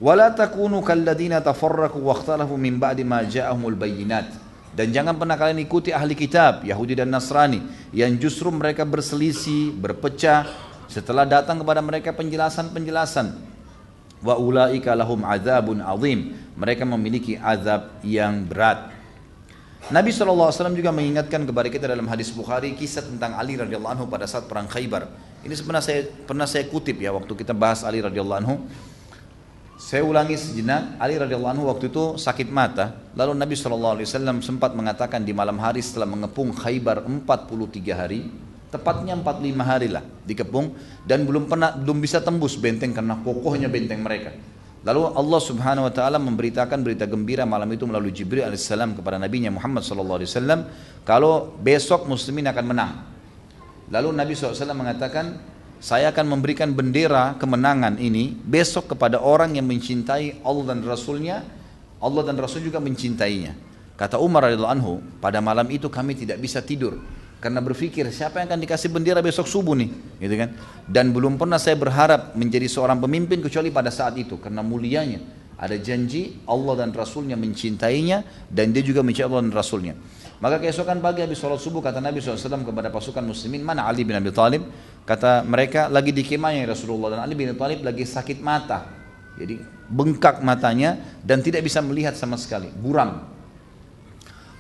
Wala takunu kalladina tafarraqu wakhtalafu min ba'di ma ja'ahumul bayyinat. Dan jangan pernah kalian ikuti ahli kitab Yahudi dan Nasrani yang justru mereka berselisih, berpecah setelah datang kepada mereka penjelasan-penjelasan. Wa ulaika lahum adzabun azim. Mereka memiliki azab yang berat. Nabi SAW juga mengingatkan kepada kita dalam hadis Bukhari kisah tentang Ali radhiyallahu anhu pada saat perang Khaybar. Ini sebenarnya pernah saya kutip ya waktu kita bahas Ali radhiyallahu anhu. Saya ulangi sejenak, Ali radhiyallahu anhu waktu itu sakit mata. Lalu Nabi SAW sempat mengatakan di malam hari setelah mengepung Khaybar 43 hari, tepatnya 45 hari lah dikepung, dan belum bisa tembus benteng karena kokohnya benteng mereka. Lalu Allah Subhanahu wa taala memberitakan berita gembira malam itu melalui Jibril alaihissalam kepada Nabinya Muhammad sallallahu alaihi wasallam kalau besok muslimin akan menang. Lalu Nabi SAW mengatakan, saya akan memberikan bendera kemenangan ini besok kepada orang yang mencintai Allah dan Rasulnya. Allah dan Rasul juga mencintainya. Kata Umar radhiyallahu anhu, pada malam itu kami tidak bisa tidur karena berpikir siapa yang akan dikasih bendera besok subuh nih, gitu kan? Dan belum pernah saya berharap menjadi seorang pemimpin kecuali pada saat itu karena mulianya. Ada janji Allah dan Rasulnya mencintainya dan dia juga mencintai Allah dan Rasulnya. Maka keesokan pagi habis sholat subuh kata Nabi SAW kepada pasukan muslimin, mana Ali bin Abi Thalib? Kata mereka lagi di kemahnya Rasulullah, dan Ali bin Abi Thalib lagi sakit mata. Jadi bengkak matanya dan tidak bisa melihat sama sekali, buram.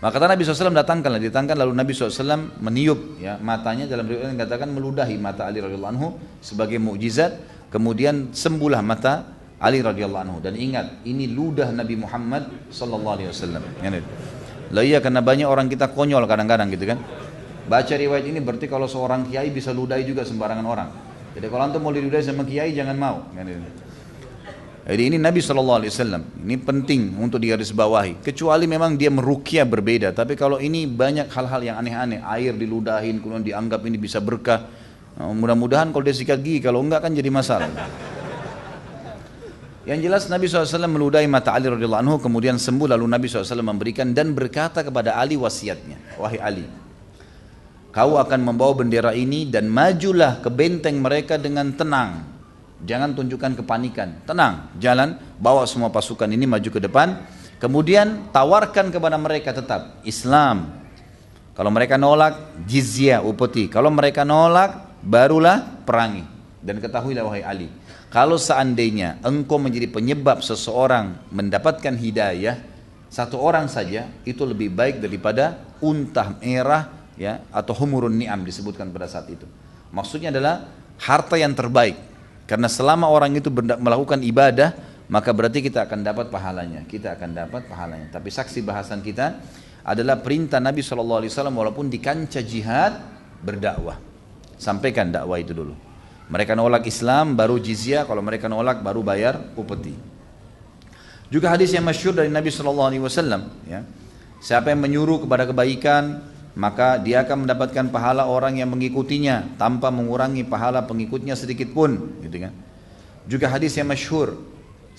Maka kata Nabi SAW datangkan lalu Nabi SAW meniup ya, matanya, dalam riwayat yang katakan meludahi mata Ali radhiyallahu anhu sebagai mukjizat, kemudian sembuhlah mata Ali radhiyallahu anhu. Dan ingat, ini ludah Nabi Muhammad sallallahu alaihi wasallam. Lah iya, karena banyak orang kita konyol kadang-kadang gitu kan. Baca riwayat ini berarti kalau seorang kiai bisa ludahi juga sembarangan orang. Jadi kalau antum mau diludahi sama kiai jangan mau. Jadi ini Nabi SAW, ini penting untuk digarisbawahi. Kecuali memang dia meruqyah berbeda. Tapi kalau ini banyak hal-hal yang aneh-aneh, air diludahin, kemudian dianggap ini bisa berkah. Nah, mudah-mudahan kalau dia sikat gigi, kalau enggak kan jadi masalah. Yang jelas Nabi SAW meludahi mata Ali radhiyallahu anhu, kemudian sembuh. Lalu Nabi SAW memberikan dan berkata kepada Ali wasiatnya, wahai Ali, kau akan membawa bendera ini dan majulah ke benteng mereka dengan tenang. Jangan tunjukkan kepanikan, tenang, jalan, bawa semua pasukan ini maju ke depan. Kemudian tawarkan kepada mereka tetap Islam. Kalau mereka nolak, jizyah, upeti. Kalau mereka nolak, barulah perangi. Dan ketahuilah wahai Ali, Kalau seandainya engkau menjadi penyebab seseorang mendapatkan hidayah, satu orang saja itu lebih baik daripada unta merah ya, atau humurun ni'am disebutkan pada saat itu. Maksudnya adalah harta yang terbaik. Karena selama orang itu melakukan ibadah, maka berarti kita akan dapat pahalanya. Kita akan dapat pahalanya. Tapi saksi bahasan kita adalah perintah Nabi SAW walaupun di kancah jihad berdakwah. Sampaikan dakwah itu dulu. Mereka nolak Islam baru jizyah, kalau mereka nolak baru bayar upeti. Juga hadis yang masyhur dari Nabi SAW, ya, siapa yang menyuruh kepada kebaikan, maka dia akan mendapatkan pahala orang yang mengikutinya tanpa mengurangi pahala pengikutnya sedikit pun, gitu kan. Juga hadis yang masyhur,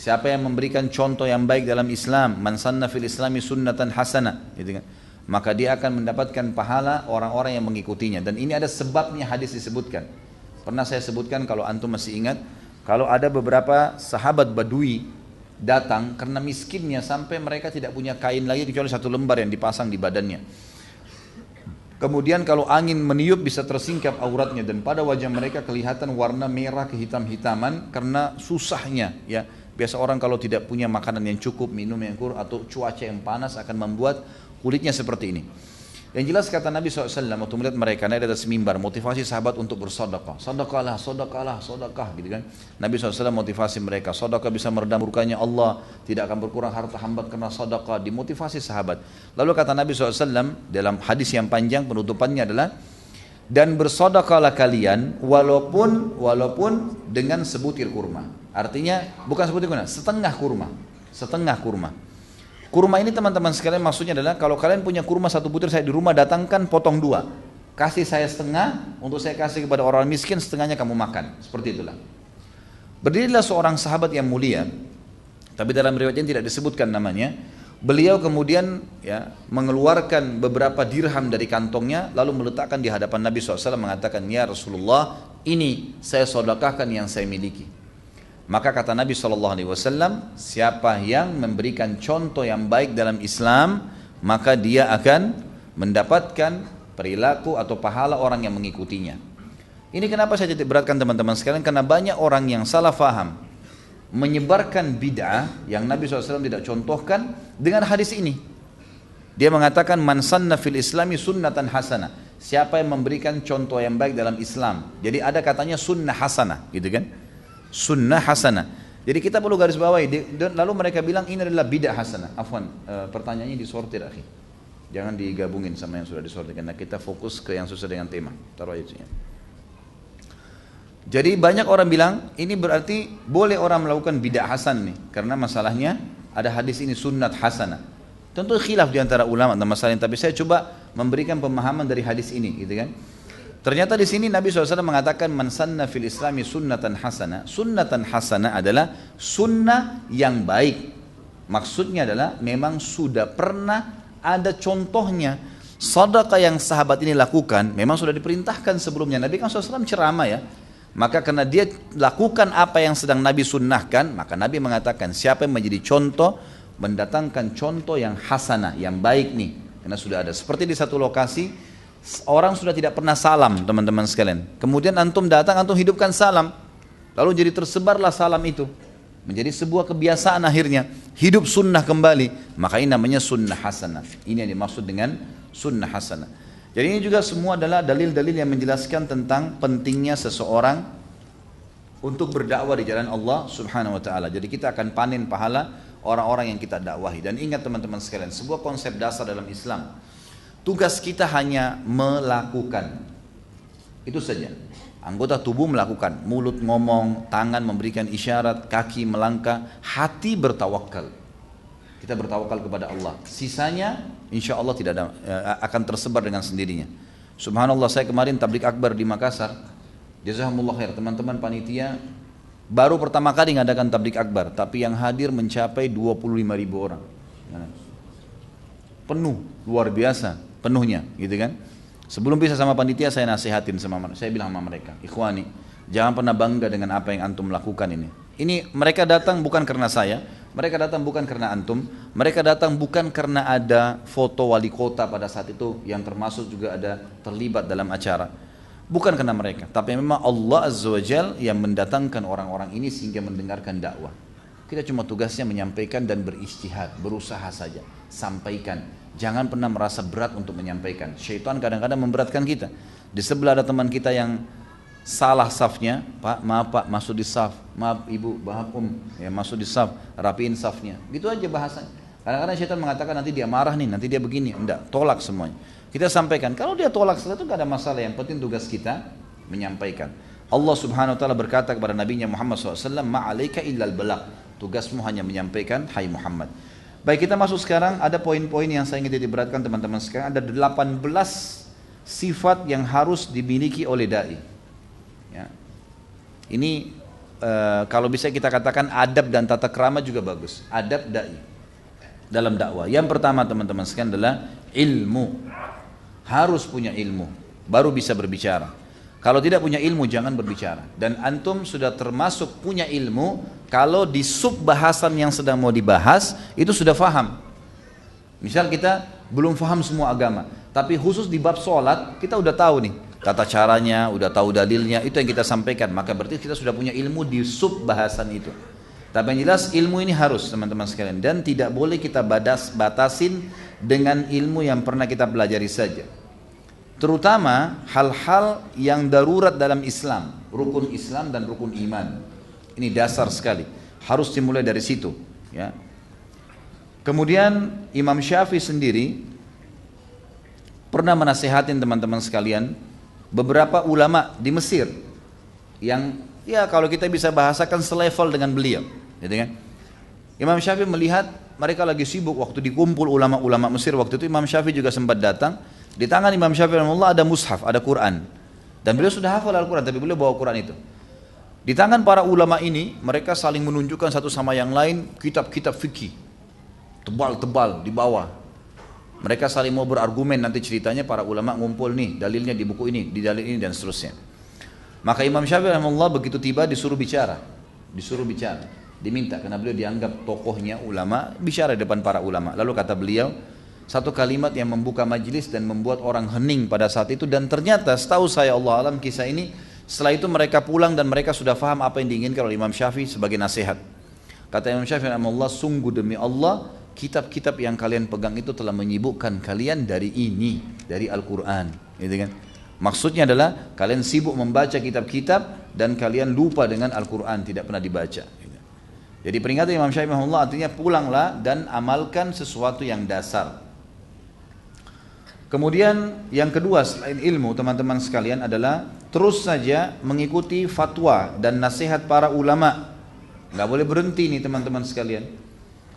siapa yang memberikan contoh yang baik dalam Islam, man sanna fil islami sunnatan hasanah, gitu kan, maka dia akan mendapatkan pahala orang-orang yang mengikutinya. Dan ini ada sebabnya hadis disebutkan. Pernah saya sebutkan, kalau antum masih ingat, kalau ada beberapa sahabat Badui datang karena miskinnya sampai mereka tidak punya kain lagi kecuali satu lembar yang dipasang di badannya. Kemudian kalau angin meniup bisa tersingkap auratnya, dan pada wajah mereka kelihatan warna merah kehitam-hitaman karena susahnya, ya. Biasa orang kalau tidak punya makanan yang cukup, minum yang kurang, atau cuaca yang panas akan membuat kulitnya seperti ini. Yang jelas kata Nabi SAW waktu melihat mereka naik di atas mimbar, motivasi sahabat untuk bersedekah. Sedekahlah, sedekahlah, sedekah, gitu kan. Nabi SAW motivasi mereka, sedekah bisa meredam murkanya Allah, tidak akan berkurang harta hamba karena sedekah, dimotivasi sahabat. Lalu kata Nabi SAW dalam hadis yang panjang, penutupannya adalah, dan bersedekahlah kalian walaupun dengan sebutir kurma. Artinya bukan sebutir kurma, setengah kurma, setengah kurma. Kurma ini teman-teman sekalian maksudnya adalah kalau kalian punya kurma satu butir, saya di rumah datangkan potong dua, kasih saya setengah untuk saya kasih kepada orang miskin, setengahnya kamu makan, seperti itulah. Berdirilah seorang sahabat yang mulia, tapi dalam riwayatnya tidak disebutkan namanya. Beliau kemudian ya mengeluarkan beberapa dirham dari kantongnya lalu meletakkan di hadapan Nabi SAW, mengatakan, ya Rasulullah, ini saya sedekahkan yang saya miliki. Maka kata Nabi SAW, siapa yang memberikan contoh yang baik dalam Islam, maka dia akan mendapatkan perilaku atau pahala orang yang mengikutinya. Ini kenapa saya titik beratkan teman-teman sekalian, karena banyak orang yang salah faham, menyebarkan bid'ah yang Nabi SAW tidak contohkan dengan hadis ini. Dia mengatakan, man sanna fil islami sunnatan hasanah, siapa yang memberikan contoh yang baik dalam Islam. Jadi ada katanya sunnah hasanah, gitu kan. Sunnah hasanah. Jadi kita perlu garis bawahi. Lalu mereka bilang ini adalah bid'ah hasanah. Afwan, pertanyaannya disortir, akhi. Jangan digabungin sama yang sudah disortir, karena kita fokus ke yang sesuai dengan tema. Taruh aja ya. Jadi banyak orang bilang ini berarti boleh orang melakukan bid'ah hasan nih, karena masalahnya ada hadis ini sunnat hasanah. Tentu khilaf di antara ulama tentang masalah ini, tapi saya coba memberikan pemahaman dari hadis ini, gitu kan. Ternyata di sini Nabi SAW mengatakan, man sanna fil islami sunnatan hasanah. Sunnatan hasanah adalah sunnah yang baik. Maksudnya adalah memang sudah pernah ada contohnya. Sedekah yang sahabat ini lakukan memang sudah diperintahkan sebelumnya. Nabi kan SAW ceramah ya. Maka karena dia lakukan apa yang sedang Nabi sunnahkan, maka Nabi mengatakan siapa yang menjadi contoh, mendatangkan contoh yang hasanah, yang baik nih. Karena sudah ada. Seperti di satu lokasi, orang sudah tidak pernah salam teman-teman sekalian. Kemudian antum datang, antum hidupkan salam. Lalu jadi tersebarlah salam itu. Menjadi sebuah kebiasaan akhirnya. Hidup sunnah kembali. Maka ini namanya sunnah hasanah. Ini yang dimaksud dengan sunnah hasanah. Jadi ini juga semua adalah dalil-dalil yang menjelaskan tentang pentingnya seseorang untuk berdakwah di jalan Allah Subhanahu wa taala. Jadi kita akan panen pahala orang-orang yang kita dakwahi. Dan ingat teman-teman sekalian, sebuah konsep dasar dalam Islam. Tugas kita hanya melakukan. Itu saja. Anggota tubuh melakukan, mulut ngomong, tangan memberikan isyarat, kaki melangkah, hati bertawakal. Kita bertawakal kepada Allah. Sisanya insya Allah tidak ada, akan tersebar dengan sendirinya. Subhanallah, saya kemarin tablik akbar di Makassar. Jazakumullah khair, teman-teman panitia baru pertama kali ngadakan tablik akbar, tapi yang hadir mencapai 25.000 orang. Penuh, luar biasa penuhnya, gitu kan. Sebelum bisa sama panitia saya nasihatin sama mereka, saya bilang sama mereka, ikhwani, jangan pernah bangga dengan apa yang antum lakukan ini. Ini mereka datang bukan karena saya, mereka datang bukan karena antum, mereka datang bukan karena ada foto wali kota pada saat itu yang termasuk juga ada terlibat dalam acara. Bukan karena mereka, tapi memang Allah Azza wa Jal yang mendatangkan orang-orang ini sehingga mendengarkan dakwah. Kita cuma tugasnya menyampaikan dan berijtihad, berusaha saja. Sampaikan, jangan pernah merasa berat untuk menyampaikan. Syaitan kadang-kadang memberatkan kita. Di sebelah ada teman kita yang salah safnya, Pak, maaf Pak, masuk di saf. Maaf Ibu, maaf ya masuk di saf, rapiin safnya. Gitu aja bahasanya. Kadang-kadang syaitan mengatakan nanti dia marah nih, nanti dia begini. Enggak, tolak semuanya. Kita sampaikan, kalau dia tolak setelah itu gak ada masalah, yang penting tugas kita menyampaikan. Allah Subhanahu wa taala berkata kepada Nabi-Nya Muhammad SAW, ma'alaika illal balagh, tugasmu hanya menyampaikan, hai Muhammad. Baik, kita masuk sekarang, ada poin-poin yang saya ingin diberatkan teman-teman sekarang. Ada 18 sifat yang harus dimiliki oleh da'i ya. Ini kalau bisa kita katakan adab dan tata krama juga bagus. Adab da'i dalam dakwah. Yang pertama teman-teman sekalian adalah ilmu. Harus punya ilmu, baru bisa berbicara. Kalau tidak punya ilmu jangan berbicara. Dan antum sudah termasuk punya ilmu kalau di sub bahasan yang sedang mau dibahas itu sudah faham. Misal kita belum faham semua agama, tapi khusus di bab sholat kita udah tahu nih tata caranya, udah tahu dalilnya, itu yang kita sampaikan. Maka berarti kita sudah punya ilmu di sub bahasan itu. Tapi yang jelas ilmu ini harus teman-teman sekalian, dan tidak boleh kita batasin dengan ilmu yang pernah kita pelajari saja. Terutama hal-hal yang darurat dalam Islam, rukun Islam dan rukun iman. Ini dasar sekali, harus dimulai dari situ ya. Kemudian Imam Syafi'i sendiri pernah menasihatin teman-teman sekalian beberapa ulama di Mesir yang ya kalau kita bisa bahasakan selevel dengan beliau gitu kan. Imam Syafi'i melihat mereka lagi sibuk waktu dikumpul ulama-ulama Mesir. Waktu itu Imam Syafi'i juga sempat datang. Di tangan Imam Syafi'i rahimahullah ada mushaf, ada Quran. Dan beliau sudah hafal Al-Quran, tapi beliau bawa Quran itu. Di tangan para ulama ini, mereka saling menunjukkan satu sama yang lain kitab-kitab fikih. Tebal-tebal di bawah. Mereka saling mau berargumen, nanti ceritanya para ulama ngumpul nih, dalilnya di buku ini, di dalil ini dan seterusnya. Maka Imam Syafi'i rahimahullah begitu tiba disuruh bicara. Diminta karena beliau dianggap tokohnya ulama, bicara di depan para ulama. Lalu kata beliau satu kalimat yang membuka majelis dan membuat orang hening pada saat itu, dan ternyata setahu saya Allah alam kisah ini setelah itu mereka pulang dan mereka sudah faham apa yang diinginkan oleh Imam Syafi'i sebagai nasihat. Kata Imam Syafi'i rahimahullah, sungguh demi Allah kitab-kitab yang kalian pegang itu telah menyibukkan kalian dari ini, dari Al-Quran gitu kan. Maksudnya adalah kalian sibuk membaca kitab-kitab dan kalian lupa dengan Al-Quran, tidak pernah dibaca. Jadi peringatan Imam Syafi'i rahimahullah artinya pulanglah dan amalkan sesuatu yang dasar. Kemudian yang kedua selain ilmu teman-teman sekalian adalah terus saja mengikuti fatwa dan nasihat para ulama. Nggak boleh berhenti nih teman-teman sekalian.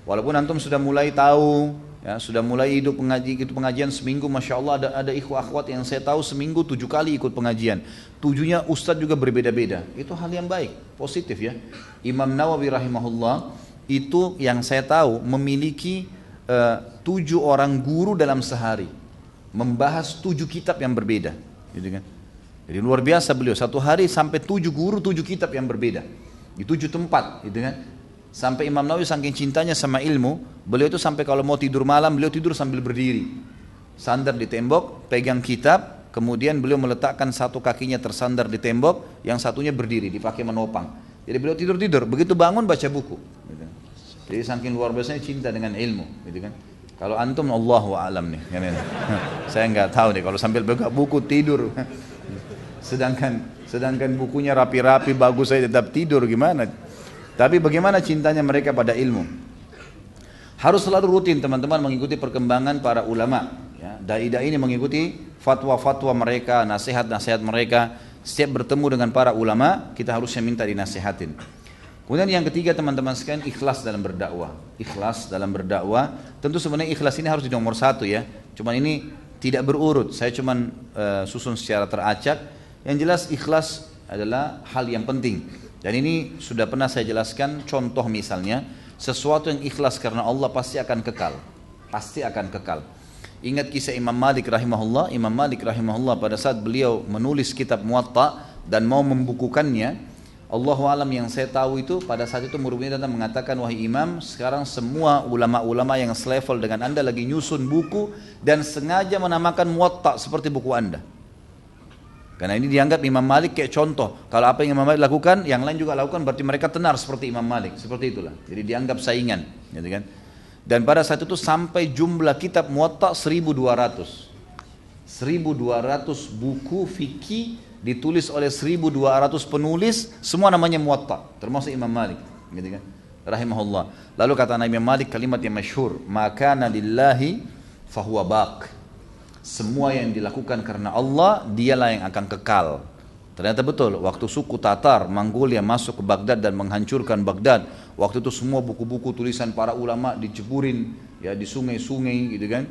Walaupun antum sudah mulai tahu, ya, sudah mulai ikut pengajian seminggu, masya Allah ada ikhwah akhwat yang saya tahu seminggu 7 kali ikut pengajian. 7-nya ustadz juga berbeda-beda. Itu hal yang baik, positif ya. Imam Nawawi rahimahullah itu yang saya tahu memiliki 7 orang guru dalam sehari. Membahas 7 kitab yang berbeda, gitu kan? Jadi luar biasa beliau, satu hari sampai 7 guru, 7 kitab yang berbeda di 7 tempat, gitu kan? Sampai Imam Nawawi saking cintanya sama ilmu, beliau itu sampai kalau mau tidur malam beliau tidur sambil berdiri, sandar di tembok, pegang kitab, kemudian beliau meletakkan satu kakinya tersandar di tembok, yang satunya berdiri, dipakai menopang. Jadi beliau tidur, begitu bangun baca buku, gitu. Jadi saking luar biasanya cinta dengan ilmu, gitu kan? Kalau antum Allahu a'lam nih, saya nggak tahu nih kalau sambil buka buku tidur, sedangkan bukunya rapi-rapi bagus saya tetap tidur gimana? Tapi bagaimana cintanya mereka pada ilmu? Harus selalu rutin teman-teman mengikuti perkembangan para ulama. Ya, dai-dai ini mengikuti fatwa-fatwa mereka, nasihat-nasihat mereka. Setiap bertemu dengan para ulama kita harusnya minta dinasihatin. Kemudian yang ketiga teman-teman sekalian, ikhlas dalam berdakwah. Ikhlas dalam berdakwah, tentu sebenarnya ikhlas ini harus di nomor 1 ya. Cuman ini tidak berurut, saya cuman susun secara teracak. Yang jelas ikhlas adalah hal yang penting. Dan ini sudah pernah saya jelaskan contoh misalnya, sesuatu yang ikhlas karena Allah pasti akan kekal. Pasti akan kekal. Ingat kisah Imam Malik rahimahullah. Imam Malik rahimahullah pada saat beliau menulis kitab Muwatta dan mau membukukannya, Allahu alam yang saya tahu itu pada saat itu murid-murid datang mengatakan, wahai imam, sekarang semua ulama-ulama yang selevel dengan anda lagi nyusun buku dan sengaja menamakan Muwatta seperti buku anda. Karena ini dianggap Imam Malik kayak contoh. Kalau apa yang Imam Malik lakukan, yang lain juga lakukan, berarti mereka tenar seperti Imam Malik. Seperti itulah. Jadi dianggap saingan, gitu kan? Dan pada saat itu sampai jumlah kitab Muwatta 1200. 1200 buku fikih ditulis oleh 1200 penulis, semua namanya Muwatta, termasuk Imam Malik, gitu kan? Rahimahullah. Lalu kata Nabi Malik kalimat yang masyhur, "Maka lillahi fahuwa baq." Semua yang dilakukan karena Allah, dialah yang akan kekal. Ternyata betul, waktu suku Tatar, Mongolia masuk ke Baghdad dan menghancurkan Baghdad, waktu itu semua buku-buku tulisan para ulama diceburin ya di sungai-sungai, gitu kan.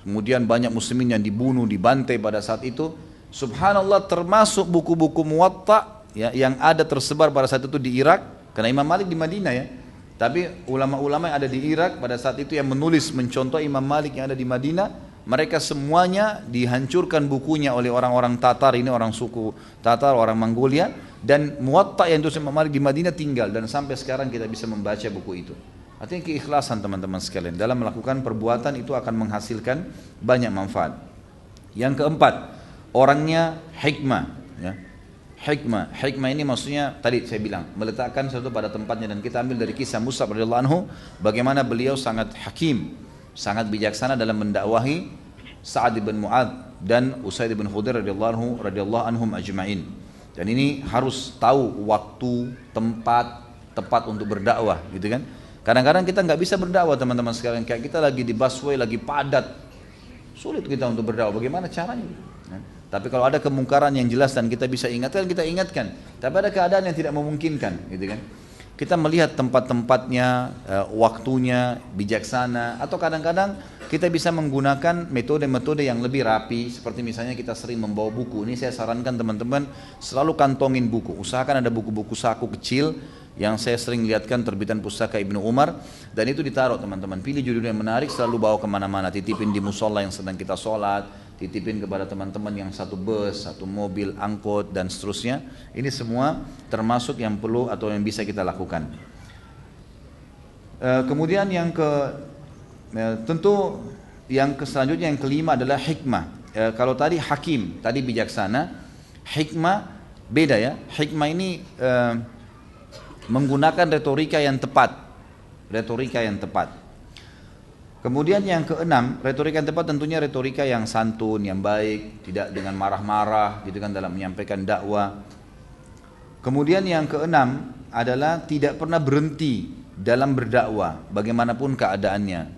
Kemudian banyak muslimin yang dibunuh, dibantai pada saat itu. Subhanallah, termasuk buku-buku Muwatta ya, yang ada tersebar pada saat itu di Irak, karena Imam Malik di Madinah ya. Tapi ulama-ulama yang ada di Irak pada saat itu yang menulis mencontoh Imam Malik yang ada di Madinah, mereka semuanya dihancurkan bukunya oleh orang-orang Tatar, ini orang suku Tatar, orang Mongolia, dan Muwatta yang ditulis Imam Malik di Madinah tinggal, dan sampai sekarang kita bisa membaca buku itu. Artinya keikhlasan teman-teman sekalian dalam melakukan perbuatan itu akan menghasilkan banyak manfaat. Yang keempat, orangnya hikmah ya. Hikmah ini maksudnya tadi saya bilang meletakkan sesuatu pada tempatnya, dan kita ambil dari kisah Mus'ab radhiyallahu anhu bagaimana beliau sangat hakim, sangat bijaksana dalam mendakwahi Sa'ad bin Mu'adz dan Usaid bin Khudair radhiyallahu anhum ajma'in. Dan ini harus tahu waktu, tempat tepat untuk berdakwah, gitu kan? Kadang-kadang kita nggak bisa berdakwah teman-teman sekalian, kayak kita lagi di busway lagi padat, sulit kita untuk berdakwah. Bagaimana caranya? Tapi kalau ada kemungkaran yang jelas dan kita bisa ingatkan, kita ingatkan. Tapi ada keadaan yang tidak memungkinkan, gitu kan? Kita melihat tempat-tempatnya, waktunya, bijaksana, atau kadang-kadang kita bisa menggunakan metode-metode yang lebih rapi, seperti misalnya kita sering membawa buku. Ini saya sarankan teman-teman selalu kantongin buku. Usahakan ada buku-buku saku kecil yang saya sering lihatkan terbitan pustaka Ibnu Umar, dan itu ditaruh teman-teman. Pilih judul yang menarik, selalu bawa kemana-mana. Titipin di musola yang sedang kita sholat, titipin kepada teman-teman yang satu bus, satu mobil, angkot, dan seterusnya. Ini semua termasuk yang perlu atau yang bisa kita lakukan. Kemudian yang tentu yang selanjutnya yang kelima adalah hikmah. Kalau tadi hakim, tadi bijaksana, hikmah beda ya. Hikmah ini menggunakan retorika yang tepat. Kemudian yang keenam, retorika yang tepat tentunya retorika yang santun, yang baik, tidak dengan marah-marah gitu kan dalam menyampaikan dakwah. Kemudian yang keenam adalah tidak pernah berhenti dalam berdakwah, bagaimanapun keadaannya.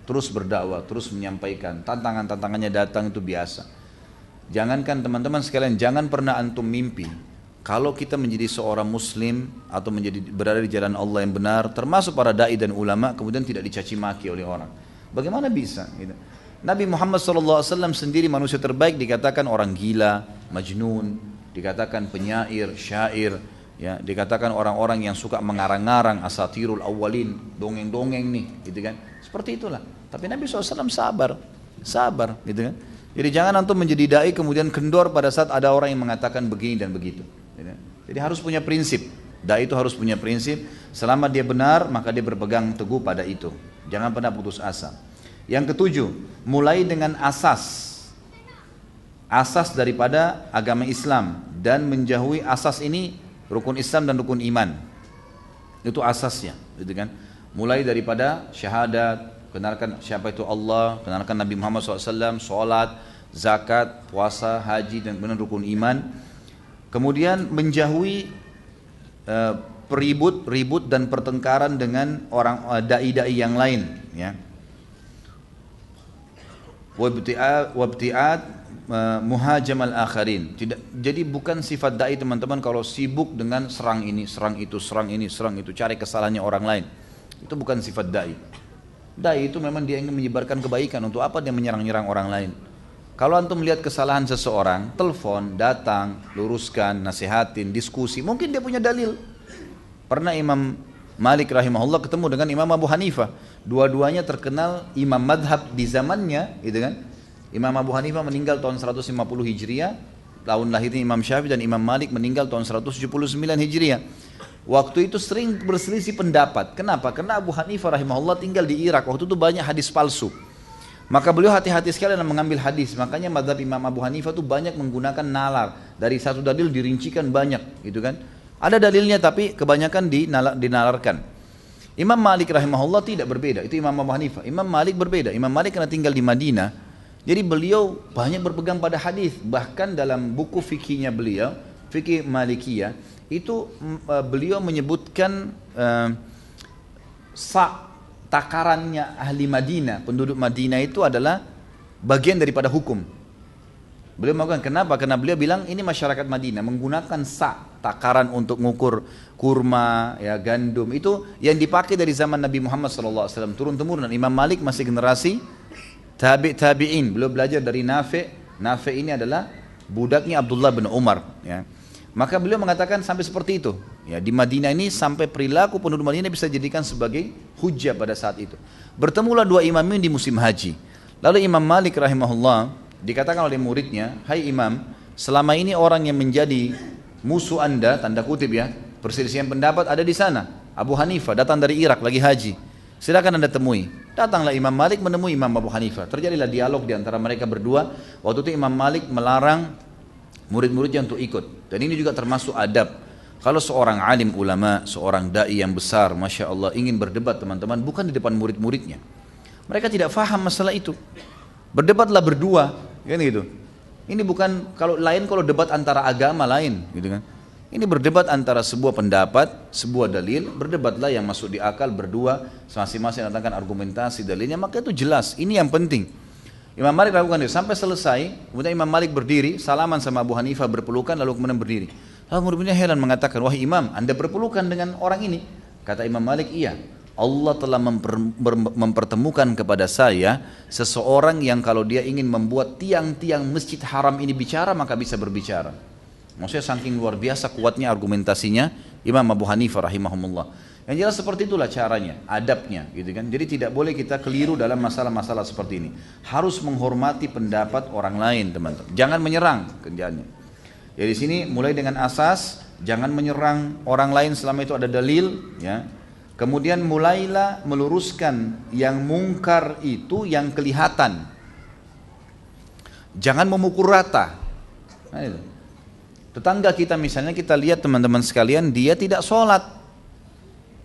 Terus berdakwah, terus menyampaikan, tantangannya datang itu biasa. Jangankan teman-teman sekalian, jangan pernah antum mimpi kalau kita menjadi seorang muslim atau berada di jalan Allah yang benar, termasuk para dai dan ulama, kemudian tidak dicaci maki oleh orang. Bagaimana bisa? Gitu. Nabi Muhammad SAW sendiri manusia terbaik dikatakan orang gila, majnun, dikatakan penyair, syair, ya, dikatakan orang-orang yang suka mengarang-arang asatirul awwalin, dongeng-dongeng nih, gitu kan? Seperti itulah. Tapi Nabi SAW sabar, gitu kan? Jadi jangan antum menjadi dai kemudian kendor pada saat ada orang yang mengatakan begini dan begitu. Jadi harus punya prinsip. Dai itu harus punya prinsip. Selama dia benar maka dia berpegang teguh pada itu. Jangan pernah putus asa. Yang ketujuh, mulai dengan asas daripada agama Islam dan menjauhi asas ini, rukun Islam dan rukun iman. Itu asasnya, gitu kan? Mulai daripada syahadat, kenalkan siapa itu Allah, kenalkan Nabi Muhammad SAW, sholat, zakat, puasa, haji, dan kemudian rukun iman. Kemudian menjauhi ribut dan pertengkaran dengan orang dai-dai yang lain, ya. Wabti'at muhajamal akharin. Jadi bukan sifat dai teman-teman kalau sibuk dengan serang ini, serang itu, cari kesalahannya orang lain. Itu bukan sifat dai. Dai itu memang dia ingin menyebarkan kebaikan. Untuk apa dia menyerang-nyerang orang lain? Kalau antum melihat kesalahan seseorang, telepon, datang, luruskan, nasihatin, diskusi. Mungkin dia punya dalil. Pernah Imam Malik rahimahullah ketemu dengan Imam Abu Hanifah. Dua-duanya terkenal imam madhab di zamannya, gitu kan? Imam Abu Hanifah meninggal tahun 150 Hijriah, tahun lahirnya Imam Syafi'i, dan Imam Malik meninggal tahun 179 Hijriah. Waktu itu sering berselisih pendapat. Kenapa? Karena Abu Hanifah rahimahullah tinggal di Irak. Waktu itu banyak hadis palsu. Maka beliau hati-hati sekali dalam mengambil hadis. Makanya mazhab Imam Abu Hanifah itu banyak menggunakan nalar. Dari satu dalil dirincikan banyak, gitu kan. Ada dalilnya tapi kebanyakan dinalarkan. Imam Malik rahimahullah tidak berbeda. Itu Imam Abu Hanifah. Imam Malik berbeda. Imam Malik karena tinggal di Madinah, jadi beliau banyak berpegang pada hadis. Bahkan dalam buku fikihnya beliau, fikih Malikiyah, itu beliau menyebutkan takarannya ahli Madinah, penduduk Madinah itu adalah bagian daripada hukum. Beliau mengatakan kenapa? Karena beliau bilang ini masyarakat Madinah menggunakan takaran untuk mengukur kurma, ya, gandum. Itu yang dipakai dari zaman Nabi Muhammad SAW turun-temurun. Imam Malik masih generasi tabi'in. Beliau belajar dari Nafi'. Nafi' ini adalah budaknya Abdullah bin Umar, ya. Maka beliau mengatakan sampai seperti itu. Ya, di Madinah ini sampai perilaku penduduk Madinah bisa dijadikan sebagai hujjah pada saat itu. Bertemulah dua imam ini di musim haji. Lalu Imam Malik rahimahullah dikatakan oleh muridnya, "Hai Imam, selama ini orang yang menjadi musuh Anda, tanda kutip ya, perselisihan pendapat ada di sana. Abu Hanifah datang dari Irak lagi haji. Silakan Anda temui." Datanglah Imam Malik menemui Imam Abu Hanifah. Terjadilah dialog di antara mereka berdua. Waktu itu Imam Malik melarang murid-muridnya untuk ikut. Dan ini juga termasuk adab. Kalau seorang alim ulama, seorang da'i yang besar, Masya Allah, ingin berdebat teman-teman, bukan di depan murid-muridnya. Mereka tidak faham masalah itu. Berdebatlah berdua, kan gitu. Ini bukan, kalau debat antara agama lain, gitu kan. Ini berdebat antara sebuah pendapat, sebuah dalil, berdebatlah yang masuk di akal berdua, masing-masing datangkan argumentasi dalilnya, maka itu jelas. Ini yang penting. Imam Malik lakukan itu sampai selesai. Kemudian Imam Malik berdiri, salaman sama Abu Hanifah, berpelukan, lalu kemudian berdiri. Lalu murid-muridnya heran mengatakan, "Wahai Imam, Anda berpelukan dengan orang ini?" Kata Imam Malik, "Iya. Allah telah mempertemukan kepada saya seseorang yang kalau dia ingin membuat tiang-tiang masjid haram ini bicara, maka bisa berbicara." Maksudnya saking luar biasa kuatnya argumentasinya Imam Abu Hanifah rahimahumullah. Yang jelas seperti itulah caranya, adabnya, gitu kan. Jadi tidak boleh kita keliru dalam masalah-masalah seperti ini. Harus menghormati pendapat orang lain, teman-teman. Jangan menyerang kerjaannya. Jadi sini mulai dengan asas, jangan menyerang orang lain selama itu ada dalil, ya. Kemudian mulailah meluruskan yang mungkar itu yang kelihatan. Jangan memukul rata. Nah, itu. Tetangga kita misalnya, kita lihat teman-teman sekalian, dia tidak sholat.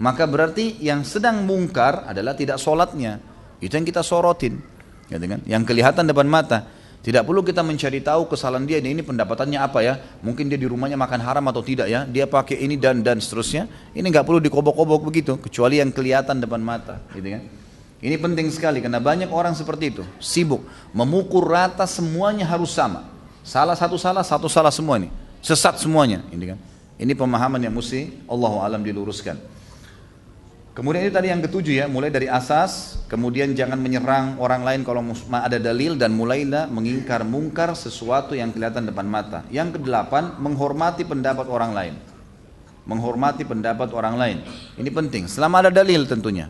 Maka berarti yang sedang mungkar adalah tidak sholatnya. Itu yang kita sorotin, gitu kan? Yang kelihatan depan mata. Tidak perlu kita mencari tahu kesalahan dia, ini pendapatannya apa ya? Mungkin dia di rumahnya makan haram atau tidak ya? Dia pakai ini dan seterusnya. Ini nggak perlu dikobok-kobok begitu, kecuali yang kelihatan depan mata, gitu kan? Ini penting sekali karena banyak orang seperti itu, sibuk memukul rata semuanya harus sama. Satu salah semua ini, sesat semuanya, ini kan? Ini pemahaman yang mesti Allahu a'lam diluruskan. Kemudian ini tadi yang ketujuh ya, mulai dari asas, kemudian jangan menyerang orang lain kalau ada dalil, dan mulailah mengingkar mungkar sesuatu yang kelihatan depan mata. Yang kedelapan, menghormati pendapat orang lain. Menghormati pendapat orang lain. Ini penting, selama ada dalil tentunya.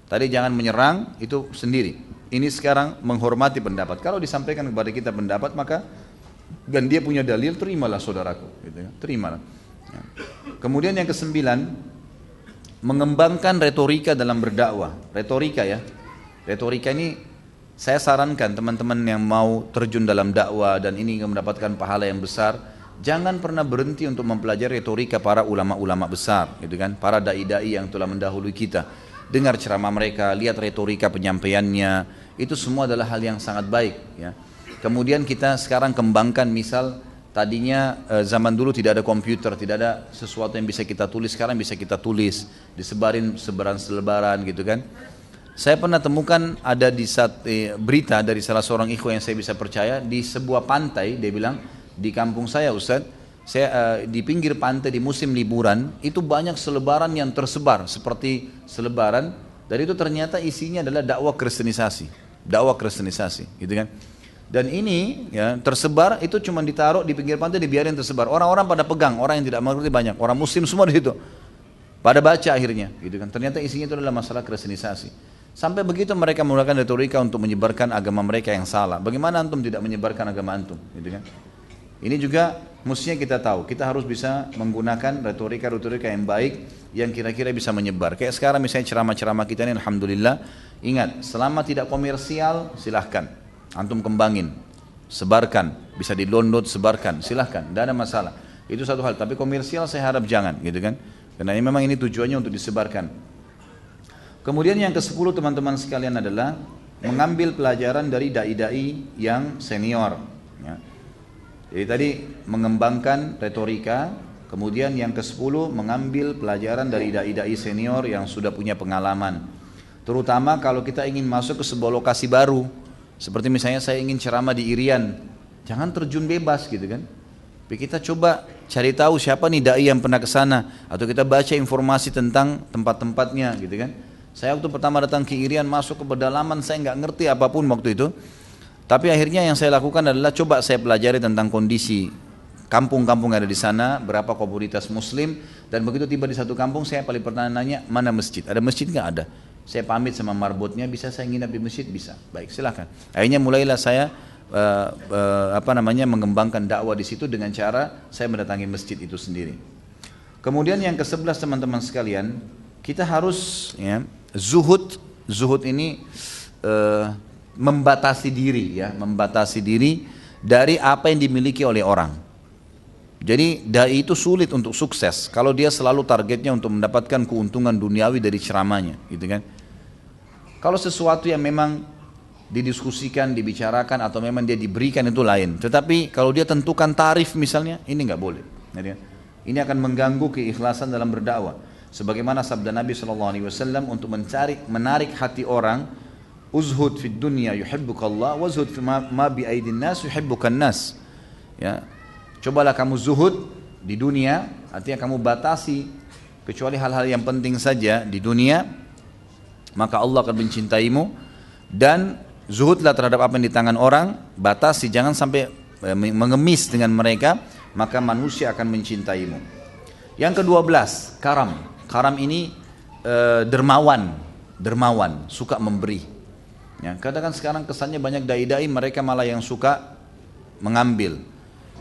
Tadi jangan menyerang, itu sendiri. Ini sekarang menghormati pendapat. Kalau disampaikan kepada kita pendapat, maka dan dia punya dalil, terimalah saudaraku, gitu ya. Terimalah. Ya. Kemudian yang kesembilan, mengembangkan retorika dalam berdakwah. Retorika ya. Retorika ini saya sarankan teman-teman yang mau terjun dalam dakwah dan ini mendapatkan pahala yang besar, jangan pernah berhenti untuk mempelajari retorika para ulama-ulama besar, gitu kan? Para dai-dai yang telah mendahului kita. Dengar ceramah mereka, lihat retorika penyampaiannya, itu semua adalah hal yang sangat baik, ya. Kemudian kita sekarang kembangkan, misal tadinya zaman dulu tidak ada komputer, tidak ada sesuatu yang bisa kita tulis, sekarang bisa kita tulis, disebarin selebaran gitu kan. Saya pernah temukan ada di berita dari salah seorang ikhwan yang saya bisa percaya, di sebuah pantai, dia bilang, di kampung saya Ustaz, saya di pinggir pantai di musim liburan, itu banyak selebaran yang tersebar, seperti selebaran, dan itu ternyata isinya adalah dakwah kristenisasi, gitu kan. Dan ini ya tersebar, itu cuma ditaruh di pinggir pantai, dibiarin tersebar. Orang-orang pada pegang, orang yang tidak mengerti banyak, orang muslim semua di situ. Pada baca akhirnya, gitu kan. Ternyata isinya itu adalah masalah kristenisasi. Sampai begitu mereka menggunakan retorika untuk menyebarkan agama mereka yang salah. Bagaimana antum tidak menyebarkan agama antum, gitu kan? Ini juga mestinya kita tahu, kita harus bisa menggunakan retorika-retorika yang baik yang kira-kira bisa menyebar. Kayak sekarang misalnya ceramah-ceramah kita ini, alhamdulillah, ingat, selama tidak komersial silahkan, antum kembangin, sebarkan, bisa di-download, sebarkan, silahkan, tidak ada masalah. Itu satu hal, tapi komersial saya harap jangan, gitu kan? Karena ini memang ini tujuannya untuk disebarkan. Kemudian yang ke-10 teman-teman sekalian adalah mengambil pelajaran dari dai-dai yang senior. Ya. Jadi tadi mengembangkan retorika, kemudian yang ke-10 mengambil pelajaran dari dai-dai senior yang sudah punya pengalaman. Terutama kalau kita ingin masuk ke sebuah lokasi baru, seperti misalnya saya ingin ceramah di Irian, jangan terjun bebas gitu kan. Tapi kita coba cari tahu siapa nih dai yang pernah ke sana, atau kita baca informasi tentang tempat-tempatnya gitu kan. Saya waktu pertama datang ke Irian, masuk ke pedalaman, saya nggak ngerti apapun waktu itu. Tapi akhirnya yang saya lakukan adalah coba saya pelajari tentang kondisi kampung-kampung yang ada di sana, berapa komunitas muslim, dan begitu tiba di satu kampung saya paling pertama nanya, mana masjid? Ada masjid nggak? Ada. Saya pamit sama marbotnya, bisa saya nginap di masjid? Bisa. Baik, silakan. Akhirnya mulailah saya mengembangkan dakwah di situ dengan cara saya mendatangi masjid itu sendiri. Kemudian yang ke-11 teman-teman sekalian, kita harus ya, zuhud ini membatasi diri dari apa yang dimiliki oleh orang. Jadi dai itu sulit untuk sukses kalau dia selalu targetnya untuk mendapatkan keuntungan duniawi dari ceramahnya, gitu kan? Kalau sesuatu yang memang didiskusikan, dibicarakan atau memang dia diberikan itu lain. Tetapi kalau dia tentukan tarif misalnya, ini nggak boleh. Ini akan mengganggu keikhlasan dalam berdakwah. Sebagaimana sabda Nabi SAW untuk menarik hati orang, uzhud fid dunya yuhibbukallah wazhud fi ma bi aidin nas yuhibbukan nas. Ya. Cobalah kamu zuhud di dunia, artinya kamu batasi kecuali hal-hal yang penting saja di dunia, maka Allah akan mencintaimu. Dan zuhudlah terhadap apa yang di tangan orang, batasi, jangan sampai mengemis dengan mereka, maka manusia akan mencintaimu. Yang ke-12, karam. Karam ini dermawan, suka memberi. Ya, katakan sekarang kesannya banyak dai-dai mereka malah yang suka mengambil.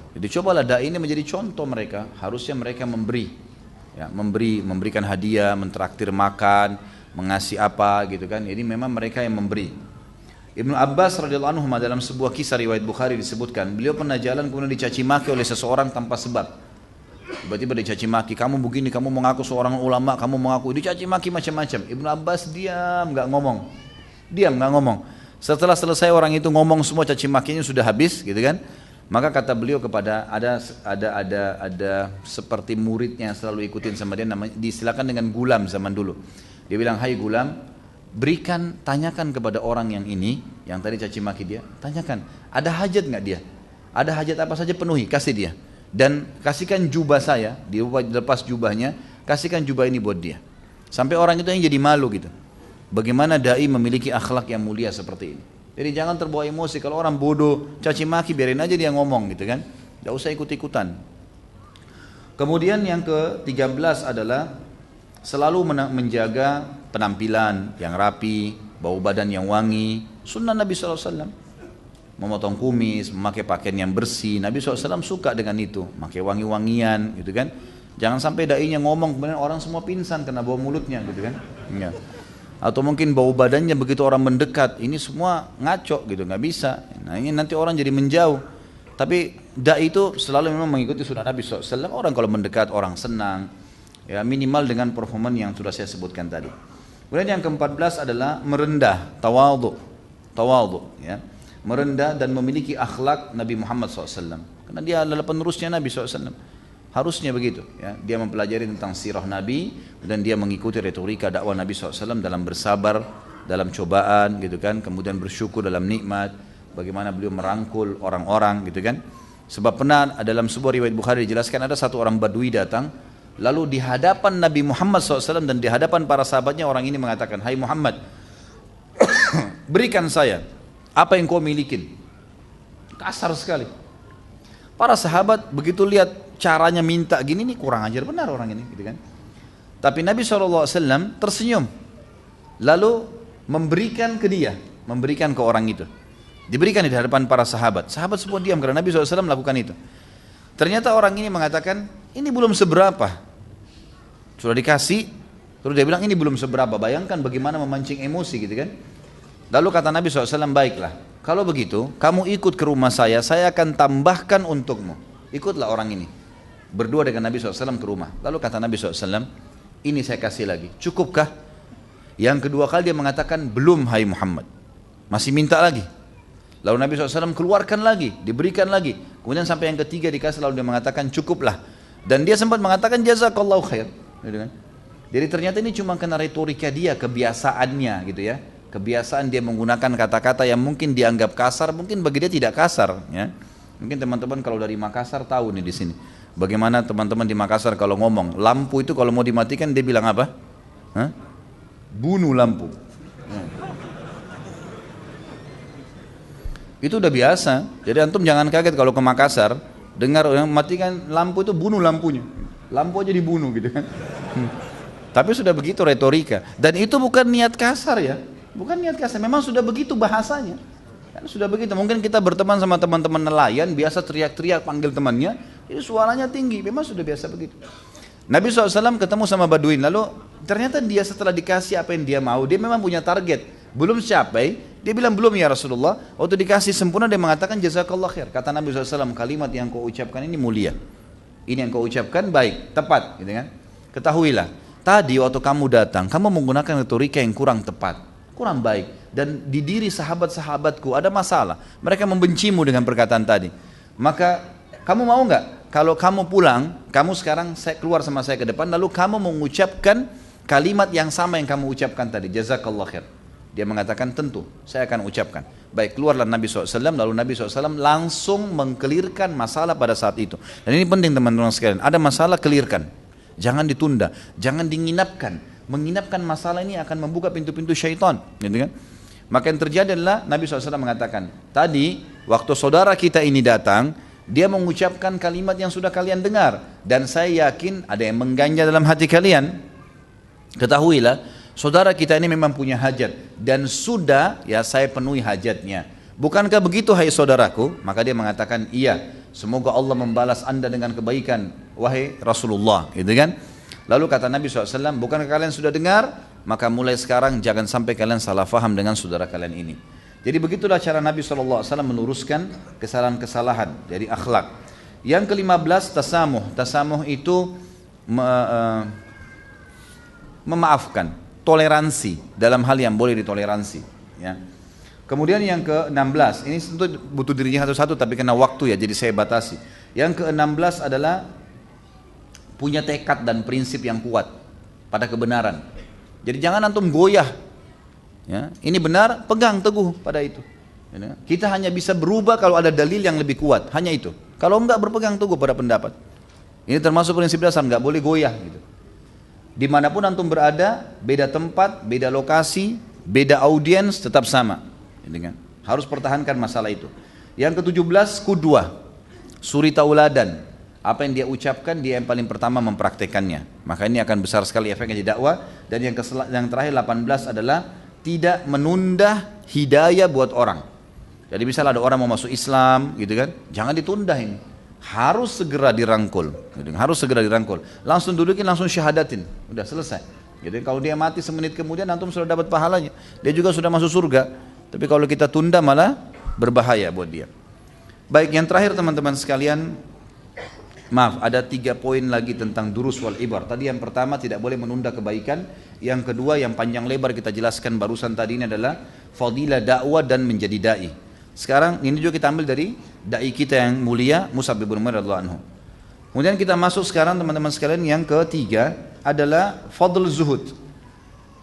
Jadi cobalah dai ini menjadi contoh mereka, harusnya mereka memberi. Ya, memberikan hadiah, mentraktir makan, mengasih apa gitu kan. Jadi memang mereka yang memberi. Ibnu Abbas radhiyallahu anhu dalam sebuah kisah riwayat Bukhari disebutkan, beliau pernah jalan kemudian dicaci maki oleh seseorang tanpa sebab. Tiba-tiba dicaci maki, kamu begini, kamu mengaku seorang ulama, kamu mengaku, dicaci maki macam-macam. Ibnu Abbas diam, nggak ngomong. Setelah selesai orang itu ngomong semua caci makinya sudah habis, gitu kan? Maka kata beliau kepada ada seperti muridnya yang selalu ikutin sama dia, namanya disilakan dengan Gulam zaman dulu. Dia bilang, hai Gulam, tanyakan kepada orang yang ini, yang tadi caci maki dia, tanyakan, ada hajat nggak dia? Ada hajat apa saja penuhi, kasih dia. Dan kasihkan jubah saya, dia lepas jubahnya, kasihkan jubah ini buat dia. Sampai orang itu yang jadi malu gitu. Bagaimana dai memiliki akhlak yang mulia seperti ini. Jadi jangan terbawa emosi, kalau orang bodoh, caci maki, biarin aja dia ngomong gitu kan. Tidak usah ikut-ikutan. Kemudian yang ke-13 adalah selalu menjaga penampilan yang rapi, bau badan yang wangi. Sunnah Nabi SAW. Memotong kumis, memakai pakaian yang bersih. Nabi SAW suka dengan itu, pakai wangi-wangian gitu kan. Jangan sampai dai-nya ngomong, kemudian orang semua pingsan karena bau mulutnya gitu kan. Ya. Atau mungkin bau badannya begitu orang mendekat, ini semua ngaco gitu, nggak bisa. Nah ini nanti orang jadi menjauh. Tapi dai itu selalu memang mengikuti sunnah Nabi SAW. Orang kalau mendekat orang senang, ya minimal dengan performan yang sudah saya sebutkan tadi. Kemudian yang ke-14 adalah merendah, tawadhu, ya, merendah dan memiliki akhlak Nabi Muhammad SAW. Karena dia adalah penerusnya Nabi SAW. Harusnya begitu, ya. Dia mempelajari tentang sirah Nabi dan dia mengikuti retorika dakwah Nabi SAW dalam bersabar, dalam cobaan, gitu kan. Kemudian bersyukur dalam nikmat, bagaimana beliau merangkul orang-orang, gitu kan. Sebab pernah dalam sebuah riwayat Bukhari dijelaskan ada satu orang Badui datang, lalu di hadapan Nabi Muhammad SAW dan di hadapan para sahabatnya orang ini mengatakan, hai Muhammad, berikan saya apa yang kau milikin. Kasar sekali. Para sahabat begitu lihat caranya minta gini, nih kurang ajar benar orang ini, gitu kan. Tapi Nabi SAW tersenyum, lalu memberikan ke dia, memberikan ke orang itu. Diberikan di hadapan para sahabat. Sahabat semua diam karena Nabi SAW melakukan itu. Ternyata orang ini mengatakan, ini belum seberapa. Sudah dikasih, terus dia bilang ini belum seberapa. Bayangkan bagaimana memancing emosi gitu kan. Lalu kata Nabi SAW, baiklah, kalau begitu kamu ikut ke rumah saya akan tambahkan untukmu. Ikutlah orang ini. Berdua dengan Nabi SAW ke rumah. Lalu kata Nabi SAW, ini saya kasih lagi, cukupkah? Yang kedua kali dia mengatakan, belum hai Muhammad. Masih minta lagi. Lalu Nabi SAW keluarkan lagi, diberikan lagi. Kemudian sampai yang ketiga dikasih, lalu dia mengatakan cukuplah. Dan dia sempat mengatakan jazakallahu khair. Jadi ternyata ini cuma karena retorika dia, kebiasaannya gitu ya. Kebiasaan dia menggunakan kata-kata yang mungkin dianggap kasar, mungkin bagi dia tidak kasar. Ya. Mungkin teman-teman kalau dari Makassar tahu nih di sini. Bagaimana teman-teman di Makassar kalau ngomong, lampu itu kalau mau dimatikan dia bilang apa? Hah? Bunuh lampu. Itu udah biasa. Jadi antum jangan kaget kalau ke Makassar dengar orang matikan lampu itu bunuh lampunya. Lampu aja dibunuh gitu kan. Tapi sudah begitu retorika. Dan itu bukan niat kasar ya. Bukan niat kasar. Memang sudah begitu bahasanya. Kan sudah begitu. Mungkin kita berteman sama teman-teman nelayan biasa teriak-teriak panggil temannya. Itu suaranya tinggi. Memang sudah biasa begitu. Nabi SAW ketemu sama Baduin. Lalu ternyata dia setelah dikasih apa yang dia mau. Dia memang punya target. Belum capai. Dia bilang belum ya Rasulullah. Waktu dikasih sempurna dia mengatakan jazakallah khair. Kata Nabi SAW, kalimat yang kau ucapkan ini mulia. Ini yang kau ucapkan baik, tepat gitu kan. Ketahuilah, tadi waktu kamu datang, kamu menggunakan retorika yang kurang tepat, kurang baik. Dan di diri sahabat-sahabatku ada masalah. Mereka membencimu dengan perkataan tadi. Maka kamu mau nggak? Kalau kamu pulang, kamu sekarang keluar sama saya ke depan, lalu kamu mengucapkan kalimat yang sama yang kamu ucapkan tadi, jazakallah khair. Dia mengatakan tentu, saya akan ucapkan. Baik, keluarlah Nabi SAW, lalu Nabi SAW langsung mengkelirkan masalah pada saat itu. Dan ini penting teman-teman sekalian, ada masalah kelirkan. Jangan ditunda, jangan dinginapkan. Menginapkan masalah ini akan membuka pintu-pintu syaitan. Gitu kan? Maka yang terjadi adalah Nabi SAW mengatakan, tadi waktu saudara kita ini datang, dia mengucapkan kalimat yang sudah kalian dengar. Dan saya yakin ada yang mengganja dalam hati kalian. Ketahuilah, saudara kita ini memang punya hajat dan sudah ya saya penuhi hajatnya. Bukankah begitu hai saudaraku? Maka dia mengatakan iya. Semoga Allah membalas anda dengan kebaikan wahai Rasulullah. Gitu kan? Lalu kata Nabi SAW, bukankah kalian sudah dengar? Maka mulai sekarang jangan sampai kalian salah faham dengan saudara kalian ini. Jadi begitulah cara Nabi SAW meluruskan kesalahan-kesalahan dari akhlak. Yang ke-15 tasamuh. Tasamuh itu memaafkan. Toleransi dalam hal yang boleh ditoleransi ya. Kemudian yang ke-16, ini tentu butuh dirinya satu-satu tapi karena waktu ya jadi saya batasi. Yang ke-16 adalah punya tekad dan prinsip yang kuat pada kebenaran. Jadi jangan antum goyah ya. Ini benar, pegang teguh pada itu ya. Kita hanya bisa berubah kalau ada dalil yang lebih kuat, hanya itu. Kalau enggak berpegang teguh pada pendapat. Ini termasuk prinsip dasar, enggak boleh goyah gitu. Dimanapun antum berada, beda tempat, beda lokasi, beda audiens, tetap sama. Harus pertahankan masalah itu. Yang ke-17, qudwah, suri tauladan. Apa yang dia ucapkan, dia yang paling pertama mempraktekannya. Maka ini akan besar sekali efeknya di dakwah. Dan yang terakhir 18 adalah tidak menunda hidayah buat orang. Jadi misalnya ada orang mau masuk Islam, gitu kan, jangan ditunda ini. Harus segera dirangkul, harus segera dirangkul. Langsung dudukin, langsung syahadatin, udah selesai. Jadi kalau dia mati semenit kemudian antum sudah dapat pahalanya, dia juga sudah masuk surga. Tapi kalau kita tunda malah berbahaya buat dia. Baik, yang terakhir teman-teman sekalian, maaf, ada 3 poin lagi tentang durus wal ibar. Tadi yang pertama tidak boleh menunda kebaikan. Yang kedua yang panjang lebar kita jelaskan barusan tadi ini adalah fadilah dakwah dan menjadi dai. Sekarang ini juga kita ambil dari dai kita yang mulia Mus'ab bin Umair radhiyallahu anhu. Kemudian kita masuk sekarang teman-teman sekalian yang ketiga adalah fadl zuhud.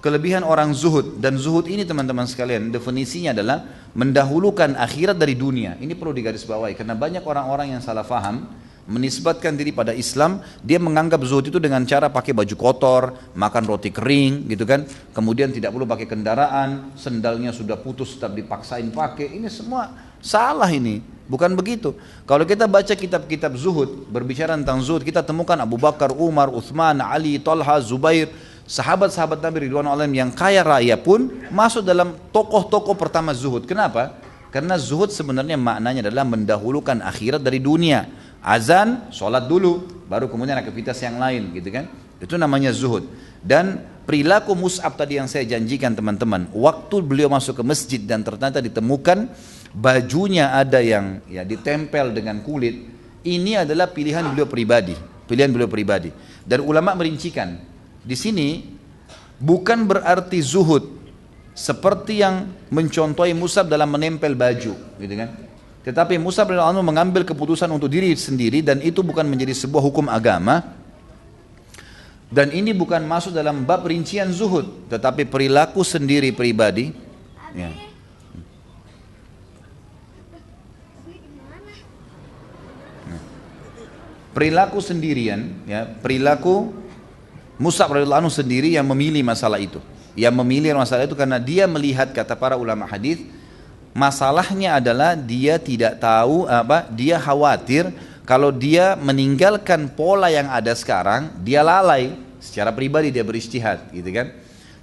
Kelebihan orang zuhud, dan zuhud ini teman-teman sekalian definisinya adalah mendahulukan akhirat dari dunia. Ini perlu digarisbawahi karena banyak orang-orang yang salah faham menisbatkan diri pada Islam, dia menganggap zuhud itu dengan cara pakai baju kotor, makan roti kering gitu kan, kemudian tidak perlu pakai kendaraan, sendalnya sudah putus tetap dipaksain pakai. Ini semua salah, ini bukan begitu. Kalau kita baca kitab-kitab zuhud, berbicara tentang zuhud, kita temukan Abu Bakar, Umar, Uthman, Ali, Talha, Zubair, sahabat-sahabat Nabi ridwanullah alaihim yang kaya raya pun masuk dalam tokoh-tokoh pertama zuhud. Kenapa? Karena zuhud sebenarnya maknanya adalah mendahulukan akhirat dari dunia. Azan, sholat dulu, baru kemudian aktivitas yang lain gitu kan. Itu namanya zuhud. Dan perilaku Mus'ab tadi yang saya janjikan teman-teman, waktu beliau masuk ke masjid dan ternyata ditemukan bajunya ada yang ya ditempel dengan kulit, ini adalah pilihan beliau pribadi, pilihan beliau pribadi. Dan ulama merincikan, di sini bukan berarti zuhud seperti yang mencontohi Mus'ab dalam menempel baju, gitu kan? Tetapi Mus'ab radhiyallahu anhu mengambil keputusan untuk diri sendiri dan itu bukan menjadi sebuah hukum agama. Dan ini bukan masuk dalam bab rincian zuhud, tetapi perilaku sendiri pribadi. Ya. Perilaku sendirian, ya, perilaku Mus'ab radhiyallahu anhu sendiri yang memilih masalah itu. Yang memilih masalah itu karena dia melihat, kata para ulama hadis, masalahnya adalah dia tidak tahu dia khawatir kalau dia meninggalkan pola yang ada sekarang, dia lalai. Secara pribadi dia berijtihad, gitu kan.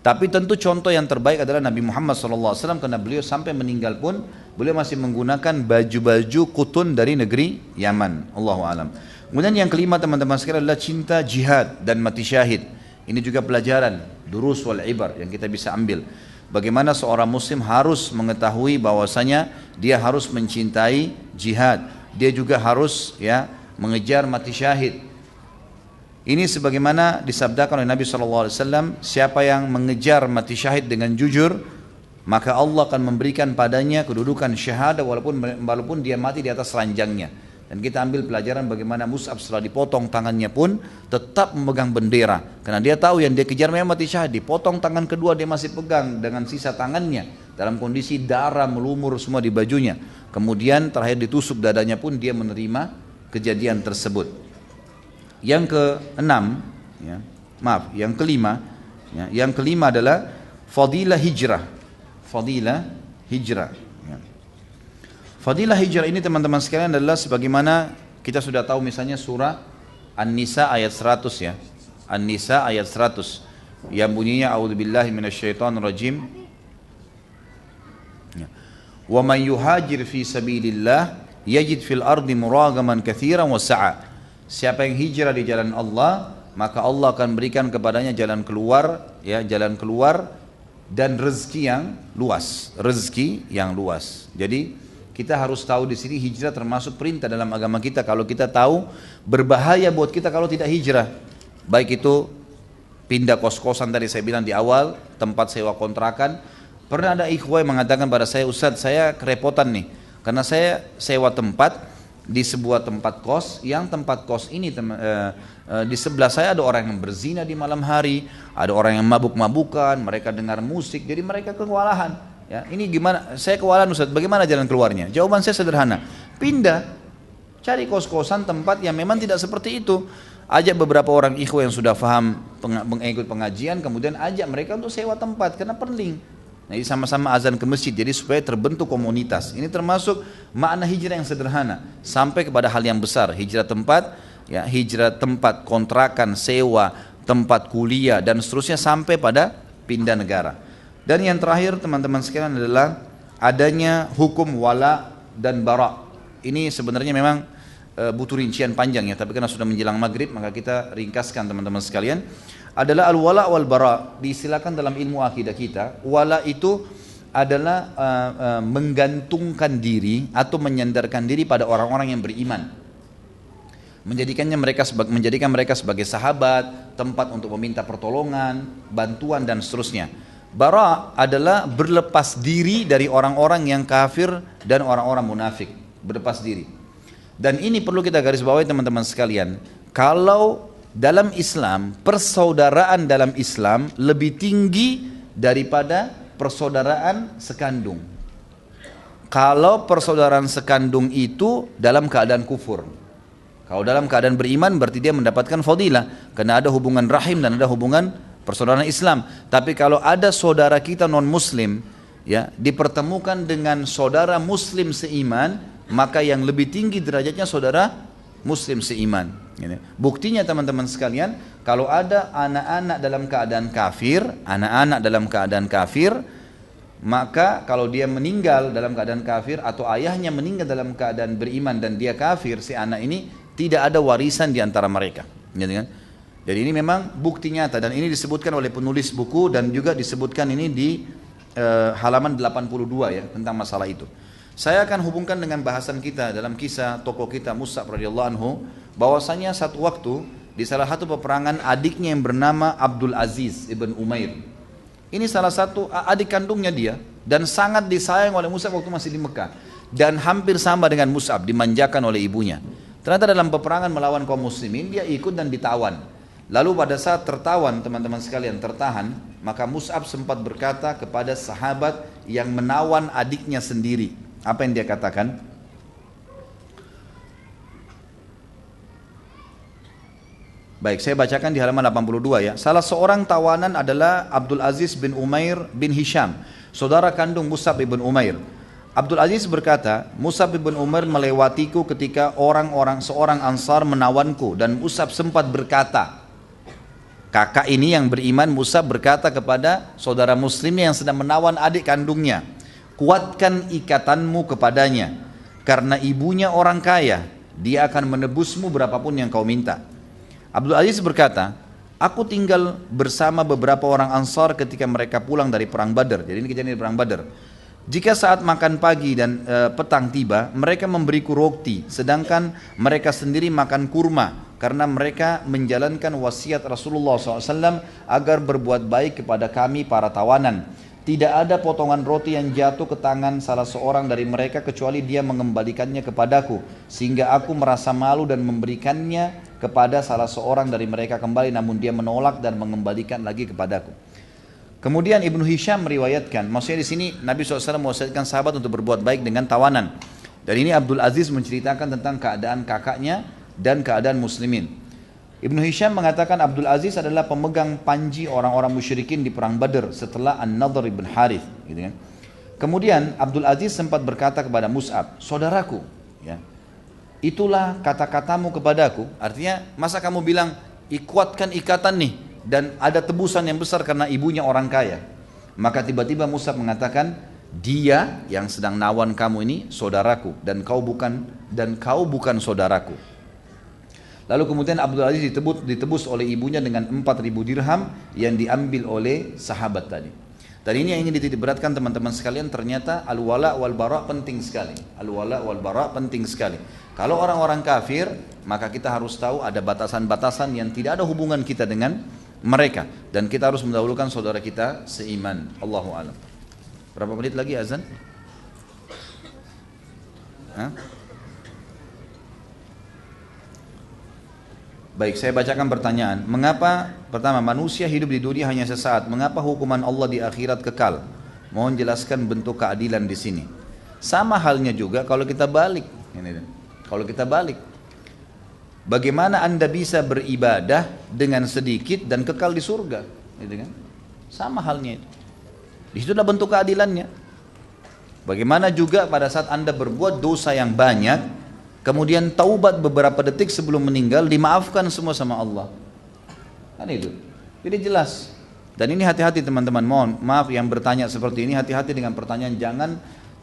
Tapi tentu contoh yang terbaik adalah Nabi Muhammad SAW, karena beliau sampai meninggal pun beliau masih menggunakan baju-baju kutun dari negeri Yaman. Allahu alam. Kemudian yang kelima teman-teman sekalian adalah cinta jihad dan mati syahid. Ini juga pelajaran, durus wal ibar yang kita bisa ambil. Bagaimana seorang muslim harus mengetahui bahwasanya dia harus mencintai jihad. Dia juga harus ya mengejar mati syahid. Ini sebagaimana disabdakan oleh Nabi SAW, siapa yang mengejar mati syahid dengan jujur, maka Allah akan memberikan padanya kedudukan syahadah walaupun dia mati di atas ranjangnya. Dan kita ambil pelajaran bagaimana Mus'ab setelah dipotong tangannya pun tetap memegang bendera. Karena dia tahu yang dia kejar memang mati syahid. Dipotong tangan kedua dia masih pegang dengan sisa tangannya. Dalam kondisi darah melumur semua di bajunya. Kemudian terakhir ditusuk dadanya pun dia menerima kejadian tersebut. Yang keenam, yang kelima adalah fadilah hijrah. Fadilah hijrah. Fadilah hijrah ini teman-teman sekalian adalah sebagaimana kita sudah tahu misalnya surah An-Nisa ayat 100 ya. An-Nisa ayat 100 yang bunyinya a'udzubillahi minasyaitonirrajim. Wa man yuhajir fi sabilillah yajid fil ardi muragaman katsiran wa sa'a. Siapa yang hijrah di jalan Allah, maka Allah akan berikan kepadanya jalan keluar dan rezeki yang luas, Jadi kita harus tahu di sini hijrah termasuk perintah dalam agama kita. Kalau kita tahu berbahaya buat kita kalau tidak hijrah. Baik itu pindah kos-kosan tadi saya bilang di awal, tempat sewa kontrakan. Pernah ada ikhwah yang mengatakan pada saya, Ustadz saya kerepotan nih. Karena saya sewa tempat di sebuah tempat kos, yang tempat kos ini di sebelah saya ada orang yang berzina di malam hari, ada orang yang mabuk-mabukan, mereka dengar musik, jadi mereka kewalahan. Ya, ini gimana? Saya kewalahan Ustaz, bagaimana jalan keluarnya? Jawaban saya sederhana, pindah, cari kos-kosan tempat yang memang tidak seperti itu. Ajak beberapa orang ikhwah yang sudah paham mengikut pengajian, kemudian ajak mereka untuk sewa tempat, karena perling. Nah, ini sama-sama azan ke masjid, jadi supaya terbentuk komunitas. Ini termasuk makna hijrah yang sederhana, sampai kepada hal yang besar, hijrah tempat, ya, hijrah tempat kontrakan, sewa, tempat kuliah, dan seterusnya sampai pada pindah negara. Dan yang terakhir teman-teman sekalian adalah adanya hukum wala dan bara. Ini sebenarnya memang butuh rincian panjang ya, tapi karena sudah menjelang maghrib maka kita ringkaskan teman-teman sekalian. Adalah al-wala wal bara, diistilahkan dalam ilmu akidah kita. Wala itu adalah menggantungkan diri atau menyandarkan diri pada orang-orang yang beriman. Menjadikan mereka sebagai sahabat, tempat untuk meminta pertolongan, bantuan dan seterusnya. Bara adalah berlepas diri dari orang-orang yang kafir dan orang-orang munafik, berlepas diri. Dan ini perlu kita garis bawahi teman-teman sekalian. Kalau dalam Islam, persaudaraan dalam Islam lebih tinggi daripada persaudaraan sekandung. Kalau persaudaraan sekandung itu dalam keadaan kufur. Kalau dalam keadaan beriman berarti dia mendapatkan fadilah, karena ada hubungan rahim dan ada hubungan persaudaraan Islam. Tapi kalau ada saudara kita non muslim ya dipertemukan dengan saudara muslim seiman, maka yang lebih tinggi derajatnya saudara muslim seiman. Buktinya teman-teman sekalian, kalau ada anak-anak dalam keadaan kafir, maka kalau dia meninggal dalam keadaan kafir atau ayahnya meninggal dalam keadaan beriman dan dia kafir, si anak ini tidak ada warisan di antara mereka. Gitu kan? Jadi ini memang bukti nyata dan ini disebutkan oleh penulis buku dan juga disebutkan ini di halaman 82 ya tentang masalah itu. Saya akan hubungkan dengan bahasan kita dalam kisah tokoh kita Mus'ab radhiyallahu anhu, bahwasanya satu waktu di salah satu peperangan adiknya yang bernama Abdul Aziz ibn Umair. Ini salah satu adik kandungnya dia dan sangat disayang oleh Mus'ab waktu masih di Mekah. Dan hampir sama dengan Mus'ab, dimanjakan oleh ibunya. Ternyata dalam peperangan melawan kaum muslimin, dia ikut dan ditawan. Lalu pada saat tertawan, teman-teman sekalian, tertahan, maka Mus'ab sempat berkata kepada sahabat yang menawan adiknya sendiri. Apa yang dia katakan? Baik, saya bacakan di halaman 82 ya. Salah seorang tawanan adalah Abdul Aziz bin Umair bin Hisham, saudara kandung Mus'ab bin Umair. Abdul Aziz berkata, Mus'ab bin Umair melewatiku ketika seorang Ansar menawanku dan Mus'ab sempat berkata, kakak ini yang beriman Mus'ab berkata kepada saudara muslimnya yang sedang menawan adik kandungnya, kuatkan ikatanmu kepadanya karena ibunya orang kaya, dia akan menebusmu berapapun yang kau minta. Abdul Aziz berkata, aku tinggal bersama beberapa orang Ansar ketika mereka pulang dari perang Badar. Jadi ini kejadian di perang Badar. Jika saat makan pagi dan petang tiba, mereka memberiku roti, sedangkan mereka sendiri makan kurma, karena mereka menjalankan wasiat Rasulullah SAW agar berbuat baik kepada kami para tawanan. Tidak ada potongan roti yang jatuh ke tangan salah seorang dari mereka kecuali dia mengembalikannya kepadaku, sehingga aku merasa malu dan memberikannya kepada salah seorang dari mereka kembali, namun dia menolak dan mengembalikan lagi kepadaku. Kemudian Ibnu Hisham meriwayatkan, maksudnya di sini Nabi SAW mewasiatkan sahabat untuk berbuat baik dengan tawanan. Dan ini Abdul Aziz menceritakan tentang keadaan kakaknya dan keadaan muslimin. Ibnu Hisham mengatakan Abdul Aziz adalah pemegang panji orang-orang musyrikin di perang Badr setelah An-Nadhr ibn Harith. Gitu kan. Kemudian Abdul Aziz sempat berkata kepada Mus'ab, saudaraku, ya, itulah kata-katamu kepadaku. Artinya masa kamu bilang kuatkan ikatan nih dan ada tebusan yang besar karena ibunya orang kaya. Maka tiba-tiba Mus'ab mengatakan, dia yang sedang nawan kamu ini saudaraku dan kau bukan saudaraku. Lalu kemudian Abdul Aziz ditebus oleh ibunya dengan 4.000 dirham yang diambil oleh sahabat tadi. Dan ini yang ingin dititikberatkan teman-teman sekalian, ternyata al-wala wal bara penting sekali. Al-wala wal bara penting sekali. Kalau orang-orang kafir, maka kita harus tahu ada batasan-batasan yang tidak ada hubungan kita dengan mereka, dan kita harus mendahulukan saudara kita seiman. Allahu a'lam. Berapa menit lagi azan? Baik, saya bacakan pertanyaan. Mengapa, pertama, manusia hidup di dunia hanya sesaat? Mengapa hukuman Allah di akhirat kekal? Mohon jelaskan bentuk keadilan di sini. Sama halnya juga kalau kita balik. Kalau kita balik, bagaimana Anda bisa beribadah dengan sedikit dan kekal di surga? Gitu kan? Sama halnya itu. Di situ adalah bentuk keadilannya. Bagaimana juga pada saat Anda berbuat dosa yang banyak, kemudian taubat beberapa detik sebelum meninggal, dimaafkan semua sama Allah. Kan itu. Jadi jelas. Dan ini hati-hati teman-teman. Mohon maaf yang bertanya seperti ini, hati-hati dengan pertanyaan.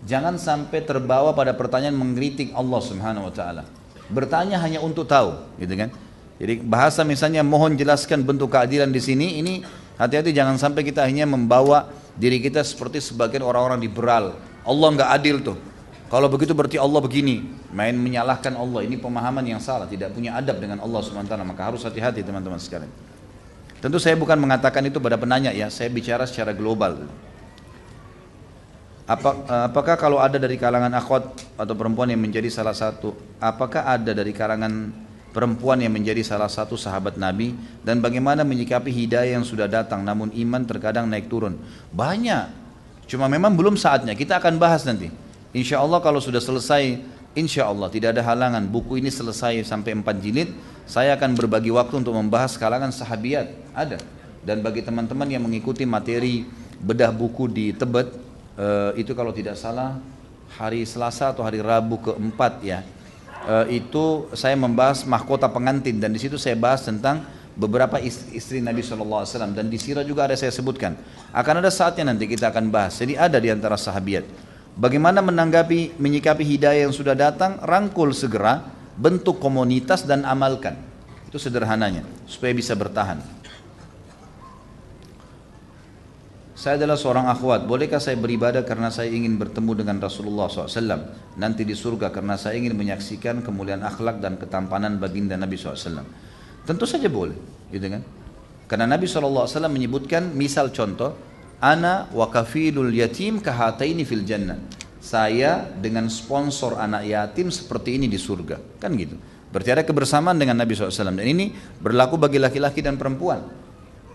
Jangan sampai terbawa pada pertanyaan mengkritik Allah Subhanahu wa taala. Bertanya hanya untuk tahu, gitu kan? Jadi bahasa misalnya mohon jelaskan bentuk keadilan di sini, ini hati-hati jangan sampai kita hanya membawa diri kita seperti sebagian orang-orang liberal. Allah nggak adil tuh. Kalau begitu berarti Allah begini, main menyalahkan Allah. Ini pemahaman yang salah, tidak punya adab dengan Allah Subhanahu wa taala. Maka harus hati-hati teman-teman sekalian. Tentu saya bukan mengatakan itu pada penanya ya, saya bicara secara global. Apakah kalau ada dari kalangan akhwat atau perempuan yang menjadi salah satu, apakah ada dari kalangan perempuan yang menjadi salah satu sahabat Nabi, dan bagaimana menyikapi hidayah yang sudah datang namun iman terkadang naik turun? Banyak, cuma memang belum saatnya, kita akan bahas nanti. Insya Allah kalau sudah selesai, insya Allah tidak ada halangan, buku ini selesai sampai 4 jilid, saya akan berbagi waktu untuk membahas kalangan sahabiat, ada. Dan bagi teman-teman yang mengikuti materi bedah buku di Tebet, itu kalau tidak salah hari Selasa atau hari Rabu keempat ya, itu saya membahas mahkota pengantin, dan di situ saya bahas tentang beberapa istri Nabi SAW, dan di sirah juga ada saya sebutkan. Akan ada saatnya nanti kita akan bahas. Jadi ada di antara sahabiat. Bagaimana menyikapi hidayah yang sudah datang, rangkul segera bentuk komunitas dan amalkan. Itu sederhananya, supaya bisa bertahan. Saya adalah seorang akhwat, bolehkah saya beribadah karena saya ingin bertemu dengan Rasulullah SAW nanti di surga, karena saya ingin menyaksikan kemuliaan akhlak dan ketampanan baginda Nabi SAW? Tentu saja boleh, gitu kan? Karena Nabi SAW menyebutkan, misal contoh, ana wa kafilul yatim kahataini fil jannah. Saya dengan sponsor anak yatim seperti ini di surga, kan gitu. Berarti ada kebersamaan dengan Nabi SAW, dan ini berlaku bagi laki-laki dan perempuan.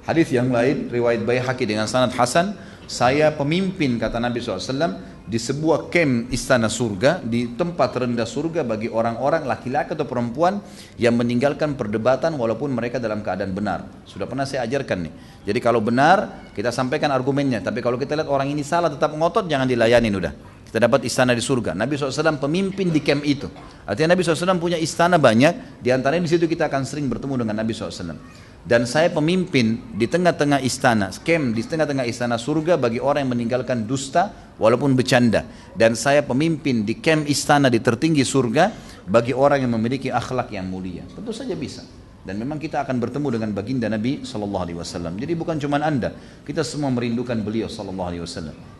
Hadis yang lain, riwayat Baihaqi dengan sanad hasan, saya pemimpin, kata Nabi SAW, di sebuah kem istana surga, di tempat rendah surga bagi orang-orang laki-laki atau perempuan yang meninggalkan perdebatan walaupun mereka dalam keadaan benar. Sudah pernah saya ajarkan nih. Jadi kalau benar, kita sampaikan argumennya. Tapi kalau kita lihat orang ini salah tetap ngotot, jangan dilayanin udah. Kita dapat istana di surga. Nabi SAW pemimpin di kem itu. Artinya Nabi SAW punya istana banyak. Di antaranya di situ kita akan sering bertemu dengan Nabi SAW. Dan saya pemimpin di tengah-tengah istana, kem di tengah-tengah istana surga bagi orang yang meninggalkan dusta walaupun bercanda. Dan saya pemimpin di kem istana di tertinggi surga bagi orang yang memiliki akhlak yang mulia. Tentu saja bisa. Dan memang kita akan bertemu dengan baginda Nabi SAW. Jadi bukan cuma Anda, kita semua merindukan beliau SAW.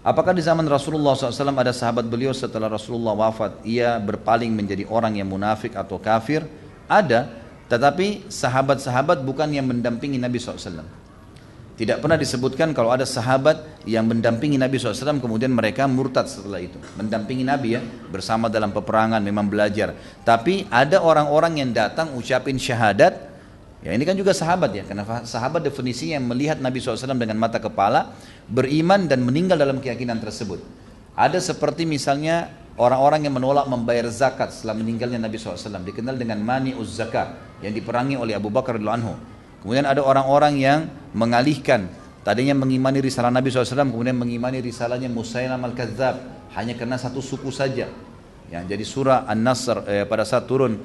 Apakah di zaman Rasulullah SAW ada sahabat beliau setelah Rasulullah wafat, ia berpaling menjadi orang yang munafik atau kafir? Ada. Tetapi sahabat-sahabat bukan yang mendampingi Nabi SAW. Tidak pernah disebutkan kalau ada sahabat yang mendampingi Nabi SAW kemudian mereka murtad setelah itu. Mendampingi Nabi ya, bersama dalam peperangan, memang belajar. Tapi ada orang-orang yang datang ucapin syahadat. Ya ini kan juga sahabat ya, karena sahabat definisinya yang melihat Nabi SAW dengan mata kepala, beriman dan meninggal dalam keyakinan tersebut. Ada seperti misalnya orang-orang yang menolak membayar zakat setelah meninggalnya Nabi SAW, dikenal dengan mani'uz zakat, yang diperangi oleh Abu Bakar radhiyallahu anhu. Kemudian ada orang-orang yang mengalihkan, tadinya mengimani risalah Nabi SAW, kemudian mengimani risalahnya Musailam al-Kadzab, hanya karena satu suku saja. Ya, jadi surah An-Nasr pada saat turun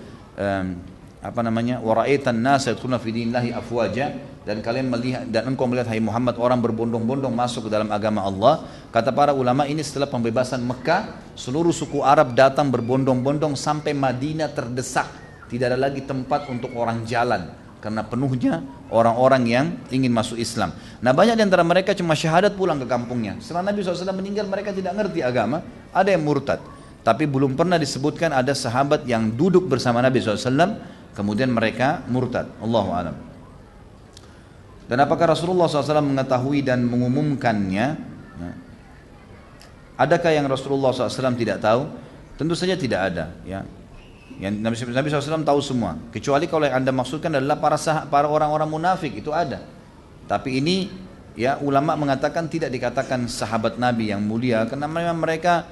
waraitan nasa yadkhuluna fi dinillahi afwaja, dan kalian melihat, dan engkau melihat hai Muhammad orang berbondong-bondong masuk ke dalam agama Allah. Kata para ulama, ini setelah pembebasan Mekah, seluruh suku Arab datang berbondong-bondong sampai Madinah terdesak, tidak ada lagi tempat untuk orang jalan karena penuhnya orang-orang yang ingin masuk Islam. Nah banyak di antara mereka cuma syahadat pulang ke kampungnya. Setelah Nabi SAW meninggal mereka tidak ngerti agama, ada yang murtad. Tapi belum pernah disebutkan ada sahabat yang duduk bersama Nabi SAW kemudian mereka murtad. Allahu a'lam. Dan apakah Rasulullah SAW mengetahui dan mengumumkannya? Adakah yang Rasulullah SAW tidak tahu? Tentu saja tidak ada. Ya. Yang Nabi SAW tahu semua. Kecuali kalau yang anda maksudkan adalah para orang-orang munafik, itu ada. Tapi ini ya ulama mengatakan tidak dikatakan sahabat Nabi yang mulia, karena memang mereka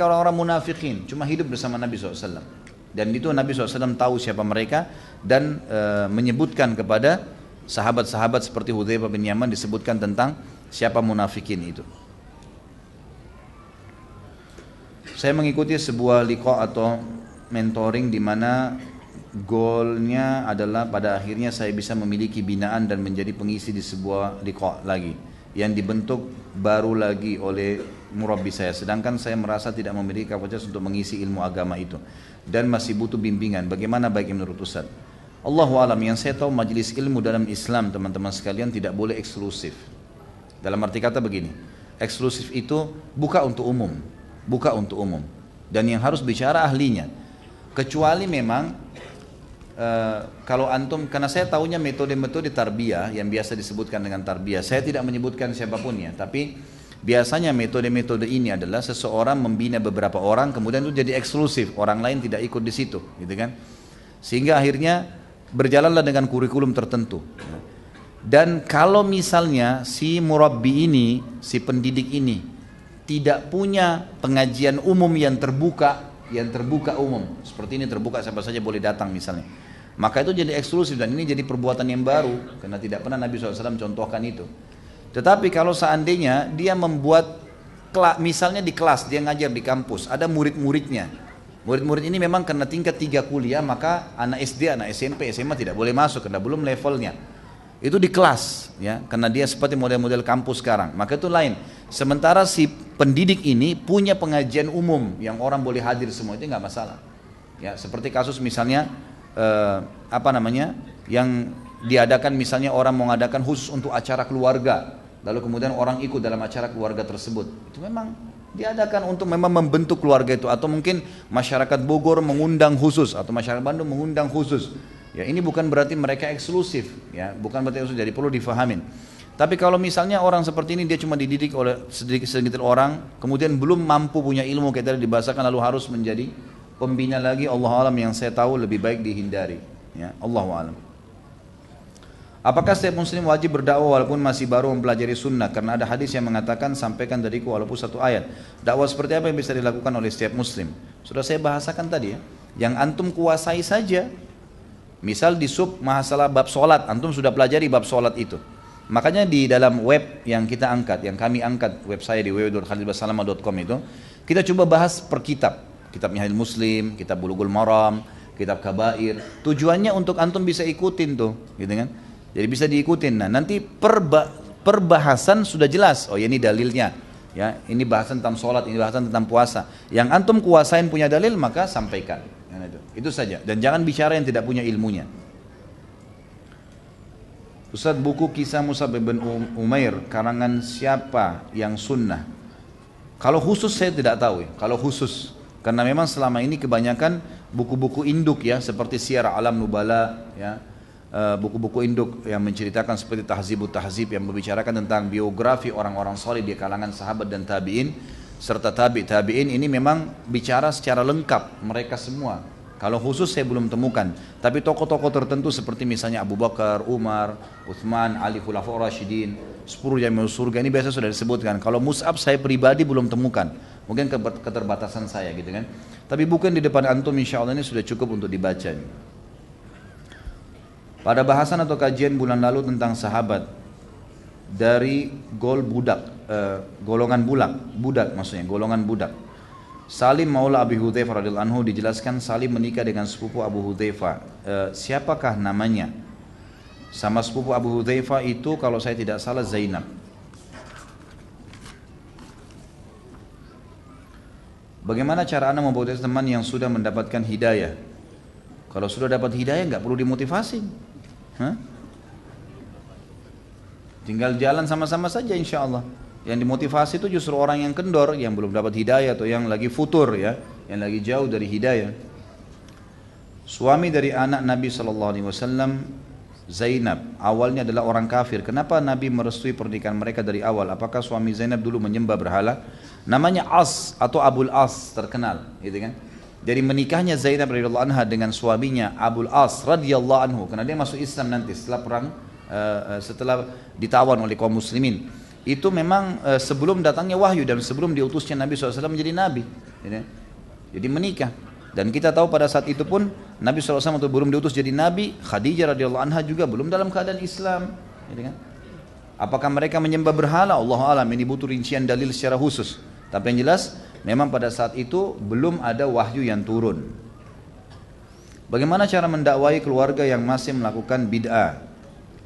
orang-orang munafikin, cuma hidup bersama Nabi SAW. Dan itu Nabi SAW tahu siapa mereka dan menyebutkan kepada sahabat-sahabat seperti Hudzaifah bin Yaman, disebutkan tentang siapa munafikin itu. Saya mengikuti sebuah liqa atau mentoring di mana goalnya adalah pada akhirnya saya bisa memiliki binaan dan menjadi pengisi di sebuah liqa lagi yang dibentuk baru lagi oleh murabbi saya, sedangkan saya merasa tidak memiliki kapasitas untuk mengisi ilmu agama itu dan masih butuh bimbingan. Bagaimana baiknya menurut Ustaz? Allahu alam. Yang saya tahu majelis ilmu dalam Islam teman-teman sekalian tidak boleh eksklusif. Dalam arti kata begini, eksklusif itu buka untuk umum, dan yang harus bicara ahlinya. Kecuali memang kalau antum, karena saya tahunya metode-metode tarbiyah yang biasa disebutkan dengan tarbiyah, saya tidak menyebutkan siapapun ya, tapi biasanya metode-metode ini adalah seseorang membina beberapa orang, kemudian itu jadi eksklusif, orang lain tidak ikut di situ, gitu kan? Sehingga akhirnya berjalanlah dengan kurikulum tertentu. Dan kalau misalnya si murabbi ini, si pendidik ini tidak punya pengajian umum yang terbuka umum, seperti ini terbuka siapa saja boleh datang misalnya, maka itu jadi eksklusif dan ini jadi perbuatan yang baru karena tidak pernah Nabi SAW contohkan itu. Tetapi kalau seandainya dia membuat misalnya di kelas, dia ngajar di kampus, ada murid-muridnya, murid-murid ini memang karena tingkat 3 kuliah, maka anak SD, anak SMP, SMA tidak boleh masuk karena belum levelnya. Itu di kelas ya, karena dia seperti model-model kampus sekarang, maka itu lain. Sementara si pendidik ini punya pengajian umum yang orang boleh hadir semua, itu nggak masalah. Ya, seperti kasus misalnya yang diadakan misalnya orang mengadakan khusus untuk acara keluarga, lalu kemudian orang ikut dalam acara keluarga tersebut. Itu memang diadakan untuk memang membentuk keluarga itu, atau mungkin masyarakat Bogor mengundang khusus atau masyarakat Bandung mengundang khusus. Ya, ini bukan berarti mereka eksklusif, ya, bukan berarti eksklusif, jadi perlu difahamin. Tapi kalau misalnya orang seperti ini dia cuma dididik oleh sedikit orang, kemudian belum mampu punya ilmu kayak tadi dibahasakan, lalu harus menjadi pembina lagi, Allah alam, yang saya tahu lebih baik dihindari. Ya, Allah alam. Apakah setiap muslim wajib berdakwah walaupun masih baru mempelajari sunnah? Karena ada hadis yang mengatakan sampaikan dariku walaupun satu ayat. Dakwah seperti apa yang bisa dilakukan oleh setiap muslim? Sudah saya bahasakan tadi ya. Yang antum kuasai saja. Misal di sub masalah bab solat, antum sudah pelajari bab solat itu. Makanya di dalam web yang kita angkat, yang kami angkat, web saya di www.khalidbasalama.com itu, kita coba bahas per kitab. Kitab Minhajul Muslim, kitab Bulughul Maram, kitab Kabair. Tujuannya untuk antum bisa ikutin tuh, gitu kan? Jadi bisa diikutin. Nah, nanti perbahasan sudah jelas. Oh ya, ini dalilnya. Ya, ini bahasan tentang sholat, ini bahasan tentang puasa. Yang antum kuasain punya dalil, maka sampaikan. Itu saja. Dan jangan bicara yang tidak punya ilmunya. Ustaz, buku kisah Mus'ab bin Umair karangan siapa yang sunnah? Kalau khusus saya tidak tahu ya. Kalau khusus, karena memang selama ini kebanyakan buku-buku induk ya, seperti Syiar Alam Nubala ya. Buku-buku induk yang menceritakan seperti Tahzibut Tahzib yang membicarakan tentang biografi orang-orang saleh di kalangan sahabat dan tabi'in serta tabi'in ini memang bicara secara lengkap mereka semua. Kalau khusus saya belum temukan, tapi tokoh-tokoh tertentu seperti misalnya Abu Bakar, Umar, Uthman, Ali Khulafaur Rasyidin, 10 jami'ul surga ini biasa sudah disebutkan. Kalau Mus'ab saya pribadi belum temukan, mungkin keterbatasan saya gitu kan. Tapi bukan di depan antum, insya Allah ini sudah cukup untuk dibaca. Pada bahasan atau kajian bulan lalu tentang sahabat dari golongan budak. Salim Maula Abi Hudzaifah radhiyallahu anhu dijelaskan Salim menikah dengan sepupu Abu Hudzaifah. Siapakah namanya? Sama sepupu Abu Hudzaifah itu kalau saya tidak salah Zainab. Bagaimana cara Anda memmotivasi teman yang sudah mendapatkan hidayah? Kalau sudah dapat hidayah nggak perlu dimotivasi. Tinggal jalan sama-sama saja insya Allah. Yang dimotivasi itu justru orang yang kendor, yang belum dapat hidayah atau yang lagi futur ya, yang lagi jauh dari hidayah. Suami dari anak Nabi SAW, Zainab, awalnya adalah orang kafir. Kenapa Nabi merestui pernikahan mereka dari awal? Apakah suami Zainab dulu menyembah berhala? Namanya As atau Abul As, terkenal, gitu kan? Jadi menikahnya Zainab radhiyallahu anha dengan suaminya Abul As radhiyallahu anhu, karena dia masuk Islam nanti setelah perang, setelah ditawan oleh kaum muslimin. Itu memang sebelum datangnya wahyu dan sebelum diutusnya Nabi SAW menjadi Nabi. Jadi menikah. Dan kita tahu pada saat itu pun Nabi SAW itu belum diutus jadi Nabi, Khadijah radhiyallahu anha juga belum dalam keadaan Islam. Apakah mereka menyembah berhala? Allahu a'lam, ini butuh rincian dalil secara khusus. Tapi yang jelas memang pada saat itu belum ada wahyu yang turun. Bagaimana cara mendakwai keluarga yang masih melakukan bid'ah?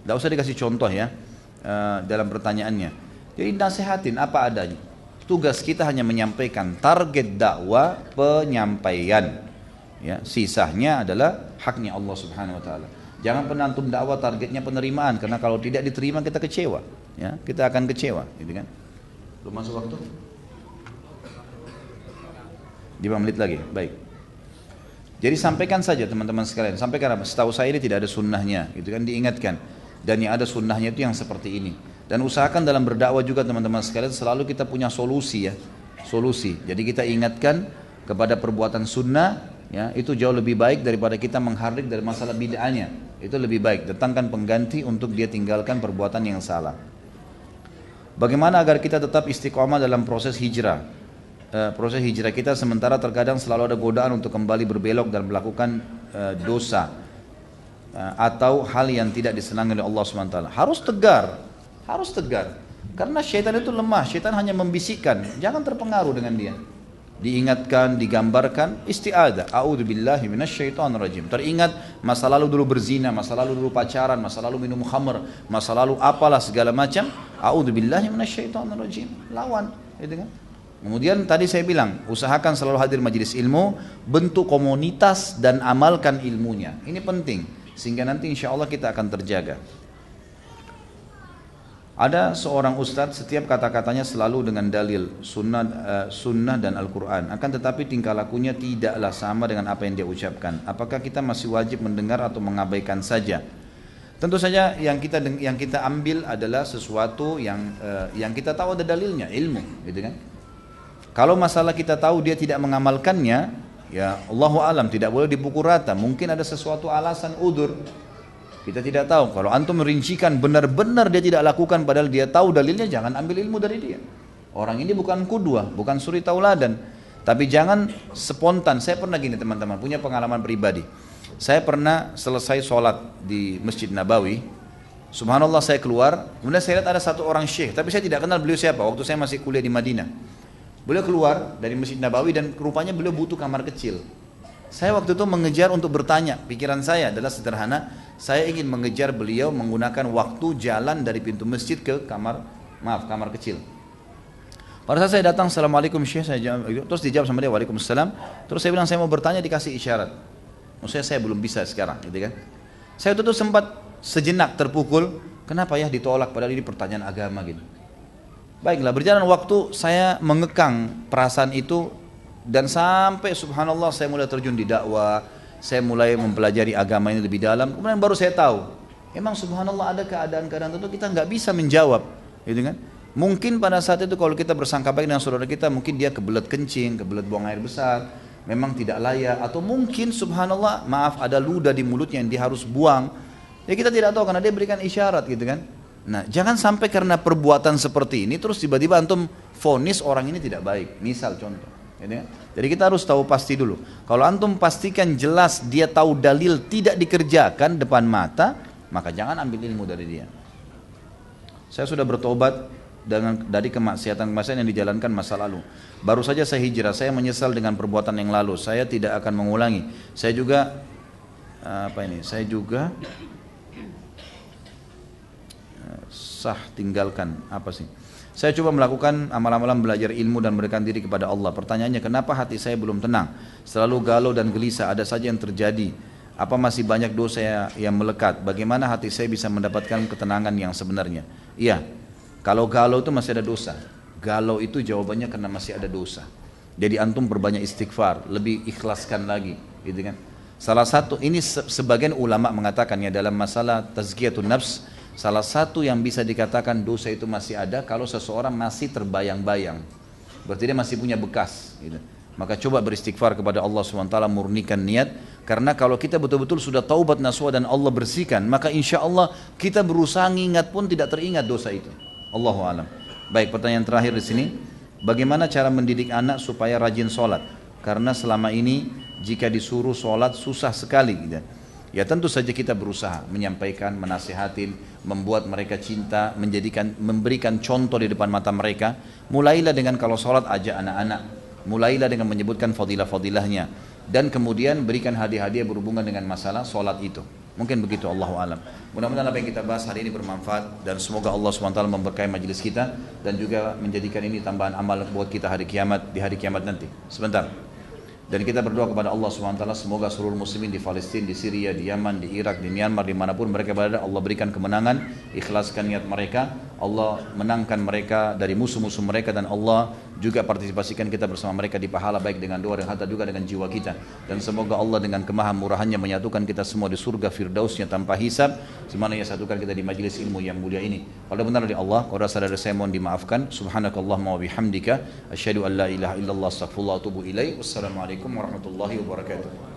Tidak usah dikasih contoh ya dalam pertanyaannya. Jadi nasihatin apa adanya. Tugas kita hanya menyampaikan, target dakwah penyampaian. Ya, sisanya adalah haknya Allah Subhanahu Wa Taala. Jangan pernah antum dakwah targetnya penerimaan, karena kalau tidak diterima kita kecewa. Ya, kita akan kecewa, gitu kan? Belum masuk waktu? 5 menit lagi, baik. Jadi sampaikan saja teman-teman sekalian, sampaikan apa? Setahu saya ini tidak ada sunnahnya, gitu kan, diingatkan. Dan yang ada sunnahnya itu yang seperti ini. Dan usahakan dalam berdakwah juga teman-teman sekalian selalu kita punya solusi ya, solusi. Jadi kita ingatkan kepada perbuatan sunnah, ya itu jauh lebih baik daripada kita menghardik dari masalah bid'ahnya. Itu lebih baik. Datangkan pengganti untuk dia tinggalkan perbuatan yang salah. Bagaimana agar kita tetap istiqomah dalam proses hijrah? Proses hijrah kita sementara terkadang selalu ada godaan untuk kembali berbelok dan melakukan dosa atau hal yang tidak disenangi oleh Allah SWT. Harus tegar, karena syaitan itu lemah. Syaitan hanya membisikkan, jangan terpengaruh dengan dia. Diingatkan, digambarkan, isti'adah, a'udzubillahi minasyaitonirrajim. Teringat masa lalu dulu berzina, masa lalu dulu pacaran, masa lalu minum khamr, masa lalu apalah segala macam, a'udzubillahi minasyaitonirrajim. Lawan, gitu kan? Kemudian tadi saya bilang, usahakan selalu hadir majelis ilmu, bentuk komunitas dan amalkan ilmunya. Ini penting, sehingga nanti insya Allah kita akan terjaga. Ada seorang ustadz, setiap kata-katanya selalu dengan dalil, sunnah dan Al-Quran. Akan tetapi tingkah lakunya tidaklah sama dengan apa yang dia ucapkan. Apakah kita masih wajib mendengar atau mengabaikan saja? Tentu saja yang kita ambil adalah sesuatu yang kita tahu ada dalilnya, ilmu, gitu kan? Kalau masalah kita tahu dia tidak mengamalkannya, ya Allahu alam, tidak boleh dipukul rata. Mungkin ada sesuatu alasan udur. Kita tidak tahu. Kalau antum merincikan benar-benar dia tidak lakukan padahal dia tahu dalilnya, jangan ambil ilmu dari dia. Orang ini bukan qudwah, bukan suri tauladan. Tapi jangan spontan. Saya pernah gini teman-teman, punya pengalaman pribadi. Saya pernah selesai sholat di Masjid Nabawi. Subhanallah, saya keluar, kemudian saya lihat ada satu orang syekh, tapi saya tidak kenal beliau siapa. Waktu saya masih kuliah di Madinah. Beliau keluar dari Masjid Nabawi dan rupanya beliau butuh kamar kecil. Saya waktu itu mengejar untuk bertanya, pikiran saya adalah sederhana, saya ingin mengejar beliau menggunakan waktu jalan dari pintu masjid ke kamar kecil. Pada saat saya datang, Assalamualaikum Syekh, saya jawab, terus dijawab sama dia, Waalaikumsalam. Terus saya bilang saya mau bertanya, dikasih isyarat. Maksudnya saya belum bisa sekarang, gitu kan. Saya waktu itu sempat sejenak terpukul, kenapa ya ditolak padahal ini pertanyaan agama gitu. Baiklah, berjalan waktu saya mengekang perasaan itu dan sampai subhanallah saya mulai terjun di dakwah, saya mulai mempelajari agama ini lebih dalam. Kemudian baru saya tahu, emang subhanallah ada keadaan-keadaan tertentu kita nggak bisa menjawab, gitu kan? Mungkin pada saat itu kalau kita bersangka baik dengan saudara kita, mungkin dia kebelet kencing, kebelet buang air besar, memang tidak layak, atau mungkin subhanallah maaf ada ludah di mulutnya yang dia harus buang. Ya kita tidak tahu karena dia berikan isyarat, gitu kan? Nah, jangan sampai karena perbuatan seperti ini terus tiba-tiba antum vonis orang ini tidak baik. Misal contoh, ya, jadi kita harus tahu pasti dulu. Kalau antum pastikan jelas dia tahu dalil tidak dikerjakan depan mata, maka jangan ambil ilmu dari dia. Saya sudah bertobat dari kemaksiatan-kemaksiatan yang dijalankan masa lalu. Baru saja saya hijrah, saya menyesal dengan perbuatan yang lalu. Saya tidak akan mengulangi. Saya juga tinggalkan apa sih? Saya coba melakukan amal-amalan belajar ilmu dan memberikan diri kepada Allah. Pertanyaannya, kenapa hati saya belum tenang? Selalu galau dan gelisah, ada saja yang terjadi. Apa masih banyak dosa yang melekat? Bagaimana hati saya bisa mendapatkan ketenangan yang sebenarnya? Iya, kalau galau itu masih ada dosa. Galau itu jawabannya karena masih ada dosa. Jadi antum berbanyak istighfar, lebih ikhlaskan lagi, gitu kan? Salah satu, ini sebagian ulama mengatakannya dalam masalah tazkiyatun nafs, salah satu yang bisa dikatakan dosa itu masih ada kalau seseorang masih terbayang-bayang. Berarti dia masih punya bekas, gitu. Maka coba beristighfar kepada Allah SWT, murnikan niat. Karena kalau kita betul-betul sudah taubat nasuha dan Allah bersihkan, maka insya Allah kita berusaha ingat pun tidak teringat dosa itu. Allahu a'lam. Baik, pertanyaan terakhir di sini. Bagaimana cara mendidik anak supaya rajin sholat? Karena selama ini jika disuruh sholat susah sekali, gitu. Ya tentu saja kita berusaha menyampaikan, menasihatin, membuat mereka cinta, memberikan contoh di depan mata mereka. Mulailah dengan kalau sholat ajak anak-anak, mulailah dengan menyebutkan fadilah-fadilahnya, dan kemudian berikan hadiah-hadiah berhubungan dengan masalah sholat itu. Mungkin begitu, Allahu a'lam. Mudah-mudahan apa yang kita bahas hari ini bermanfaat dan semoga Allah SWT memberkahi majelis kita dan juga menjadikan ini tambahan amal buat kita di hari kiamat nanti. Sebentar. Dan kita berdoa kepada Allah SWT semoga seluruh muslimin di Palestina, di Syria, di Yaman, di Irak, di Myanmar, dimanapun mereka berada, Allah berikan kemenangan, ikhlaskan niat mereka, Allah menangkan mereka dari musuh-musuh mereka, dan Allah juga partisipasikan kita bersama mereka di pahala baik dengan doa dan harta juga dengan jiwa kita. Dan semoga Allah dengan kemahamurahannya menyatukan kita semua di surga firdausnya tanpa hisab, semana ia satukan kita di majlis ilmu yang mulia ini. Kalau benar dari Allah, kalau rasa dari saya mohon dimaafkan. Subhanakallahumma wa bihamdika asyhadu an la ilaha illallah astaghfirullah wa atubu ilaih. Wassalamualaikum warahmatullahi wabarakatuh.